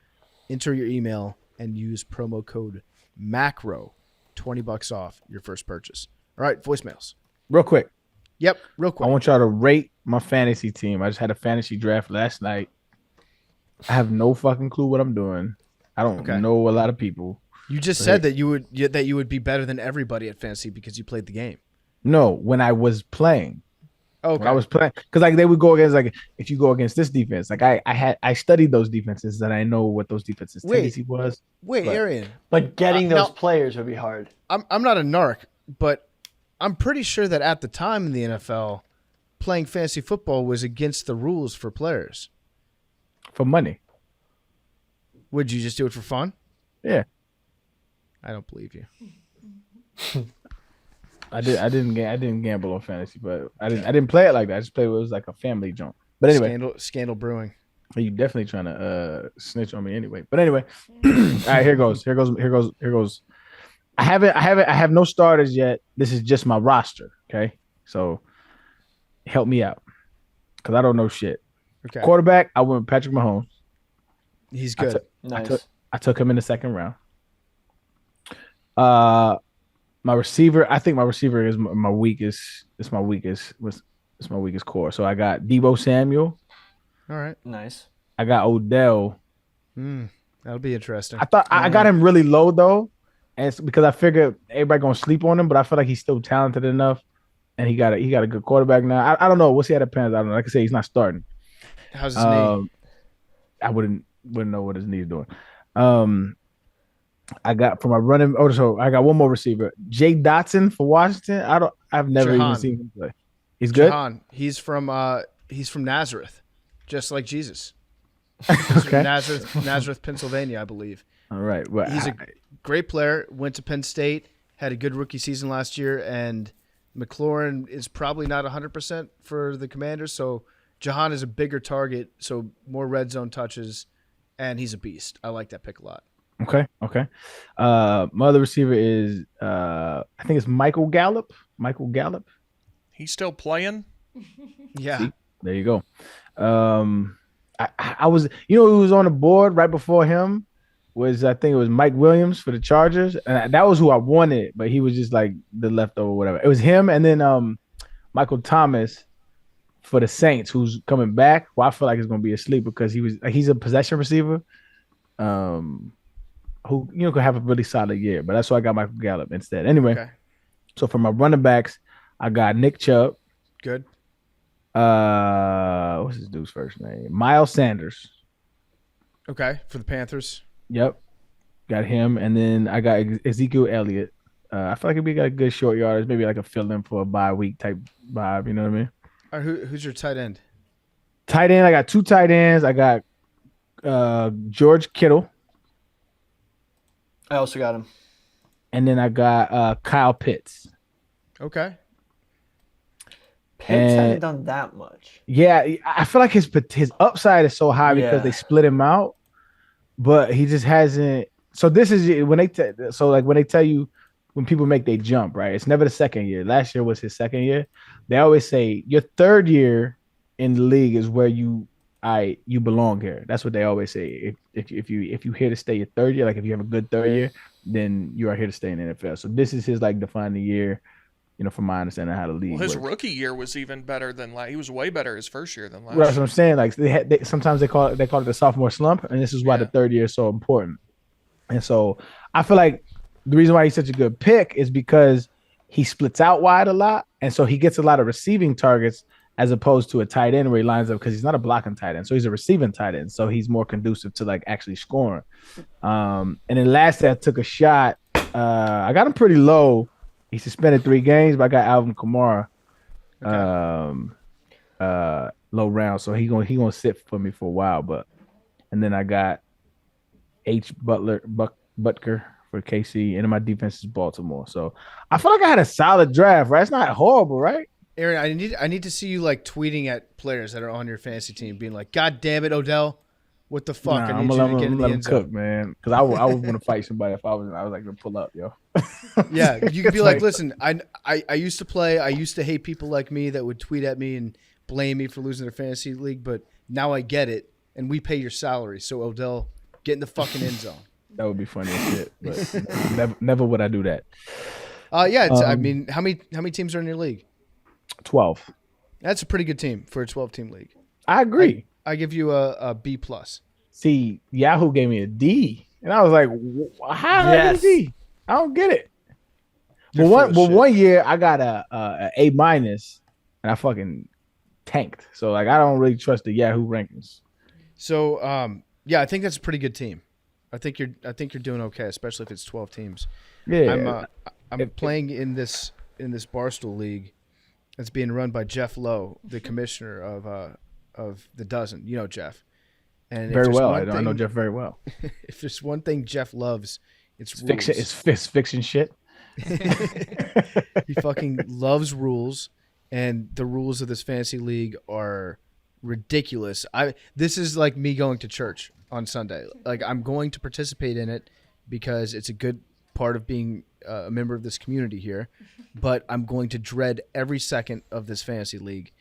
enter your email, and use promo code MACRO. $20 off your first purchase. All right, voicemails. Real quick. Yep, real quick. I want y'all to rate my fantasy team. I just had a fantasy draft last night. I have no fucking clue what I'm doing. I don't know a lot of people. You just said that you would be better than everybody at fantasy because you played the game. No, when I was playing. Okay. When I was playing, because they would go against if you go against this defense, I studied those defenses and I know what those defenses tendency was. Wait, Arian. But getting those players would be hard. I'm not a narc, but I'm pretty sure that at the time in the NFL, playing fantasy football was against the rules for players. For money. Would you just do it for fun? Yeah. I don't believe you. I didn't gamble on fantasy, but I didn't play it like that. I just played it was like a family jump. But anyway, scandal brewing. You definitely trying to snitch on me anyway. But anyway, all right, here goes. I have no starters yet. This is just my roster. Okay, so help me out because I don't know shit. Okay. Quarterback, I went with Patrick Mahomes. He's good. I took him in the second round. My receiver, I think my receiver is my weakest. It's my weakest core. So I got Deebo Samuel. All right. Nice. I got Odell. That'll be interesting. I thought I got him really low though, and it's because I figured everybody gonna sleep on him, but I feel like he's still talented enough, and he got a good quarterback now. I don't know. We'll see how that pans. I don't know. Like I say, he's not starting. How's his knee? I wouldn't know what his knee is doing. I got for my running. So I got one more receiver, Jay Dotson for Washington. I've never even seen him play. He's good. Jahan. He's from Nazareth, just like Jesus. Okay. Nazareth, Pennsylvania, I believe. All right. Well, he's a great player. Went to Penn State. Had a good rookie season last year, and McLaurin is probably not 100% for the Commanders. So Jahan is a bigger target, so more red zone touches, and he's a beast. I like that pick a lot. Okay. My other receiver is I think it's Michael Gallup. He's still playing? Yeah. See? There you go. I was who was on the board right before him was I think it was Mike Williams for the Chargers. And that was who I wanted, but he was just like the leftover whatever. It was him and then Michael Thomas for the Saints, who's coming back. Well, I feel like he's gonna be asleep because he's a possession receiver. Who could have a really solid year, but that's why I got Michael Gallup instead. Anyway, So for my running backs, I got Nick Chubb. Good. What's this dude's first name? Miles Sanders. Okay, for the Panthers. Yep, got him, and then I got Ezekiel Elliott. I feel like we got a good short yardage, maybe like a fill-in for a bye week type vibe. You know what I mean? All right, who's your tight end? Tight end, I got 2 tight ends. I got George Kittle. I also got him. And then I got Kyle Pitts. Okay. Pitts hasn't done that much. Yeah, I feel like his upside is so high because they split him out, but he just hasn't. So this is when they tell you when people make their jump, right? It's never the second year. Last year was his second year. They always say your third year in the league is where you you belong here. That's what they always say. If you here to stay your third year, like if you have a good third year, then you are here to stay in the NFL. So this is his like defining year, from my understanding of how the league Well, his works. rookie year was even better than last. He was way better his first year than last. Right, that's what I'm saying. Like sometimes they call it the sophomore slump, and this is why the third year is so important. And so I feel like the reason why he's such a good pick is because he splits out wide a lot, and so he gets a lot of receiving targets as opposed to a tight end where he lines up because he's not a blocking tight end, so he's a receiving tight end, so he's more conducive to like actually scoring. And then last year I took a shot. I got him pretty low. He suspended 3 games, but I got Alvin Kamara low round, so he gonna sit for me for a while. And then I got Butker for KC, and then my defense is Baltimore. So I feel like I had a solid draft, right? It's not horrible, right? Aaron, I need to see you like tweeting at players that are on your fantasy team, being like, "God damn it, Odell, what the fuck? I need you to get in the end zone." Cook, man, because I would want to fight somebody if I was like gonna pull up, yo. Yeah, you could be like, "Listen, I used to play. I used to hate people like me that would tweet at me and blame me for losing their fantasy league, but now I get it, and we pay your salary. So Odell, get in the fucking end zone." That would be funny as shit, but never would I do that. I mean, how many teams are in your league? 12. That's a pretty good team for a 12-team league. I agree. I give you a B+. See, Yahoo gave me a D, and I was like, "How did I get a D? I don't get it." One year I got a A-, and I fucking tanked. So like, I don't really trust the Yahoo rankings. So I think that's a pretty good team. I think you're doing okay, especially if it's 12 teams. Yeah, I'm playing in this Barstool league. It's being run by Jeff Lowe, the commissioner of the Dozen. You know Jeff. And very well. I know Jeff very well. If there's one thing Jeff loves, it's rules. Fiction. It's fiction shit. He fucking loves rules, and the rules of this fantasy league are ridiculous. This is like me going to church on Sunday. Like, I'm going to participate in it because it's a good part of being a member of this community here, but I'm going to dread every second of this fantasy league.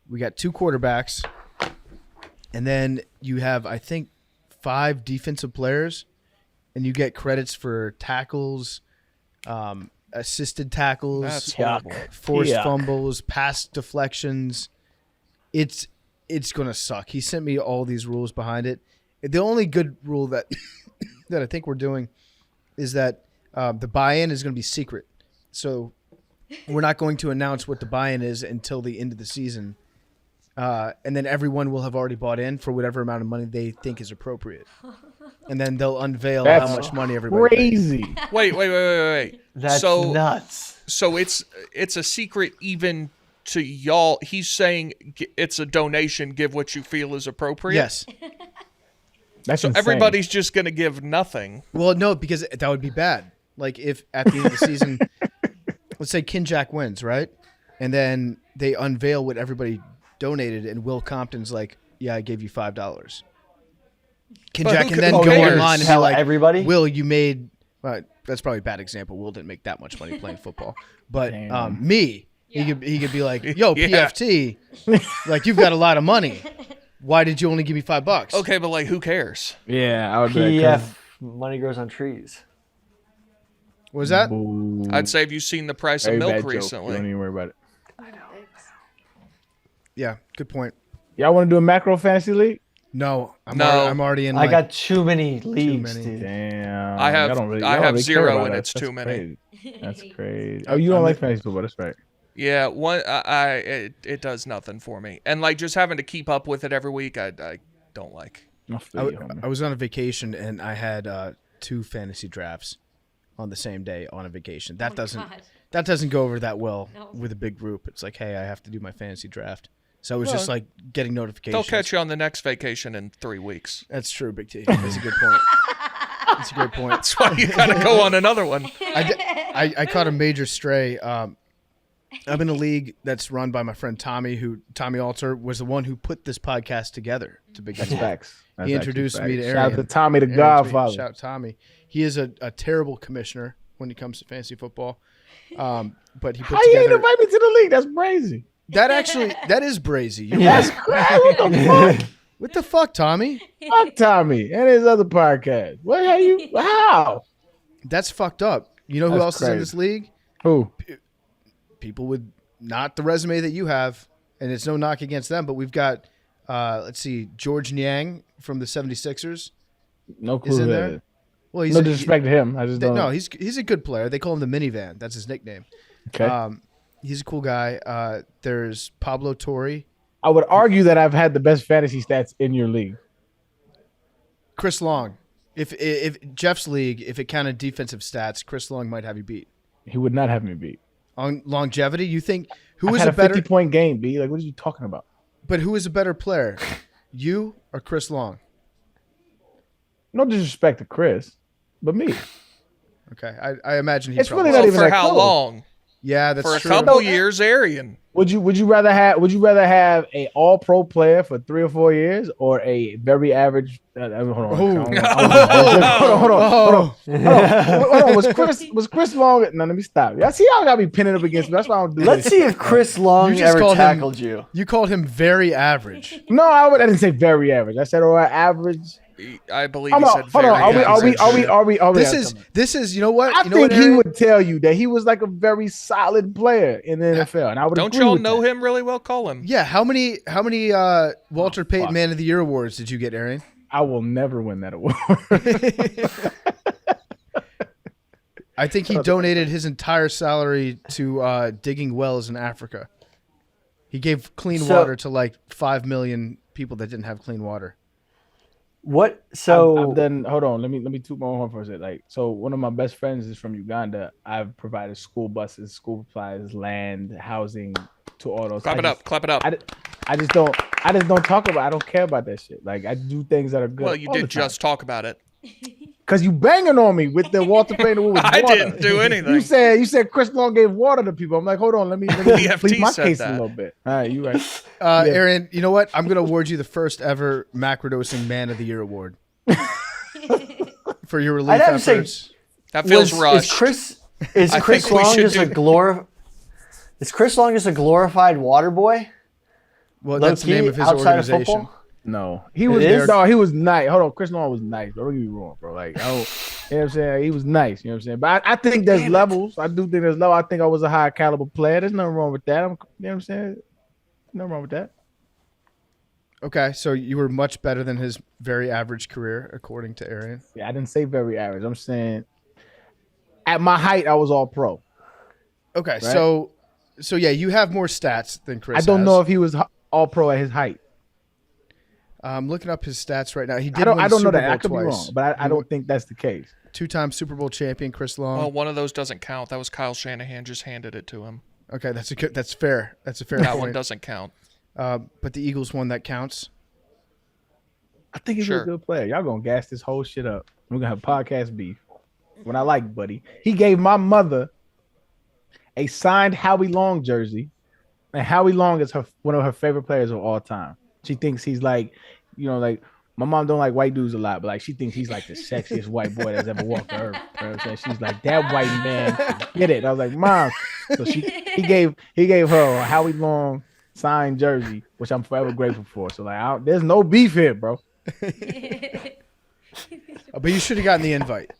We got 2 quarterbacks, and then you have, I think, 5 defensive players, and you get credits for tackles, assisted tackles, That's horrible. forced fumbles, pass deflections. It's going to suck. He sent me all these rules behind it. The only good rule that I think we're doing is that the buy-in is going to be secret. So we're not going to announce what the buy-in is until the end of the season. And then everyone will have already bought in for whatever amount of money they think is appropriate. And then they'll unveil how much money everybody crazy. Wait. That's nuts. So it's a secret even to y'all. He's saying it's a donation. Give what you feel is appropriate. Yes. That's So insane. everybody's just going to give nothing. Well, no, because that would be bad. Like, if at the end of the season, let's say Kinjack wins, right? And then they unveil what everybody donated, and Will Compton's like, "Yeah, I gave you $5." Kinjack can then go cares? online and be Tell like, everybody? "Will, you made..." That's probably a bad example. Will didn't make that much money playing football. But me, he could be like, "Yo, PFT, like, you've got a lot of money. Why did you only give me $5?" Okay, but like, who cares? Yeah, I would be like, PF, money grows on trees. What was that? boo. I'd say, have you seen the price of Very milk bad joke. recently? Don't even worry about it. Yeah, good point. Y'all want to do a macro fantasy league? No, I'm No. already in. I Like, got too many leagues, many. dude. Damn. I have- y'all don't I y'all have don't 0 care about and that. it's That's too many. crazy. That's crazy. Oh, you don't like fantasy football? That's right. Yeah, it does nothing for me, and like just having to keep up with it every week, I don't like. I feel you, homie. I was on a vacation and I had 2 fantasy drafts on the same day on a vacation. That doesn't go over that well with a big group. It's like, hey, I have to do my fantasy draft. So it was just like getting notifications. They'll catch you on the next vacation in 3 weeks. That's true, Big T. That's a good point. That's a great point. That's why you gotta go on another one. I caught a major stray. I'm in a league that's run by my friend Tommy, Tommy Alter was the one who put this podcast together to begin That's with. facts. That's He actually introduced me to facts. Arian. Shout out to Tommy, the Aaron Godfather. Shout out Tommy. He is a terrible commissioner when it comes to fantasy football. But he put How you ain't together invite me to the league? That's crazy. that is brazy. You're That's right. crazy. What the fuck? What the fuck, Tommy? Fuck Tommy and his other podcast. What are you? How? That's fucked up. You know who That's else is in crazy. this league? Who? People with not the resume that you have, and it's no knock against them, but we've got, let's see, George Niang from the 76ers. No clue. Is in who that there? is. Well, he's No disrespect to him. I just don't. no, he's a good player. They call him the minivan. That's his nickname. Okay. He's a cool guy. There's Pablo Torre, I would argue that I've had the best fantasy stats in your league. Chris Long. If Jeff's league, if it counted defensive stats, Chris Long might have you beat. He would not have me beat. On longevity, you think who I've is had a better? 50-point game, B. Like, what are you talking about? But who is a better player, you or Chris Long? No disrespect to Chris, but me. Okay, I imagine he's It's really probably. not Well, even for that how close. long? Yeah, that's For a true. couple years, Arian. Would you rather have a all pro player for 3 or 4 years or a very average? Hold on. Hold on. Was Chris Long? No, let me stop. Y'all see y'all got me pinning up against me. That's why I don't do Let's this. see if Chris Long You just ever called him- tackled you. You called him very average. No, I didn't say very average. I said average. I believe Hold he on. said Hold very on. Are we? This is you know what? I You know think what, he Aaron? would tell you that he was like a very solid player in the NFL, and I would. Don't agree y'all with know that. him really well? Call him. Yeah, how many Walter Payton fuck. Man of the Year awards did you get, Arian? I will never win that award. I think he donated his entire salary to digging wells in Africa. He gave clean water to like 5 million people that didn't have clean water. What? So I've done. Hold on. Let me toot my own horn for a second. Like, so one of my best friends is from Uganda. I've provided school buses, school supplies, land, housing to all those. Clap it up. Clap it up. I just don't talk about. I don't care about that shit. Like, I do things that are good. Well, you did just talk about it. because you banging on me with the Walter Payton with I water. didn't do anything. You said Chris Long gave water to people. I'm like, hold on, let me plead my said case that. a little bit. All right, you right. Arian, you know what? I'm going to award you the first ever Macrodosing Man of the Year award for your relief I'd have to say- efforts. That feels Is rushed. Chris I Chris think we Long should just do- Is Chris Long just a glorified water boy? Well, that's the name of his outside of organization. football? No, he was is? no, he was nice. Hold on, Chris Long was nice, bro. Don't get me wrong, bro. Like, you know what I'm saying? He was nice, you know what I'm saying? But I think there's levels. I do think there's levels. I think I was a high caliber player. There's nothing wrong with that. You know what I'm saying? Nothing wrong with that. Okay, so you were much better than his very average career, according to Arian. Yeah, I didn't say very average. I'm saying at my height, I was all pro. Okay, Right. so yeah, you have more stats than Chris. I don't has. know if he was all pro at his height. I'm looking up his stats right now. He did. I don't win know Super that. I Bowl could twice. be wrong, but I don't think that's the case. Two-time Super Bowl champion Chris Long. Well, one of those doesn't count. That was Kyle Shanahan just handed it to him. Okay, that's fair. That's a fair That one point. doesn't count. But the Eagles one that counts. I think he's Sure. a good player. Y'all gonna gas this whole shit up. We're gonna have podcast beef. When I like Buddy, he gave my mother a signed Howie Long jersey, and Howie Long is one of her favorite players of all time. She thinks he's like, like my mom don't like white dudes a lot, but like she thinks he's like the sexiest white boy that's ever walked the earth. You know what I'm saying? She's like, that white man, get it. I was like, Mom. So he gave her a Howie Long signed jersey, which I'm forever grateful for. So like, there's no beef here, bro. But you should have gotten the invite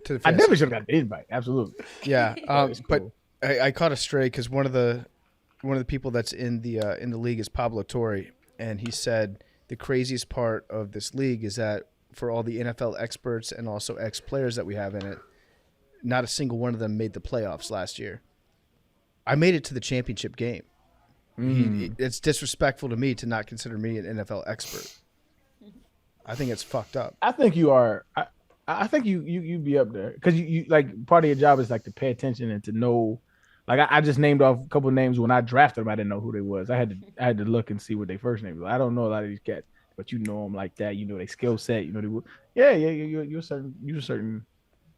to the. I fantasy. never should have got the invite. Absolutely. Yeah, It's but cool. I caught a stray because one of the people that's in the league is Pablo Torre, and he said the craziest part of this league is that for all the NFL experts and also ex-players that we have in it, not a single one of them made the playoffs last year. I made it to the championship game. It's disrespectful to me to not consider me an NFL expert. I think it's fucked up. I think you are. I think you be up there because you like part of your job is like to pay attention and to know. Like I just named off a couple names when I drafted them. I didn't know who they was. I had to look and see what their first name was. I don't know a lot of these cats, but you know them like that. You know their skill set. You know you're certain.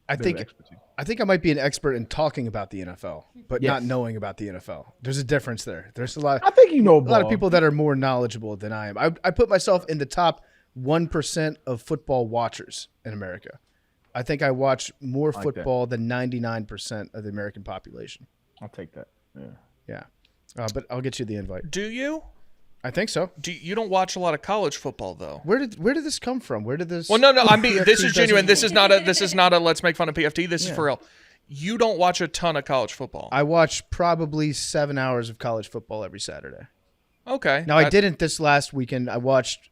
I bit of think expertise. I might be an expert in talking about the NFL, but not Yes. knowing about the NFL. There's a difference there. There's a lot. I think you know A lot of people that are more knowledgeable than I am. I put myself in the top 1% of football watchers in America. I think I watch more like football than 99% of the American population. I'll take that. Yeah. Yeah. But I'll get you the invite. Do you? I think so. You don't watch a lot of college football though. Where did this come from? Where did this? Well, no. I mean, this PFT is genuine. doesn't- This is not a let's make fun of PFT. This is for real. You don't watch a ton of college football. I watch probably 7 hours of college football every Saturday. Okay. Now I didn't this last weekend. I watched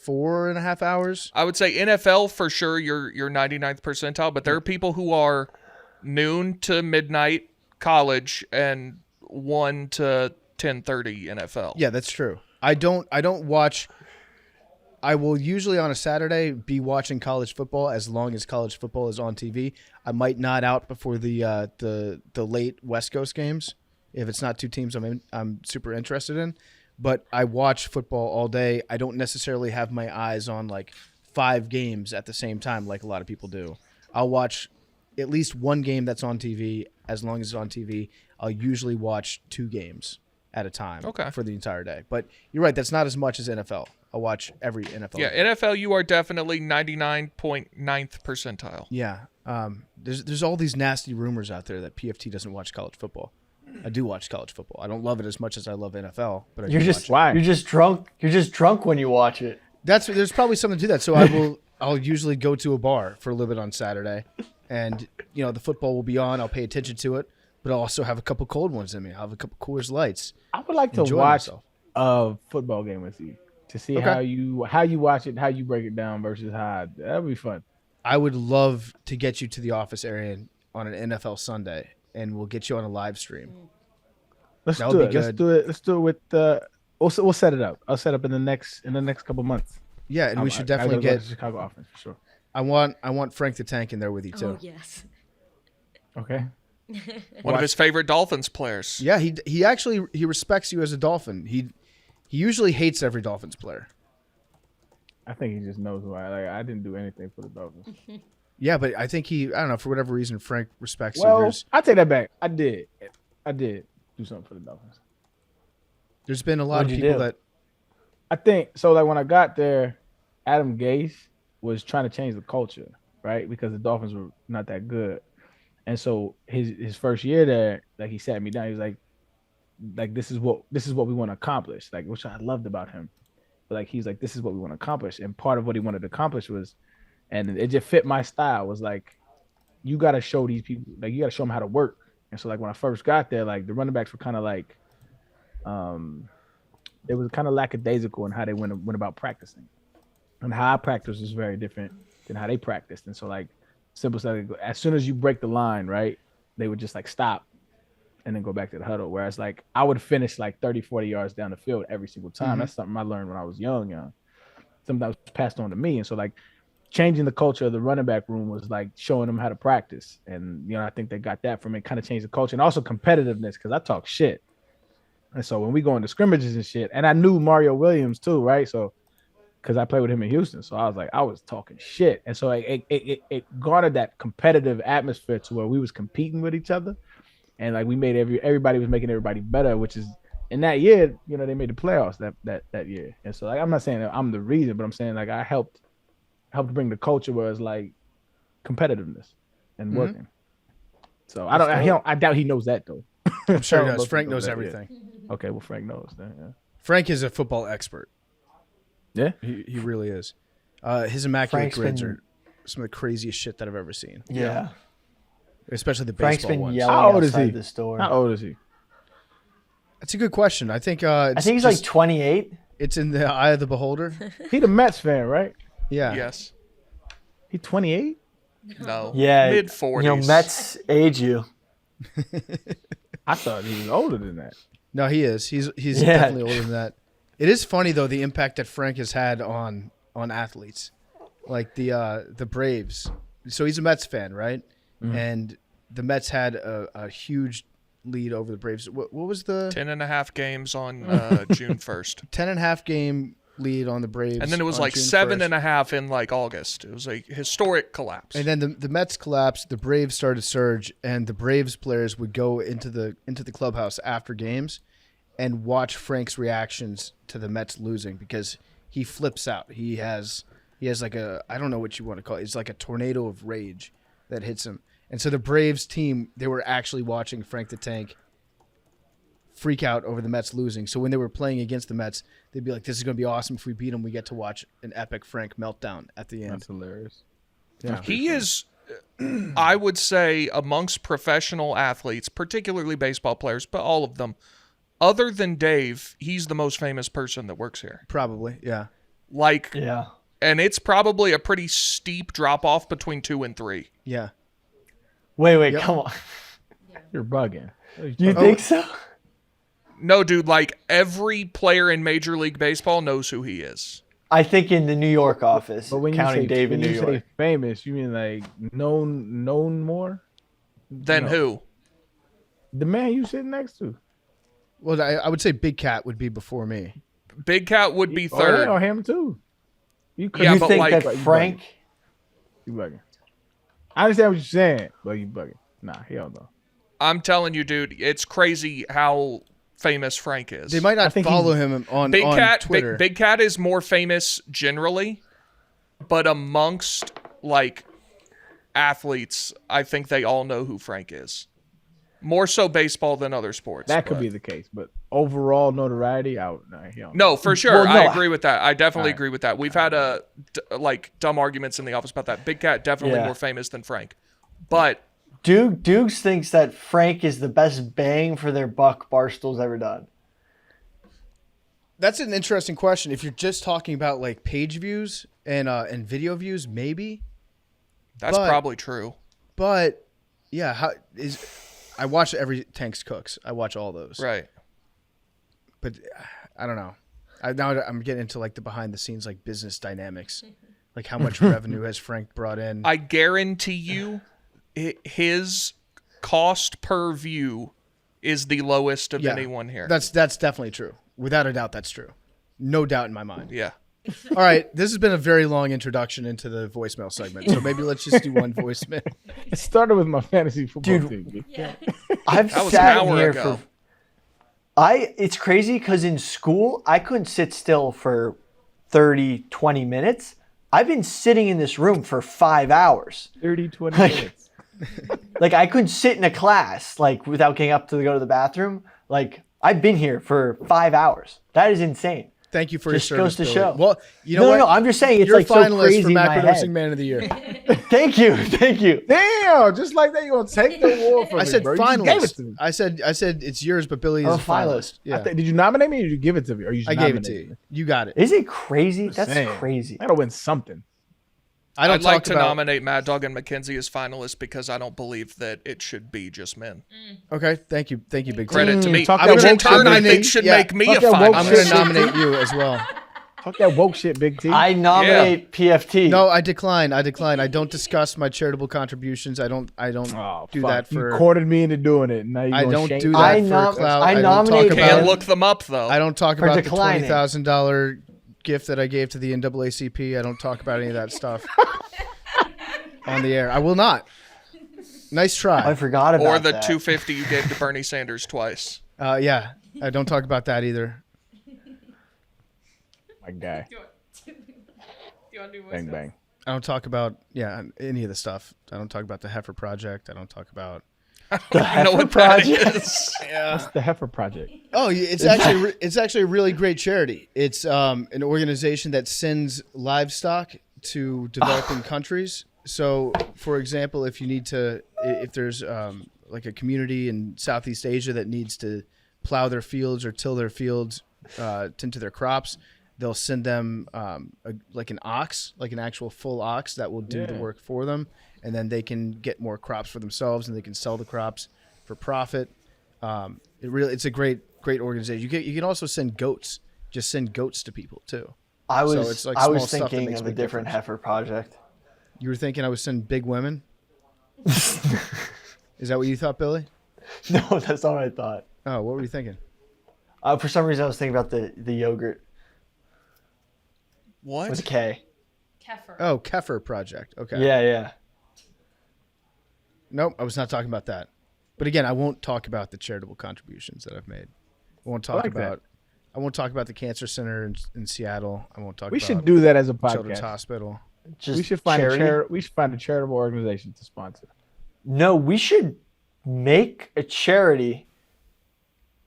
4.5 hours. I would say NFL for sure. You're 99th percentile, but there are people who are noon to midnight college and 1 to 10:30 NFL. Yeah, that's true. I don't watch. I will usually on a Saturday be watching college football as long as college football is on TV. I might nod out before the late West Coast games if it's not two teams I'm super interested in. But I watch football all day. I don't necessarily have my eyes on like 5 games at the same time like a lot of people do. I'll watch at least one game that's on TV. As long as it's on TV, I'll usually watch 2 games at a time for the entire day. But you're right, that's not as much as NFL. I'll watch every NFL Yeah, game. NFL, you are definitely 99.9th percentile. Yeah. There's all these nasty rumors out there that PFT doesn't watch college football. I do watch college football. I don't love it as much as I love NFL, but You're just drunk. You're just drunk when you watch it. There's probably something to that. So I'll usually go to a bar for a little bit on Saturday, and the football will be on. I'll pay attention to it, but I'll also have a couple cold ones in me. I'll have a couple Coors Lights. I would like to watch a football game with you to see how you watch it, how you break it down versus that'd be fun. I would love to get you to the office, Arian, on an NFL Sunday, and we'll get you on a live stream. Let's do it. Let's do it with we'll set it up. I'll set up in the next couple months. Yeah, and we should definitely get Chicago offense for sure. I want Frank the Tank in there with you too. Oh yes. Okay. One of his favorite Dolphins players. Yeah, he actually respects you as a Dolphin. He usually hates every Dolphins player. I think he just knows why. I didn't do anything for the Dolphins. Yeah, but I think I don't know, for whatever reason, Frank respects you. Well, I take that back. I did do something for the Dolphins. There's been a lot of people that I think so. Like when I got there, Adam Gase was trying to change the culture, right? Because the Dolphins were not that good, and so his first year there, like he sat me down. He was like this is what we want to accomplish, like which I loved about him. But like he's like, this is what we want to accomplish, and part of what he wanted to accomplish was, and it just fit my style, was like, you got to show these people, like you got to show them how to work. And so like when I first got there, like the running backs were kind of like, it was kind of lackadaisical in how they went about practicing, and how I practice was very different than how they practiced. And so like simple stuff, as soon as you break the line, right, they would just like stop and then go back to the huddle. Whereas like I would finish like 30, 40 yards down the field every single time. That's something I learned when I was young. Something that was passed on to me. And so like changing the culture of the running back room was like showing them how to practice. And, I think they got that from it, kind of changed the culture, and also competitiveness, because I talk shit. And so when we go into scrimmages and shit, and I knew Mario Williams too, right? So, because I played with him in Houston. So I was talking shit. And so it garnered that competitive atmosphere to where we was competing with each other. And like we made everybody was making everybody better, which is in that year, they made the playoffs that year. And so like I'm not saying that I'm the reason, but I'm saying like I helped bring the culture where it's like competitiveness and working. So I doubt he knows that though. I'm sure he does. Frank knows everything. Yeah. Okay, well Frank knows that. Yeah. Frank is a football expert. Yeah, he really is. His immaculate grids are some of the craziest shit that I've ever seen. Yeah. Especially the Frank's baseball been ones. yelling How old is outside he? the store. How old is he? That's a good question. I think he's like 28. It's in the eye of the beholder. He the Mets fan, right? Yeah. Yes. He 28? No. Yeah. Mid-40s. Mets age you. I thought he was older than that. No, he is. He's definitely older than that. It is funny though, the impact that Frank has had on athletes, like the Braves. So he's a Mets fan, right? Mm-hmm. And the Mets had a huge lead over the Braves. What was the 10.5 games on June 1st? 10.5 game lead on the Braves, and then it was like June 7.5 in like August. It was a historic collapse. And then the Mets collapsed. The Braves started to surge, and the Braves players would go into the clubhouse after games and watch Frank's reactions to the Mets losing, because he flips out. He has like I don't know what you want to call it. It's like a tornado of rage that hits him. And so the Braves team, they were actually watching Frank the Tank freak out over the Mets losing. So when they were playing against the Mets, they'd be like, "This is going to be awesome. If we beat them, we get to watch an epic Frank meltdown at the end." That's hilarious. Yeah. He is, I would say, amongst professional athletes, particularly baseball players, but all of them, other than Dave, he's the most famous person that works here. Probably, yeah. Like, Yeah. and it's probably a pretty steep drop off between 2 and 3. Yeah. Wait, Yep. come on. You're bugging. You think so? No, dude, like every player in Major League Baseball knows who he is. I think in the New York office, But when counting you say, Dave in when New you York. say famous, you mean like known more? Then No. who? The man you sitting next to. Well, I would say Big Cat would be before me. Big Cat would be Oh, third. yeah, him too. You could Yeah, you but think like- that Frank? You bugging. I understand what you're saying, but you bugging. Nah, hell no. I'm telling you, dude, it's crazy how famous Frank is. They might I not think follow him on Big Cat, Twitter. Big Cat is more famous generally, but amongst like athletes, I think they all know who Frank is. More so baseball than other sports. That could but- be the case, but overall notoriety, hell no. No, for sure. Well, no, I agree with that. I definitely Alright. agree with that. We've had like dumb arguments in the office about that. Big Cat definitely Yeah. more famous than Frank. But Dukes thinks that Frank is the best bang for their buck Barstool's ever done. That's an interesting question. If you're just talking about like page views and video views, maybe. that's But- probably true. But yeah, I watch every Tanks Cooks. I watch all those. Right. But I don't know. Now I'm getting into like the behind the scenes like business dynamics, like how much revenue has Frank brought in? I guarantee you his cost per view is the lowest of Yeah, anyone here. That's definitely true. Without a doubt, that's true. No doubt in my mind. yeah. All right, this has been a very long introduction into the voicemail segment, so maybe let's just do one voicemail. It started with my fantasy football Dude. team. I've That was sat an hour here ago. for. It's crazy because in school I couldn't sit still for 30, 20 minutes. I've been sitting in this room for 5 hours. 30, 20 Like- minutes. Like I couldn't sit in a class like without getting up to go to the bathroom. Like I've been here for 5 hours. That is insane. Thank you for Just your service. goes to Billy. show. Well, you know No, what? no, I'm just saying it's You're like a so finalist crazy for in my Macrodosing head. Man of the Year. Thank you. Damn, just like that, you gonna take the award from I me, said bro. You just gave it finalist. to me. I said it's yours, but Billy is I'm a a finalist. finalist. Yeah, Did you nominate me or did you give it to me? Or you just I gave it to nominated you. me? You got it. Is it crazy? That's Saying. crazy. I gotta win something. I don't I'd like talk to about. nominate Mad Dog and Mackenzie as finalists because I don't believe that it should be just men. Okay, thank you, Big Credit to me. talk that Which woke in shit, turn I Big think T. should Yeah. make me Talk a that woke I'm finalist. going to shit. nominate you as well. Talk that woke shit, Big T. I nominate PFT. No, I decline. I don't discuss my charitable contributions. I don't Oh, do fuck. that for. You cornered me into doing it. Now you I gonna don't shame do me? that I for nom- clout. I don't nominate talk him. Can't about. look them up though. I don't talk For about the declining. $20,000 gift that I gave to the NAACP. I don't talk about any of that stuff on the air. I will not. Nice try. I forgot about Or the that. 250 you gave to Bernie Sanders twice. Yeah, I don't talk about that either. My guy. Bang bang. I don't talk about any of the stuff. I don't talk about the Heifer Project. I don't talk about. I know what that is. What's the Heifer Project? Oh, it's actually a really great charity. It's an organization that sends livestock to developing countries. So, for example, if there's like a community in Southeast Asia that needs to plow their fields or till their fields, tend to their crops, they'll send them like an ox, like an actual full ox that will do the work for them, and then they can get more crops for themselves, and they can sell the crops for profit. It's a great organization. You can also send goats. Just send goats to people too. I was So it's like I small was stuff that thinking makes of a a big different difference. heifer project. You were thinking I would send big women? Is that what you thought, Billy? No, that's not what I thought. Oh, what were you thinking? For some reason, I was thinking about the yogurt What? with a K. Kefir. Oh, Kefir Project. Okay. Yeah. Nope, I was not talking about that. But again, I won't talk about the charitable contributions that I've made. I won't talk like that. about. I won't talk about the cancer center in Seattle. I won't talk We about should do that as a Children's podcast. Hospital. Just We should find charity. we should find a charitable organization to sponsor. No, we should make a charity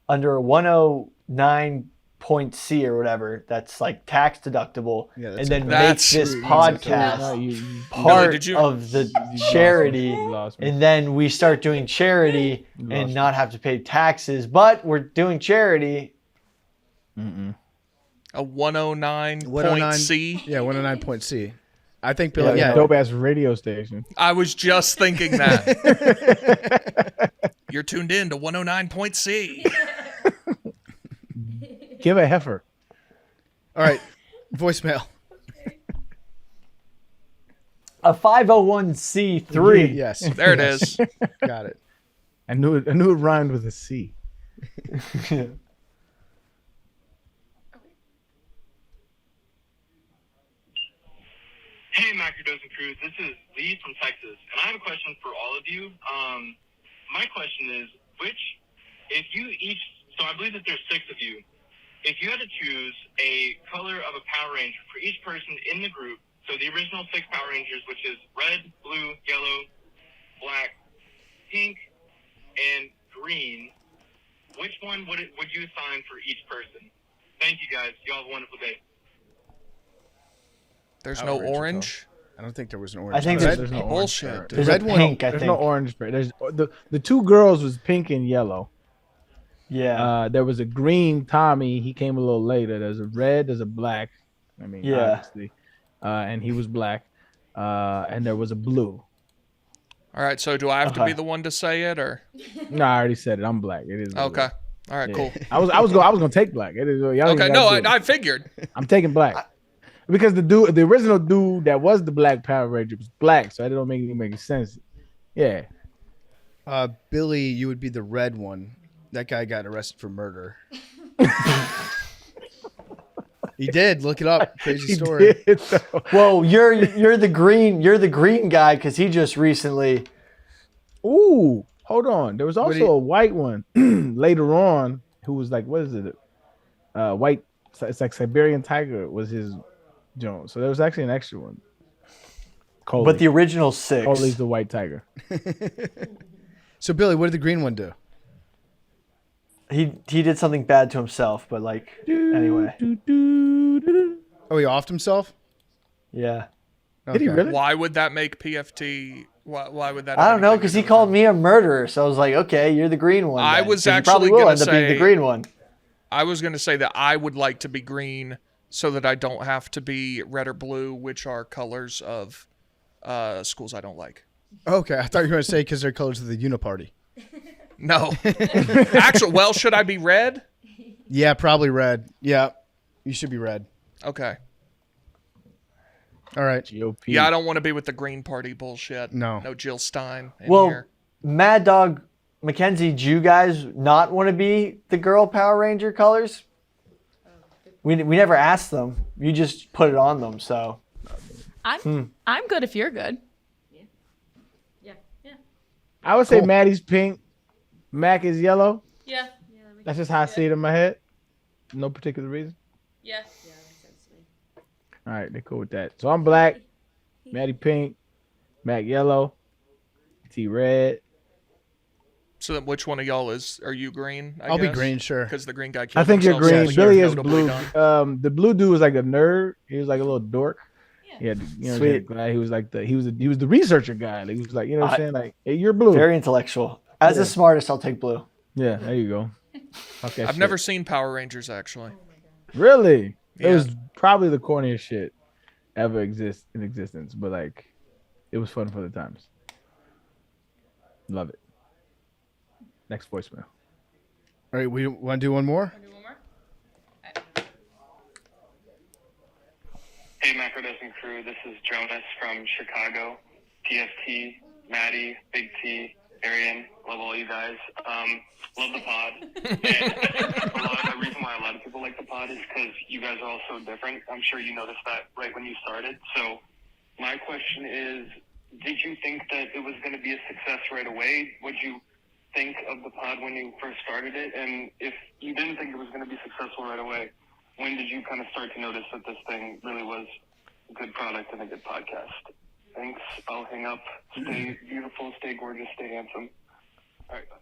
under a 109.C or whatever that's like tax deductible, Yeah, and then That's- make this No, podcast you- did you- of the you charity, lost me. and then we start doing charity lost and me. not have to pay taxes, but we're doing charity. A 109 109 point C. Yeah, 109.C. I think Billy. Yeah, Yeah, Dope ass radio station. I was just thinking that. You're tuned in to 109 point C. Give a heifer. All right, voicemail. A 501c3. Yes, There it is. got it. I knew it rhymed with a C. Hey, Macrodosing crew. This is Lee from Texas, and I have a question for all of you. My question is, so I believe that there's 6 of you. If you had to choose a color of a Power Ranger for each person in the group, so the original 6 Power Rangers, which is red, blue, yellow, black, pink, and green, which one would you assign for each person? Thank you, guys. You all have a wonderful day. There's Power no Ranger orange. I don't think there was an orange. I think color. there's no orange Bullshit. part. dude. There's red a one- pink, I There's think. no orange. There's the 2 girls was pink and yellow. Yeah. There was a green Tommy. He came a little later. There's a red. There's a black. I mean, Yeah. obviously, and he was black. And there was a blue. All right, so do I have to be Okay. the one to say it, or No, I already said it. I'm black. It is. what it okay? is. All right, Yeah. cool. I was gonna take black. It is. Y'all ain't Okay, gotta no, do it. I figured. I'm taking black because the original dude that was the black Power Ranger was black, so that don't make sense. Yeah. Billy, you would be the red one. That guy got arrested for murder. He did. Look it up. Crazy He story. did, though. Well, you're the green guy because he just recently. Ooh, hold on. There was What do also you- a white one later on who was like, what is it? White. It's like Siberian Tiger was his Jones. So there was actually an extra one. Coley. But the original 6. Coley's the white tiger. So Billy, what did the green one do? He did something bad to himself, but like anyway, Oh, he offed himself. yeah. Did he Okay. really? Why would that make PFT? Why would that? I have don't know anything because to he do with called it? me a murderer, so I was like, okay, you're the green one. I then. was 'Cause you probably actually will gonna end up being say- the green one. I was going to say that I would like to be green so that I don't have to be red or blue, which are colors of schools I don't like. Okay, I thought you were going to say because they're colors of the Uniparty. No, actually, well, should I be red? Yeah, probably red. Yeah, you should be red. Okay. All right. GOP. Yeah, I don't want to be with the Green Party bullshit. No. No Jill Stein in Well, here. Mad Dog Mackenzie, do you guys not want to be the girl Power Ranger colors? We never asked them. You just put it on them, so. I'm good if you're good. I would say Cool. Maddie's pink, Mac is yellow. Yeah. That's just how I see it in my head. No particular reason. Yeah. All right, they're cool with that. So I'm black, Maddie pink, Mac yellow, T red. So then which one of y'all are you green? I'll be green, sure. Because the green guy I killed think you're himself, green. so Billy you're is notably blue. done. The blue dude was like a nerd. He was like a little dork. Yeah, Sweet. He was like he was the researcher guy. Like, he was like, you know what I'm saying? Like, hey, you're blue. Very intellectual. As the smartest, I'll take blue. Yeah, there you go. Fuck that I've shit. never seen Power Rangers actually. Really. Yeah. It was probably the corniest shit ever exist in existence, but like, it was fun for the times. Love it. Next voicemail. All right, we want to do one more? Hey, Macrodosing crew. This is Jonas from Chicago. TFT, Maddie, Big T, Arian. Love all you guys. Love the pod. And the reason why a lot of people like the pod is because you guys are all so different. I'm sure you noticed that right when you started. So my question is, did you think that it was going to be a success right away? Would you think of the pod when you first started it? And if you didn't think it was going to be successful right away, when did you kind of start to notice that this thing really was a good product and a good podcast? Thanks. I'll hang up. Stay beautiful, stay gorgeous, stay handsome. All right, bye.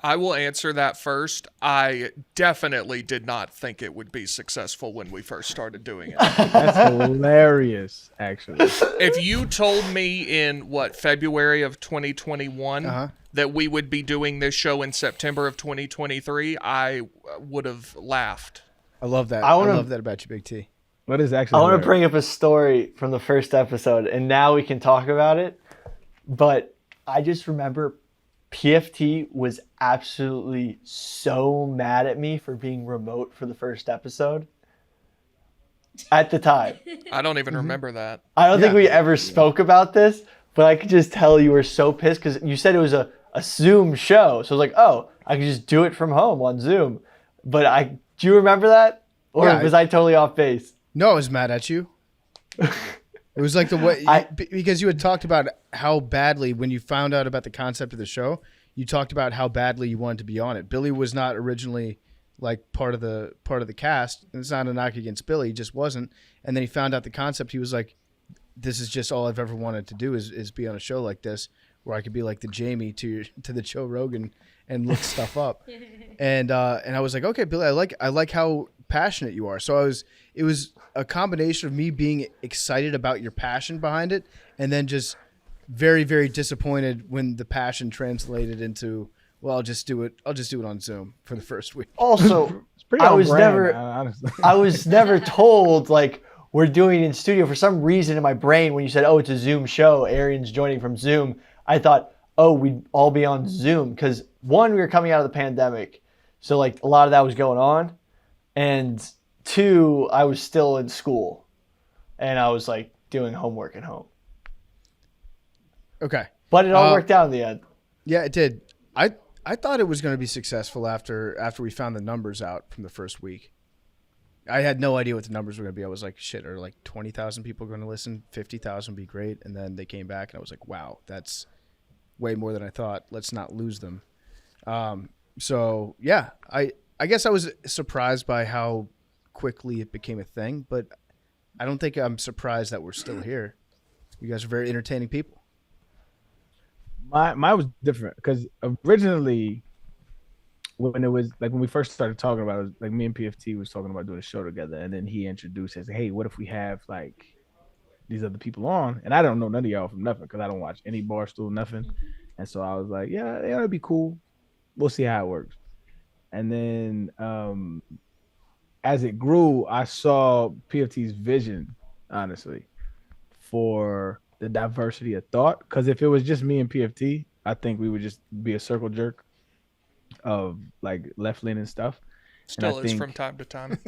I will answer that first. I definitely did not think it would be successful when we first started doing it. That's hilarious, actually. If you told me in February of 2021 that we would be doing this show in September of 2023, I would have laughed. I love that. I love that about you, Big T. What is actually? I want to bring up a story from the first episode, and now we can talk about it. But I just remember PFT was absolutely so mad at me for being remote for the first episode at the time. I don't even remember that. I don't think we ever spoke about this, but I could just tell you were so pissed because you said it was a Zoom show. So I was like, oh, I could just do it from home on Zoom. But do you remember that? Or was I totally off base? No, I was mad at you. It was like the way because you had talked about how badly when you found out about the concept of the show, you talked about how badly you wanted to be on it. Billy was not originally like part of the cast. And it's not a knock against Billy, he just wasn't. And then he found out the concept. He was like, "This is just all I've ever wanted to do is be on a show like this, where I could be like the Jamie to the Joe Rogan and look stuff up." And I was like, "Okay, Billy, I like how passionate you are." So it was a combination of me being excited about your passion behind it, and then just very, very disappointed when the passion translated into, well, I'll just do it on Zoom for the first week. Also, I was never told like we're doing it in studio. For some reason in my brain, when you said, "Oh, it's a Zoom show, Arian's joining from Zoom," I thought, "Oh, we'd all be on Zoom," because one, we were coming out of the pandemic, so like a lot of that was going on, and two, I was still in school, and I was like doing homework at home. Okay. But it all worked out in the end. Yeah, it did. I thought it was going to be successful after we found the numbers out from the first week. I had no idea what the numbers were going to be. I was like, shit, are like 20,000 people going to listen? 50,000 would be great. And then they came back, and I was like, wow, that's way more than I thought. Let's not lose them. So, yeah, I guess I was surprised by how quickly it became a thing, but I don't think I'm surprised that we're still here. You guys are very entertaining people. Mine was different because originally, when it was like when we first started talking about it, was like me and PFT was talking about doing a show together, and then he introduced us, "Hey, what if we have like these other people on?" And I don't know none of y'all from nothing because I don't watch any Barstool, nothing. And so I was like, yeah, it'd be cool. We'll see how it works. And then as it grew, I saw PFT's vision, honestly, for the diversity of thought. Because if it was just me and PFT, I think we would just be a circle jerk of like left-leaning stuff. Still is from time to time.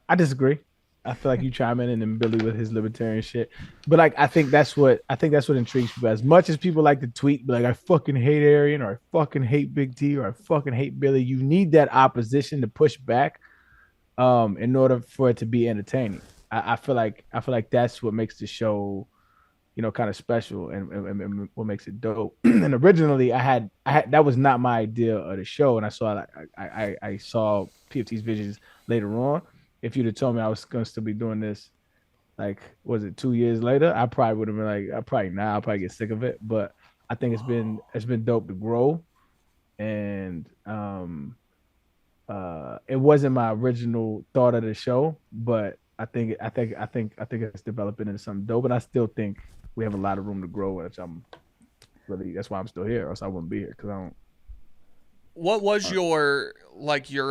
I disagree. I feel like you chime in and then Billy with his libertarian shit. But like I think that's what intrigues people. As much as people like to tweet, be like, I fucking hate Arian, or I fucking hate Big T, or I fucking hate Billy. You need that opposition to push back in order for it to be entertaining. I feel like that's what makes the show, kind of special and what makes it dope. And originally I had that was not my idea of the show, and I saw PFT's visions later on. If you'd have told me I was gonna still be doing this, like, was it 2 years later, I probably would have been like, I'll probably get sick of it. But I think it's been dope to grow, and it wasn't my original thought of the show, but I think it's developing into something dope, and I still think we have a lot of room to grow, which that's why I'm still here, or else I wouldn't be here, because I don't. What was your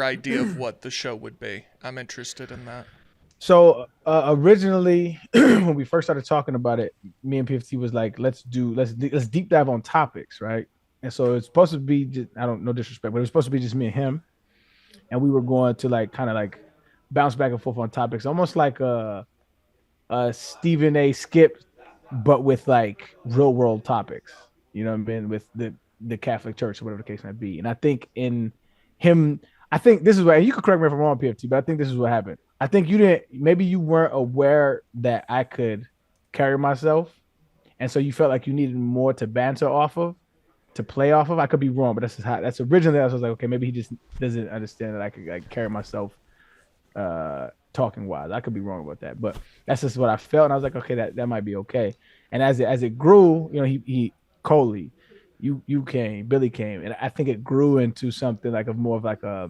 idea of what the show would be? I'm interested in that. So originally, when we first started talking about it, me and PFT was like, let's deep dive on topics, right? And so it's supposed to be just, no disrespect, but it was supposed to be just me and him, and we were going to like kind of like bounce back and forth on topics, almost like a Stephen A. Skip, but with like real world topics. You know what I mean? With the Catholic Church or whatever the case might be. And I think in him, I think this is what, you could correct me if I'm wrong, PFT, but I think this is what happened. I think maybe you weren't aware that I could carry myself. And so you felt like you needed more to banter off of, to play off of. I could be wrong, but that's originally I was like, okay, maybe he just doesn't understand that I could like carry myself talking wise. I could be wrong about that, but that's just what I felt. And I was like, okay, that might be okay. And as it grew, he Coley, you came, Billy came, and I think it grew into something like more of like a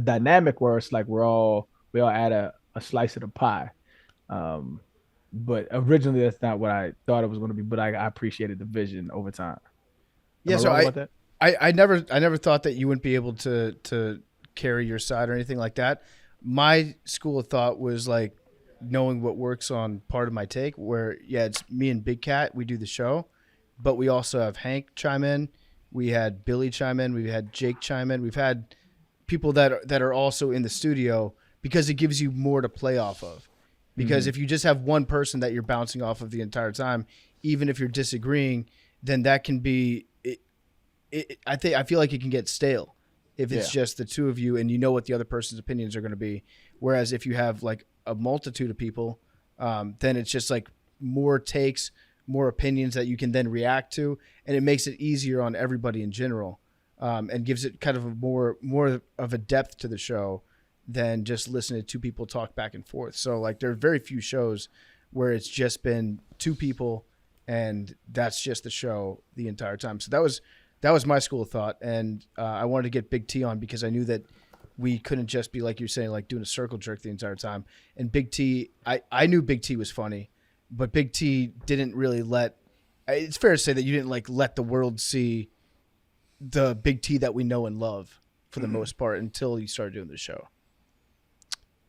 dynamic where it's like we all add a slice of the pie. But originally that's not what I thought it was going to be. But I appreciated the vision over time. Yeah, so I never thought that you wouldn't be able to carry your side or anything like that. My school of thought was like knowing what works on part of my take, where it's me and Big Cat, we do the show, but we also have Hank chime in, we had Billy chime in, we had Jake chime in, we've had people that are also in the studio, because it gives you more to play off of. Because if you just have one person that you're bouncing off of the entire time, even if you're disagreeing, then that can be I feel like it can get stale if it's just the two of you and you know what the other person's opinions are going to be. Whereas if you have like a multitude of people, then it's just like more takes, more opinions that you can then react to, and it makes it easier on everybody in general, and gives it kind of a more of a depth to the show than just listening to two people talk back and forth. So like there are very few shows where it's just been two people and that's just the show the entire time. So that was my school of thought, and I wanted to get Big T on because I knew that we couldn't just be, like you're saying, like doing a circle jerk the entire time. And Big T, I knew Big T was funny, but Big T didn't really it's fair to say that you didn't like let the world see the Big T that we know and love for the most part until you started doing the show.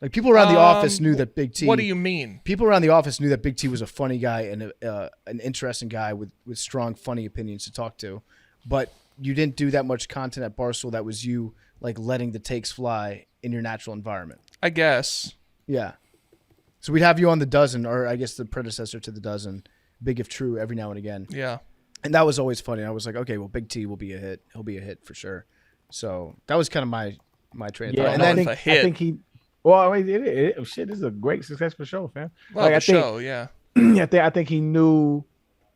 Like people around the office knew that Big T. What do you mean? People around the office knew that Big T was a funny guy and an interesting guy with strong, funny opinions to talk to. But you didn't do that much content at Barstool that was you like letting the takes fly in your natural environment. I guess. Yeah. So we'd have you on The Dozen, or I guess the predecessor to The Dozen, Big If True, every now and again. Yeah. And that was always funny. I was like, okay, well, Big T will be a hit. He'll be a hit for sure. So that was kind of my train of thought. And then I think he. Well, I mean, shit, this is a great successful show, fam. Well, like, yeah. I think he knew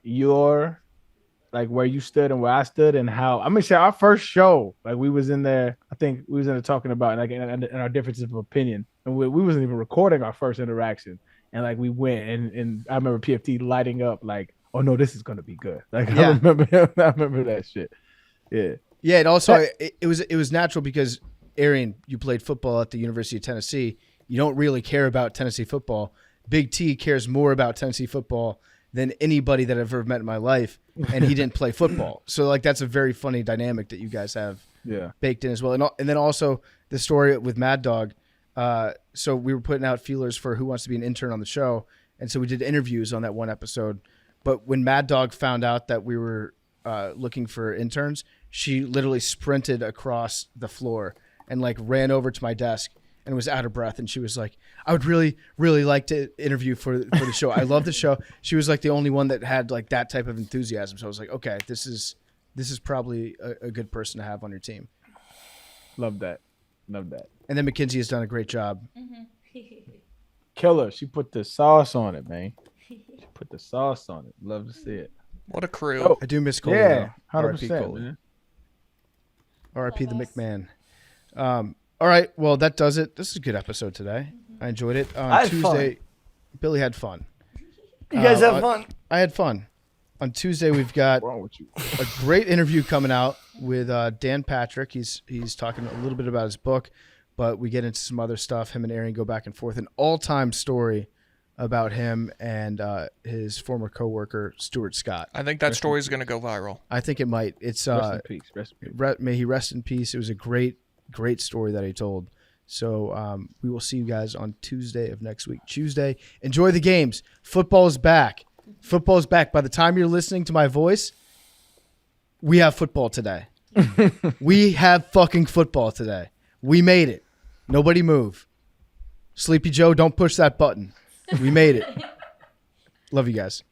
your, like, where you stood and where I stood and how. I mean, shit, our first show, like, we was in there. I think we was in there talking about like and our differences of opinion, and we wasn't even recording our first interaction. And like we went, and I remember PFT lighting up, like, oh no, this is gonna be good. Like I remember that shit. Yeah. Yeah, and also it was natural because Arian, you played football at the University of Tennessee. You don't really care about Tennessee football. Big T cares more about Tennessee football than anybody that I've ever met in my life, and he didn't play football. So like that's a very funny dynamic that you guys have baked in as well. And then also the story with Mad Dog. So we were putting out feelers for who wants to be an intern on the show, and so we did interviews on that one episode. But when Mad Dog found out that we were looking for interns, she literally sprinted across the floor and like ran over to my desk and was out of breath. And she was like, I would really, really like to interview for the show. I love the show. She was like the only one that had like that type of enthusiasm. So I was like, okay, this is probably a good person to have on your team. Love that. And then Mackenzie has done a great job. Killer. She put the sauce on it, man. She put the sauce on it. Love to see it. What a crew. Oh, I do miss Coley. Yeah, 100%. man. R.I.P. the McMahon. All right, well, that does it. This is a good episode today. I enjoyed it. I had Tuesday, fun. Billy had fun. You guys have fun? I had fun. On Tuesday, we've got a great interview coming out with Dan Patrick. He's talking a little bit about his book, but we get into some other stuff. Him and Arian go back and forth. An all-time story about him and his former coworker, Stuart Scott. I think that story is going to go viral. I think it might. It's rest in peace. May he rest in peace. It was a great story that he told. So we will see you guys on Tuesday of next week. Tuesday. Enjoy the games. Football is back. Football is back. By the time you're listening to my voice, we have football today. We have fucking football today. We made it. Nobody move. Sleepy Joe, don't push that button. We made it. Love you guys.